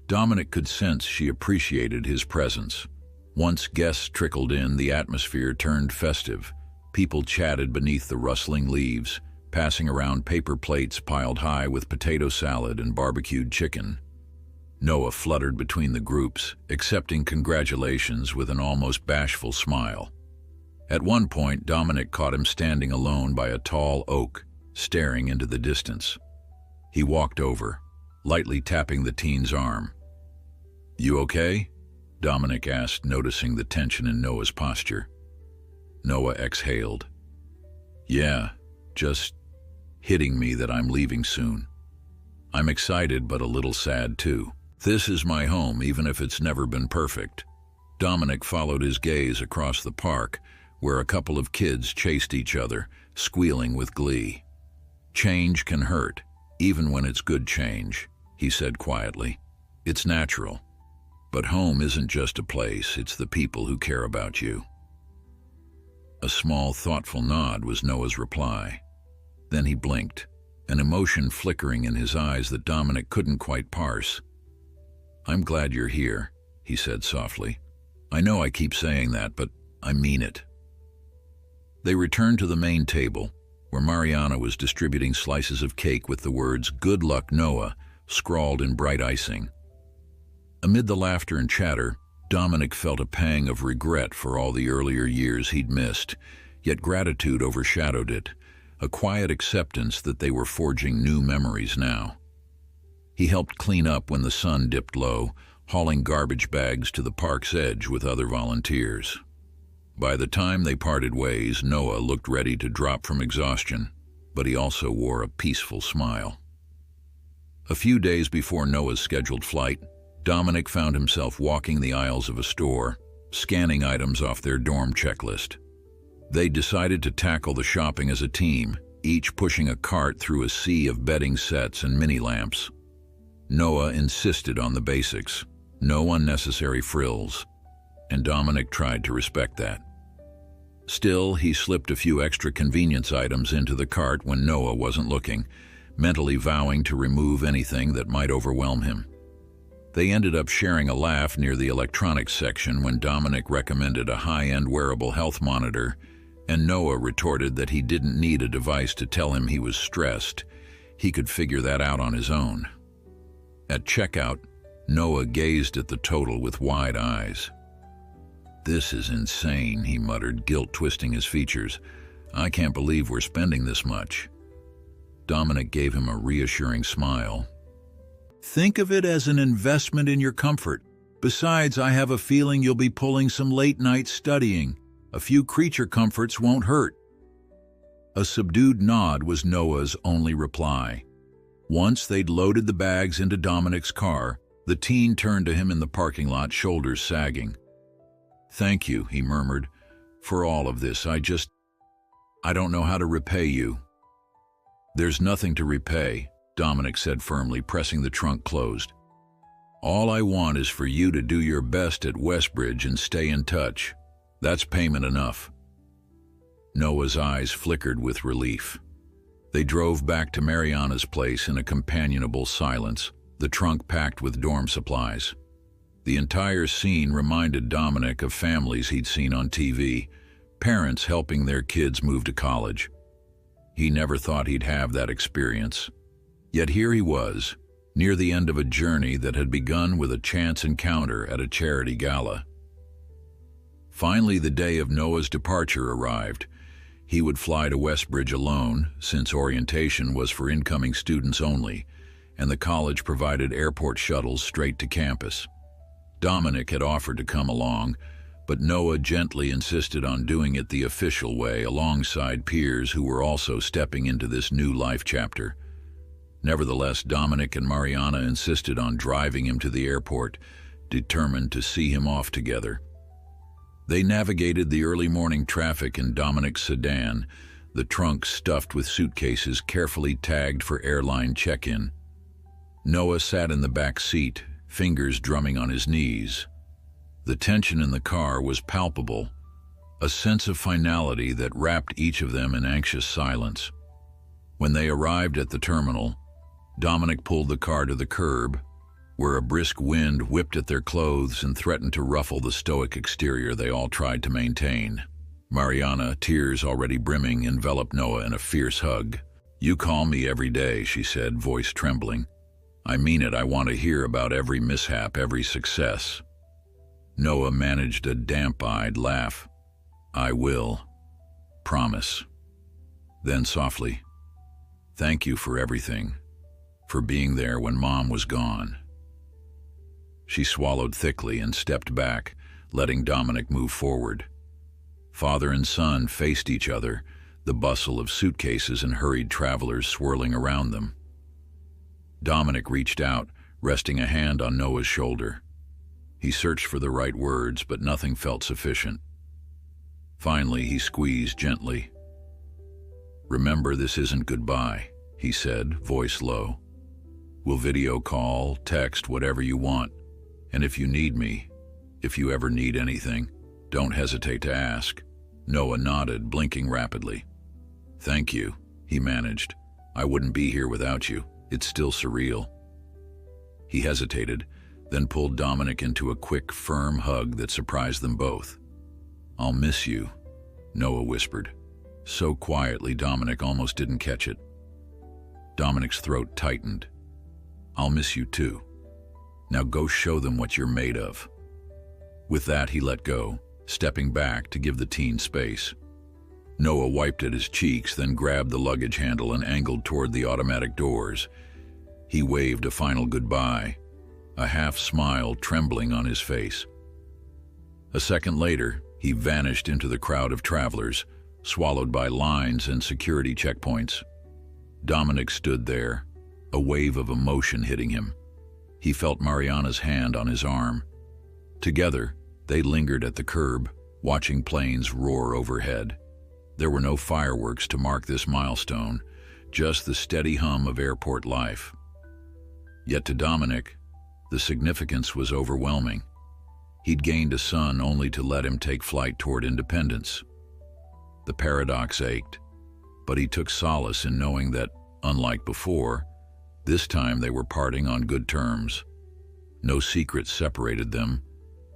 Dominic could sense she appreciated his presence. Once guests trickled in, the atmosphere turned festive. People chatted beneath the rustling leaves, passing around paper plates piled high with potato salad and barbecued chicken. Noah fluttered between the groups, accepting congratulations with an almost bashful smile. At one point, Dominic caught him standing alone by a tall oak, staring into the distance. He walked over, lightly tapping the teen's arm. "You okay?" Dominic asked, noticing the tension in Noah's posture. Noah exhaled. "Yeah, just hitting me that I'm leaving soon. I'm excited but a little sad too. This is my home, even if it's never been perfect." Dominic followed his gaze across the park, where a couple of kids chased each other, squealing with glee. "Change can hurt, even when it's good change," he said quietly. "It's natural. But home isn't just a place, it's the people who care about you." A small, thoughtful nod was Noah's reply. Then he blinked, an emotion flickering in his eyes that Dominic couldn't quite parse. "I'm glad you're here," he said softly. "I know I keep saying that, but I mean it." They returned to the main table, where Mariana was distributing slices of cake with the words, "Good luck, Noah," scrawled in bright icing. Amid the laughter and chatter, Dominic felt a pang of regret for all the earlier years he'd missed, yet gratitude overshadowed it, a quiet acceptance that they were forging new memories now. He helped clean up when the sun dipped low, hauling garbage bags to the park's edge with other volunteers. By the time they parted ways, Noah looked ready to drop from exhaustion, but he also wore a peaceful smile. A few days before Noah's scheduled flight, Dominic found himself walking the aisles of a store, scanning items off their dorm checklist. They decided to tackle the shopping as a team, each pushing a cart through a sea of bedding sets and mini lamps. Noah insisted on the basics, no unnecessary frills, and Dominic tried to respect that. Still, he slipped a few extra convenience items into the cart when Noah wasn't looking, mentally vowing to remove anything that might overwhelm him. They ended up sharing a laugh near the electronics section when Dominic recommended a high-end wearable health monitor, and Noah retorted that he didn't need a device to tell him he was stressed. He could figure that out on his own. At checkout, Noah gazed at the total with wide eyes. "This is insane," he muttered, guilt twisting his features. "I can't believe we're spending this much." Dominic gave him a reassuring smile. "Think of it as an investment in your comfort. Besides, I have a feeling you'll be pulling some late nights studying. A few creature comforts won't hurt." A subdued nod was Noah's only reply. Once they'd loaded the bags into Dominic's car, the teen turned to him in the parking lot, shoulders sagging. "Thank you," he murmured, "for all of this. I don't know how to repay you." "There's nothing to repay," Dominic said firmly, pressing the trunk closed. "All I want is for you to do your best at Westbridge and stay in touch. That's payment enough." Noah's eyes flickered with relief. They drove back to Mariana's place in a companionable silence, the trunk packed with dorm supplies. The entire scene reminded Dominic of families he'd seen on TV, parents helping their kids move to college. He never thought he'd have that experience. Yet here he was, near the end of a journey that had begun with a chance encounter at a charity gala. Finally, the day of Noah's departure arrived. He would fly to Westbridge alone, since orientation was for incoming students only, and the college provided airport shuttles straight to campus. Dominic had offered to come along, but Noah gently insisted on doing it the official way alongside peers who were also stepping into this new life chapter. Nevertheless, Dominic and Mariana insisted on driving him to the airport, determined to see him off together. They navigated the early morning traffic in Dominic's sedan, the trunk stuffed with suitcases carefully tagged for airline check-in. Noah sat in the back seat, fingers drumming on his knees. The tension in the car was palpable, a sense of finality that wrapped each of them in anxious silence. When they arrived at the terminal, Dominic pulled the car to the curb, where a brisk wind whipped at their clothes and threatened to ruffle the stoic exterior they all tried to maintain. Mariana, tears already brimming, enveloped Noah in a fierce hug. "You call me every day," she said, voice trembling. "I mean it. I want to hear about every mishap, every success." Noah managed a damp-eyed laugh. "I will. Promise." Then softly, "Thank you for everything, for being there when Mom was gone." She swallowed thickly and stepped back, letting Dominic move forward. Father and son faced each other, the bustle of suitcases and hurried travelers swirling around them. Dominic reached out, resting a hand on Noah's shoulder. He searched for the right words, but nothing felt sufficient. Finally, he squeezed gently. "Remember, this isn't goodbye," he said, voice low. "We'll video call, text, whatever you want. And if you need me, if you ever need anything, don't hesitate to ask." Noah nodded, blinking rapidly. "Thank you," he managed. "I wouldn't be here without you. It's still surreal." He hesitated, then pulled Dominic into a quick, firm hug that surprised them both. "I'll miss you," Noah whispered, so quietly Dominic almost didn't catch it. Dominic's throat tightened. "I'll miss you too. Now go show them what you're made of." With that, he let go, stepping back to give the teen space. Noah wiped at his cheeks, then grabbed the luggage handle and angled toward the automatic doors. He waved a final goodbye, a half-smile trembling on his face. A second later, he vanished into the crowd of travelers, swallowed by lines and security checkpoints. Dominic stood there, a wave of emotion hitting him. He felt Mariana's hand on his arm. Together, they lingered at the curb, watching planes roar overhead. There were no fireworks to mark this milestone, just the steady hum of airport life. Yet to Dominic, the significance was overwhelming. He'd gained a son only to let him take flight toward independence. The paradox ached, but he took solace in knowing that, unlike before, this time they were parting on good terms. No secrets separated them,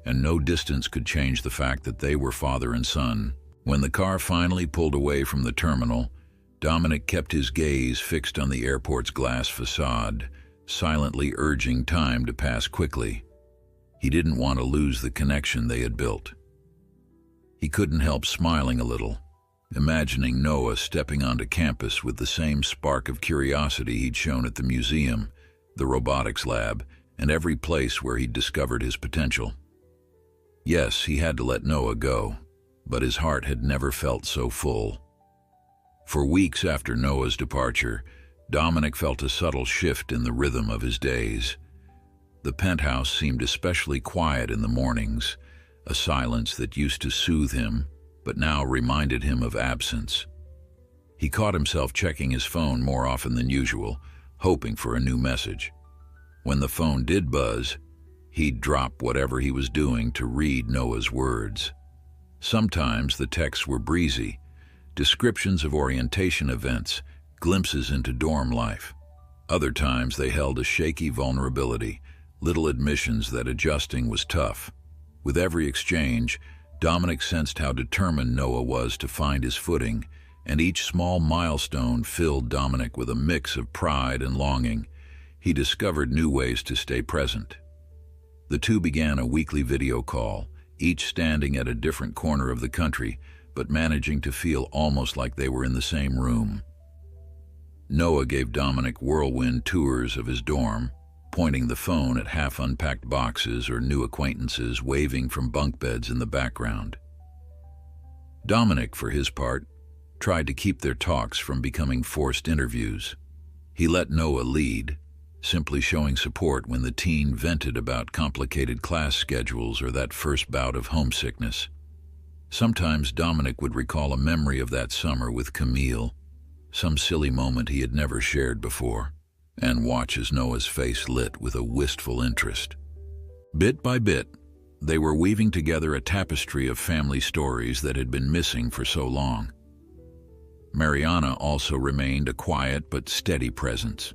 and no distance could change the fact that they were father and son. When the car finally pulled away from the terminal, Dominic kept his gaze fixed on the airport's glass facade, silently urging time to pass quickly. He didn't want to lose the connection they had built. He couldn't help smiling a little, imagining Noah stepping onto campus with the same spark of curiosity he'd shown at the museum, the robotics lab, and every place where he'd discovered his potential. Yes, he had to let Noah go, but his heart had never felt so full. For weeks after Noah's departure, Dominic felt a subtle shift in the rhythm of his days. The penthouse seemed especially quiet in the mornings, a silence that used to soothe him, but now reminded him of absence. He caught himself checking his phone more often than usual, hoping for a new message. When the phone did buzz, he'd drop whatever he was doing to read Noah's words. Sometimes the texts were breezy, descriptions of orientation events, glimpses into dorm life. Other times they held a shaky vulnerability, little admissions that adjusting was tough. With every exchange, Dominic sensed how determined Noah was to find his footing, and each small milestone filled Dominic with a mix of pride and longing. He discovered new ways to stay present. The two began a weekly video call, each standing at a different corner of the country, but managing to feel almost like they were in the same room. Noah gave Dominic whirlwind tours of his dorm, pointing the phone at half-unpacked boxes or new acquaintances waving from bunk beds in the background. Dominic, for his part, tried to keep their talks from becoming forced interviews. He let Noah lead, simply showing support when the teen vented about complicated class schedules or that first bout of homesickness. Sometimes Dominic would recall a memory of that summer with Camille, some silly moment he had never shared before, and watch as Noah's face lit with a wistful interest. Bit by bit, they were weaving together a tapestry of family stories that had been missing for so long. Mariana also remained a quiet but steady presence.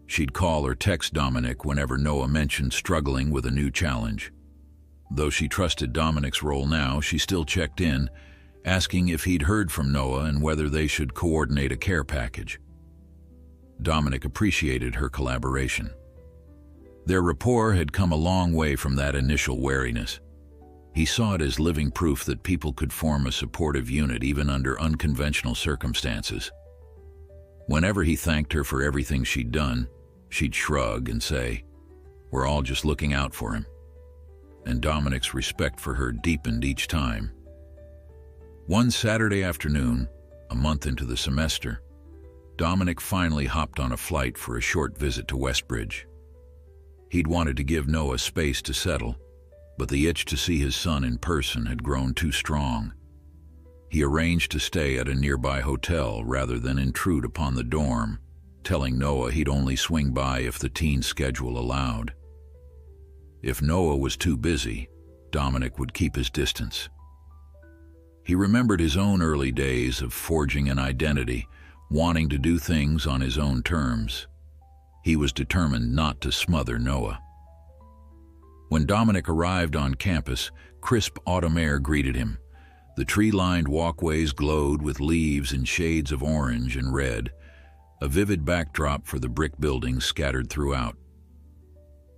She'd call or text Dominic whenever Noah mentioned struggling with a new challenge. Though she trusted Dominic's role now, she still checked in, asking if he'd heard from Noah and whether they should coordinate a care package. Dominic appreciated her collaboration. Their rapport had come a long way from that initial wariness. He saw it as living proof that people could form a supportive unit even under unconventional circumstances. Whenever he thanked her for everything she'd done, she'd shrug and say, "We're all just looking out for him." And Dominic's respect for her deepened each time. One Saturday afternoon, a month into the semester, Dominic finally hopped on a flight for a short visit to Westbridge. He'd wanted to give Noah space to settle, but the itch to see his son in person had grown too strong. He arranged to stay at a nearby hotel rather than intrude upon the dorm, telling Noah he'd only swing by if the teen's schedule allowed. If Noah was too busy, Dominic would keep his distance. He remembered his own early days of forging an identity, wanting to do things on his own terms. He was determined not to smother Noah. When Dominic arrived on campus, crisp autumn air greeted him. The tree-lined walkways glowed with leaves in shades of orange and red, a vivid backdrop for the brick buildings scattered throughout.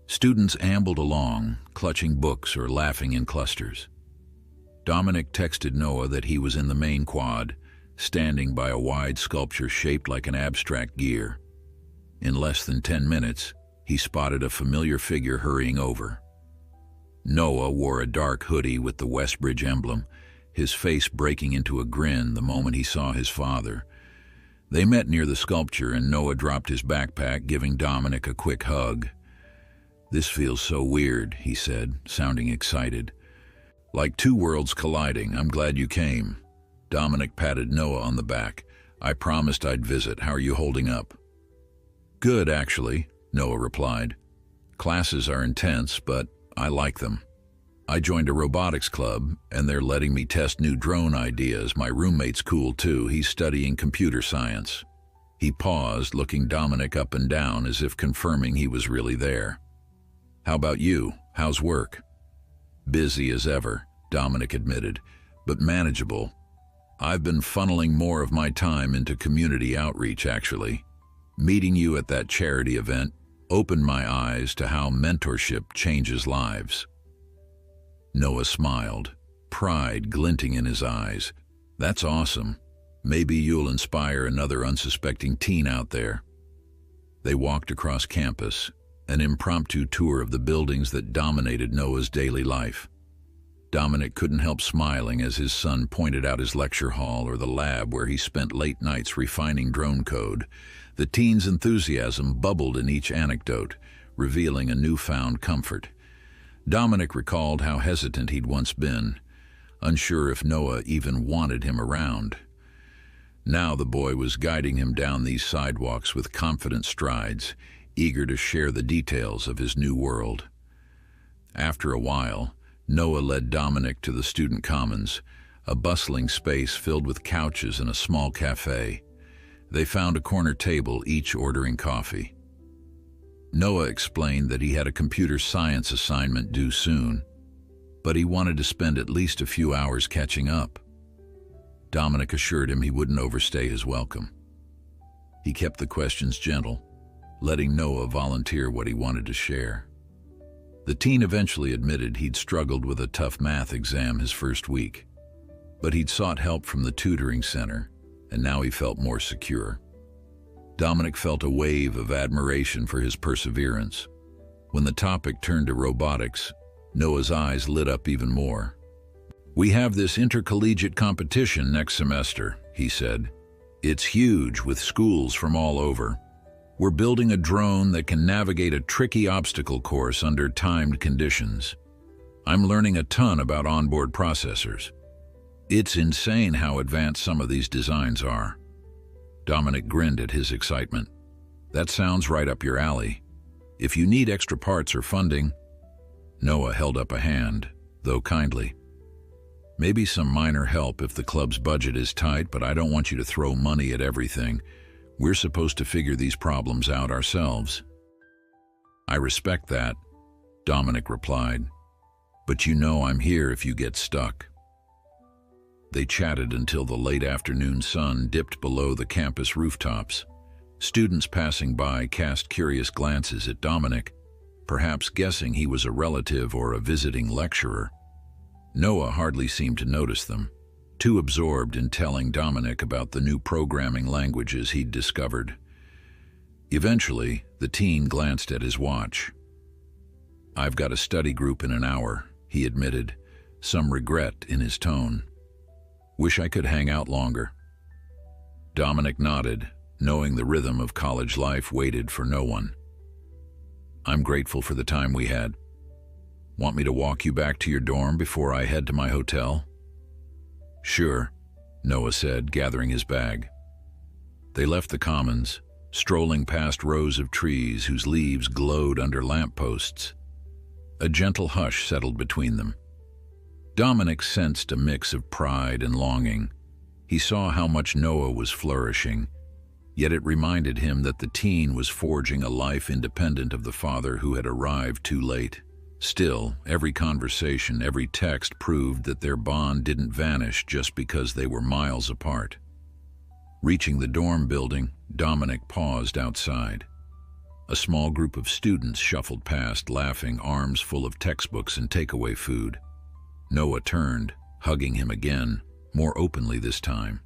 Students ambled along, clutching books or laughing in clusters. Dominic texted Noah that he was in the main quad, standing by a wide sculpture shaped like an abstract gear. In less than 10 minutes, he spotted a familiar figure hurrying over. Noah wore a dark hoodie with the Westbridge emblem, his face breaking into a grin the moment he saw his father. They met near the sculpture and Noah dropped his backpack, giving Dominic a quick hug. "This feels so weird," he said, sounding excited. "Like two worlds colliding. I'm glad you came." Dominic patted Noah on the back. "I promised I'd visit. How are you holding up?" "Good, actually," Noah replied. "Classes are intense, but I like them. I joined a robotics club, and they're letting me test new drone ideas. My roommate's cool too. He's studying computer science." He paused, looking Dominic up and down as if confirming he was really there. "How about you? How's work?" "Busy as ever," Dominic admitted, "but manageable. I've been funneling more of my time into community outreach, actually. Meeting you at that charity event opened my eyes to how mentorship changes lives." Noah smiled, pride glinting in his eyes. "That's awesome. Maybe you'll inspire another unsuspecting teen out there." They walked across campus, an impromptu tour of the buildings that dominated Noah's daily life. Dominic couldn't help smiling as his son pointed out his lecture hall or the lab where he spent late nights refining drone code. The teen's enthusiasm bubbled in each anecdote, revealing a newfound comfort. Dominic recalled how hesitant he'd once been, unsure if Noah even wanted him around. Now the boy was guiding him down these sidewalks with confident strides, eager to share the details of his new world. After a while, Noah led Dominic to the student commons, a bustling space filled with couches and a small cafe. They found a corner table, each ordering coffee. Noah explained that he had a computer science assignment due soon, but he wanted to spend at least a few hours catching up. Dominic assured him he wouldn't overstay his welcome. He kept the questions gentle, letting Noah volunteer what he wanted to share. The teen eventually admitted he'd struggled with a tough math exam his first week. But he'd sought help from the tutoring center, and now he felt more secure. Dominic felt a wave of admiration for his perseverance. When the topic turned to robotics, Noah's eyes lit up even more. "We have this intercollegiate competition next semester," he said. "It's huge, with schools from all over. We're building a drone that can navigate a tricky obstacle course under timed conditions. I'm learning a ton about onboard processors. It's insane how advanced some of these designs are." Dominic grinned at his excitement. "That sounds right up your alley. If you need extra parts or funding..." Noah held up a hand, though kindly. "Maybe some minor help if the club's budget is tight, but I don't want you to throw money at everything. We're supposed to figure these problems out ourselves." "I respect that," Dominic replied. "But you know I'm here if you get stuck." They chatted until the late afternoon sun dipped below the campus rooftops. Students passing by cast curious glances at Dominic, perhaps guessing he was a relative or a visiting lecturer. Noah hardly seemed to notice them, too absorbed in telling Dominic about the new programming languages he'd discovered. Eventually, the teen glanced at his watch. "I've got a study group in an hour," he admitted, some regret in his tone. "Wish I could hang out longer." Dominic nodded, knowing the rhythm of college life waited for no one. "I'm grateful for the time we had. Want me to walk you back to your dorm before I head to my hotel?" "Sure," Noah said, gathering his bag. They left the commons, strolling past rows of trees whose leaves glowed under lampposts. A gentle hush settled between them. Dominic sensed a mix of pride and longing. He saw how much Noah was flourishing, yet it reminded him that the teen was forging a life independent of the father who had arrived too late. Still, every conversation, every text proved that their bond didn't vanish just because they were miles apart. Reaching the dorm building, Dominic paused outside. A small group of students shuffled past, laughing, arms full of textbooks and takeaway food. Noah turned, hugging him again, more openly this time.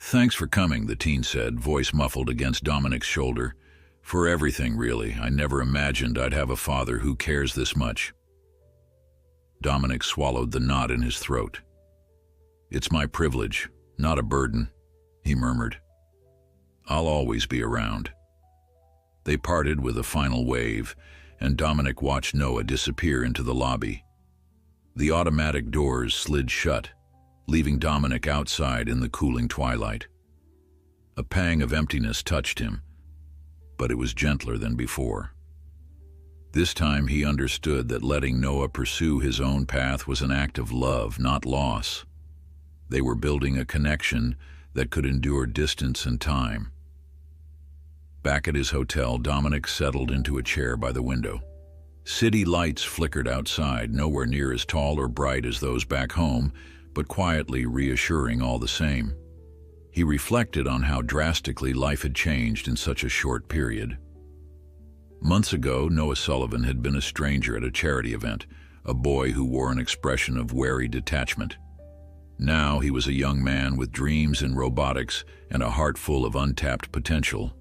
"Thanks for coming," the teen said, voice muffled against Dominic's shoulder. "For everything, really. I never imagined I'd have a father who cares this much." Dominic swallowed the knot in his throat. "It's my privilege, not a burden," he murmured. "I'll always be around." They parted with a final wave, and Dominic watched Noah disappear into the lobby. The automatic doors slid shut, leaving Dominic outside in the cooling twilight. A pang of emptiness touched him, but it was gentler than before. This time he understood that letting Noah pursue his own path was an act of love, not loss. They were building a connection that could endure distance and time. Back at his hotel, Dominic settled into a chair by the window. City lights flickered outside, nowhere near as tall or bright as those back home, but quietly reassuring all the same. He reflected on how drastically life had changed in such a short period. Months ago, Noah Sullivan had been a stranger at a charity event, a boy who wore an expression of wary detachment. Now he was a young man with dreams in robotics and a heart full of untapped potential.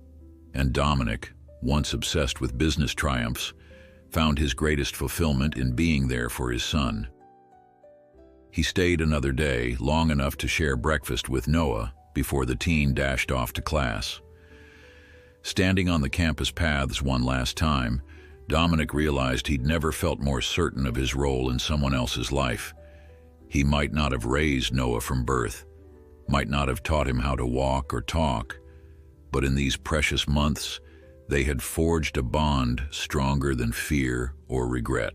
And Dominic, once obsessed with business triumphs, found his greatest fulfillment in being there for his son. He stayed another day, long enough to share breakfast with Noah before the teen dashed off to class. Standing on the campus paths one last time, Dominic realized he'd never felt more certain of his role in someone else's life. He might not have raised Noah from birth, might not have taught him how to walk or talk, but in these precious months, they had forged a bond stronger than fear or regret.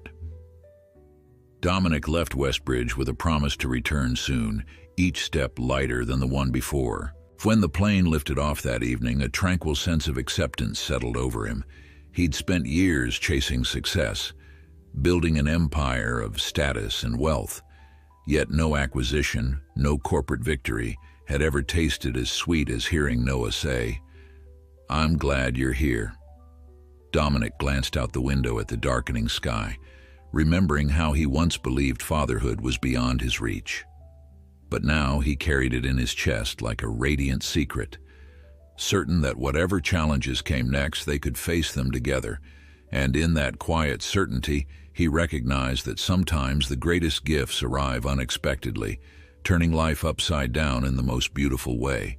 Dominic left Westbridge with a promise to return soon, each step lighter than the one before. When the plane lifted off that evening, a tranquil sense of acceptance settled over him. He'd spent years chasing success, building an empire of status and wealth, yet no acquisition, no corporate victory had ever tasted as sweet as hearing Noah say, "I'm glad you're here." Dominic glanced out the window at the darkening sky, remembering how he once believed fatherhood was beyond his reach. but now he carried it in his chest like a radiant secret, certain that whatever challenges came next, they could face them together. And in that quiet certainty, he recognized that sometimes the greatest gifts arrive unexpectedly, turning life upside down in the most beautiful way.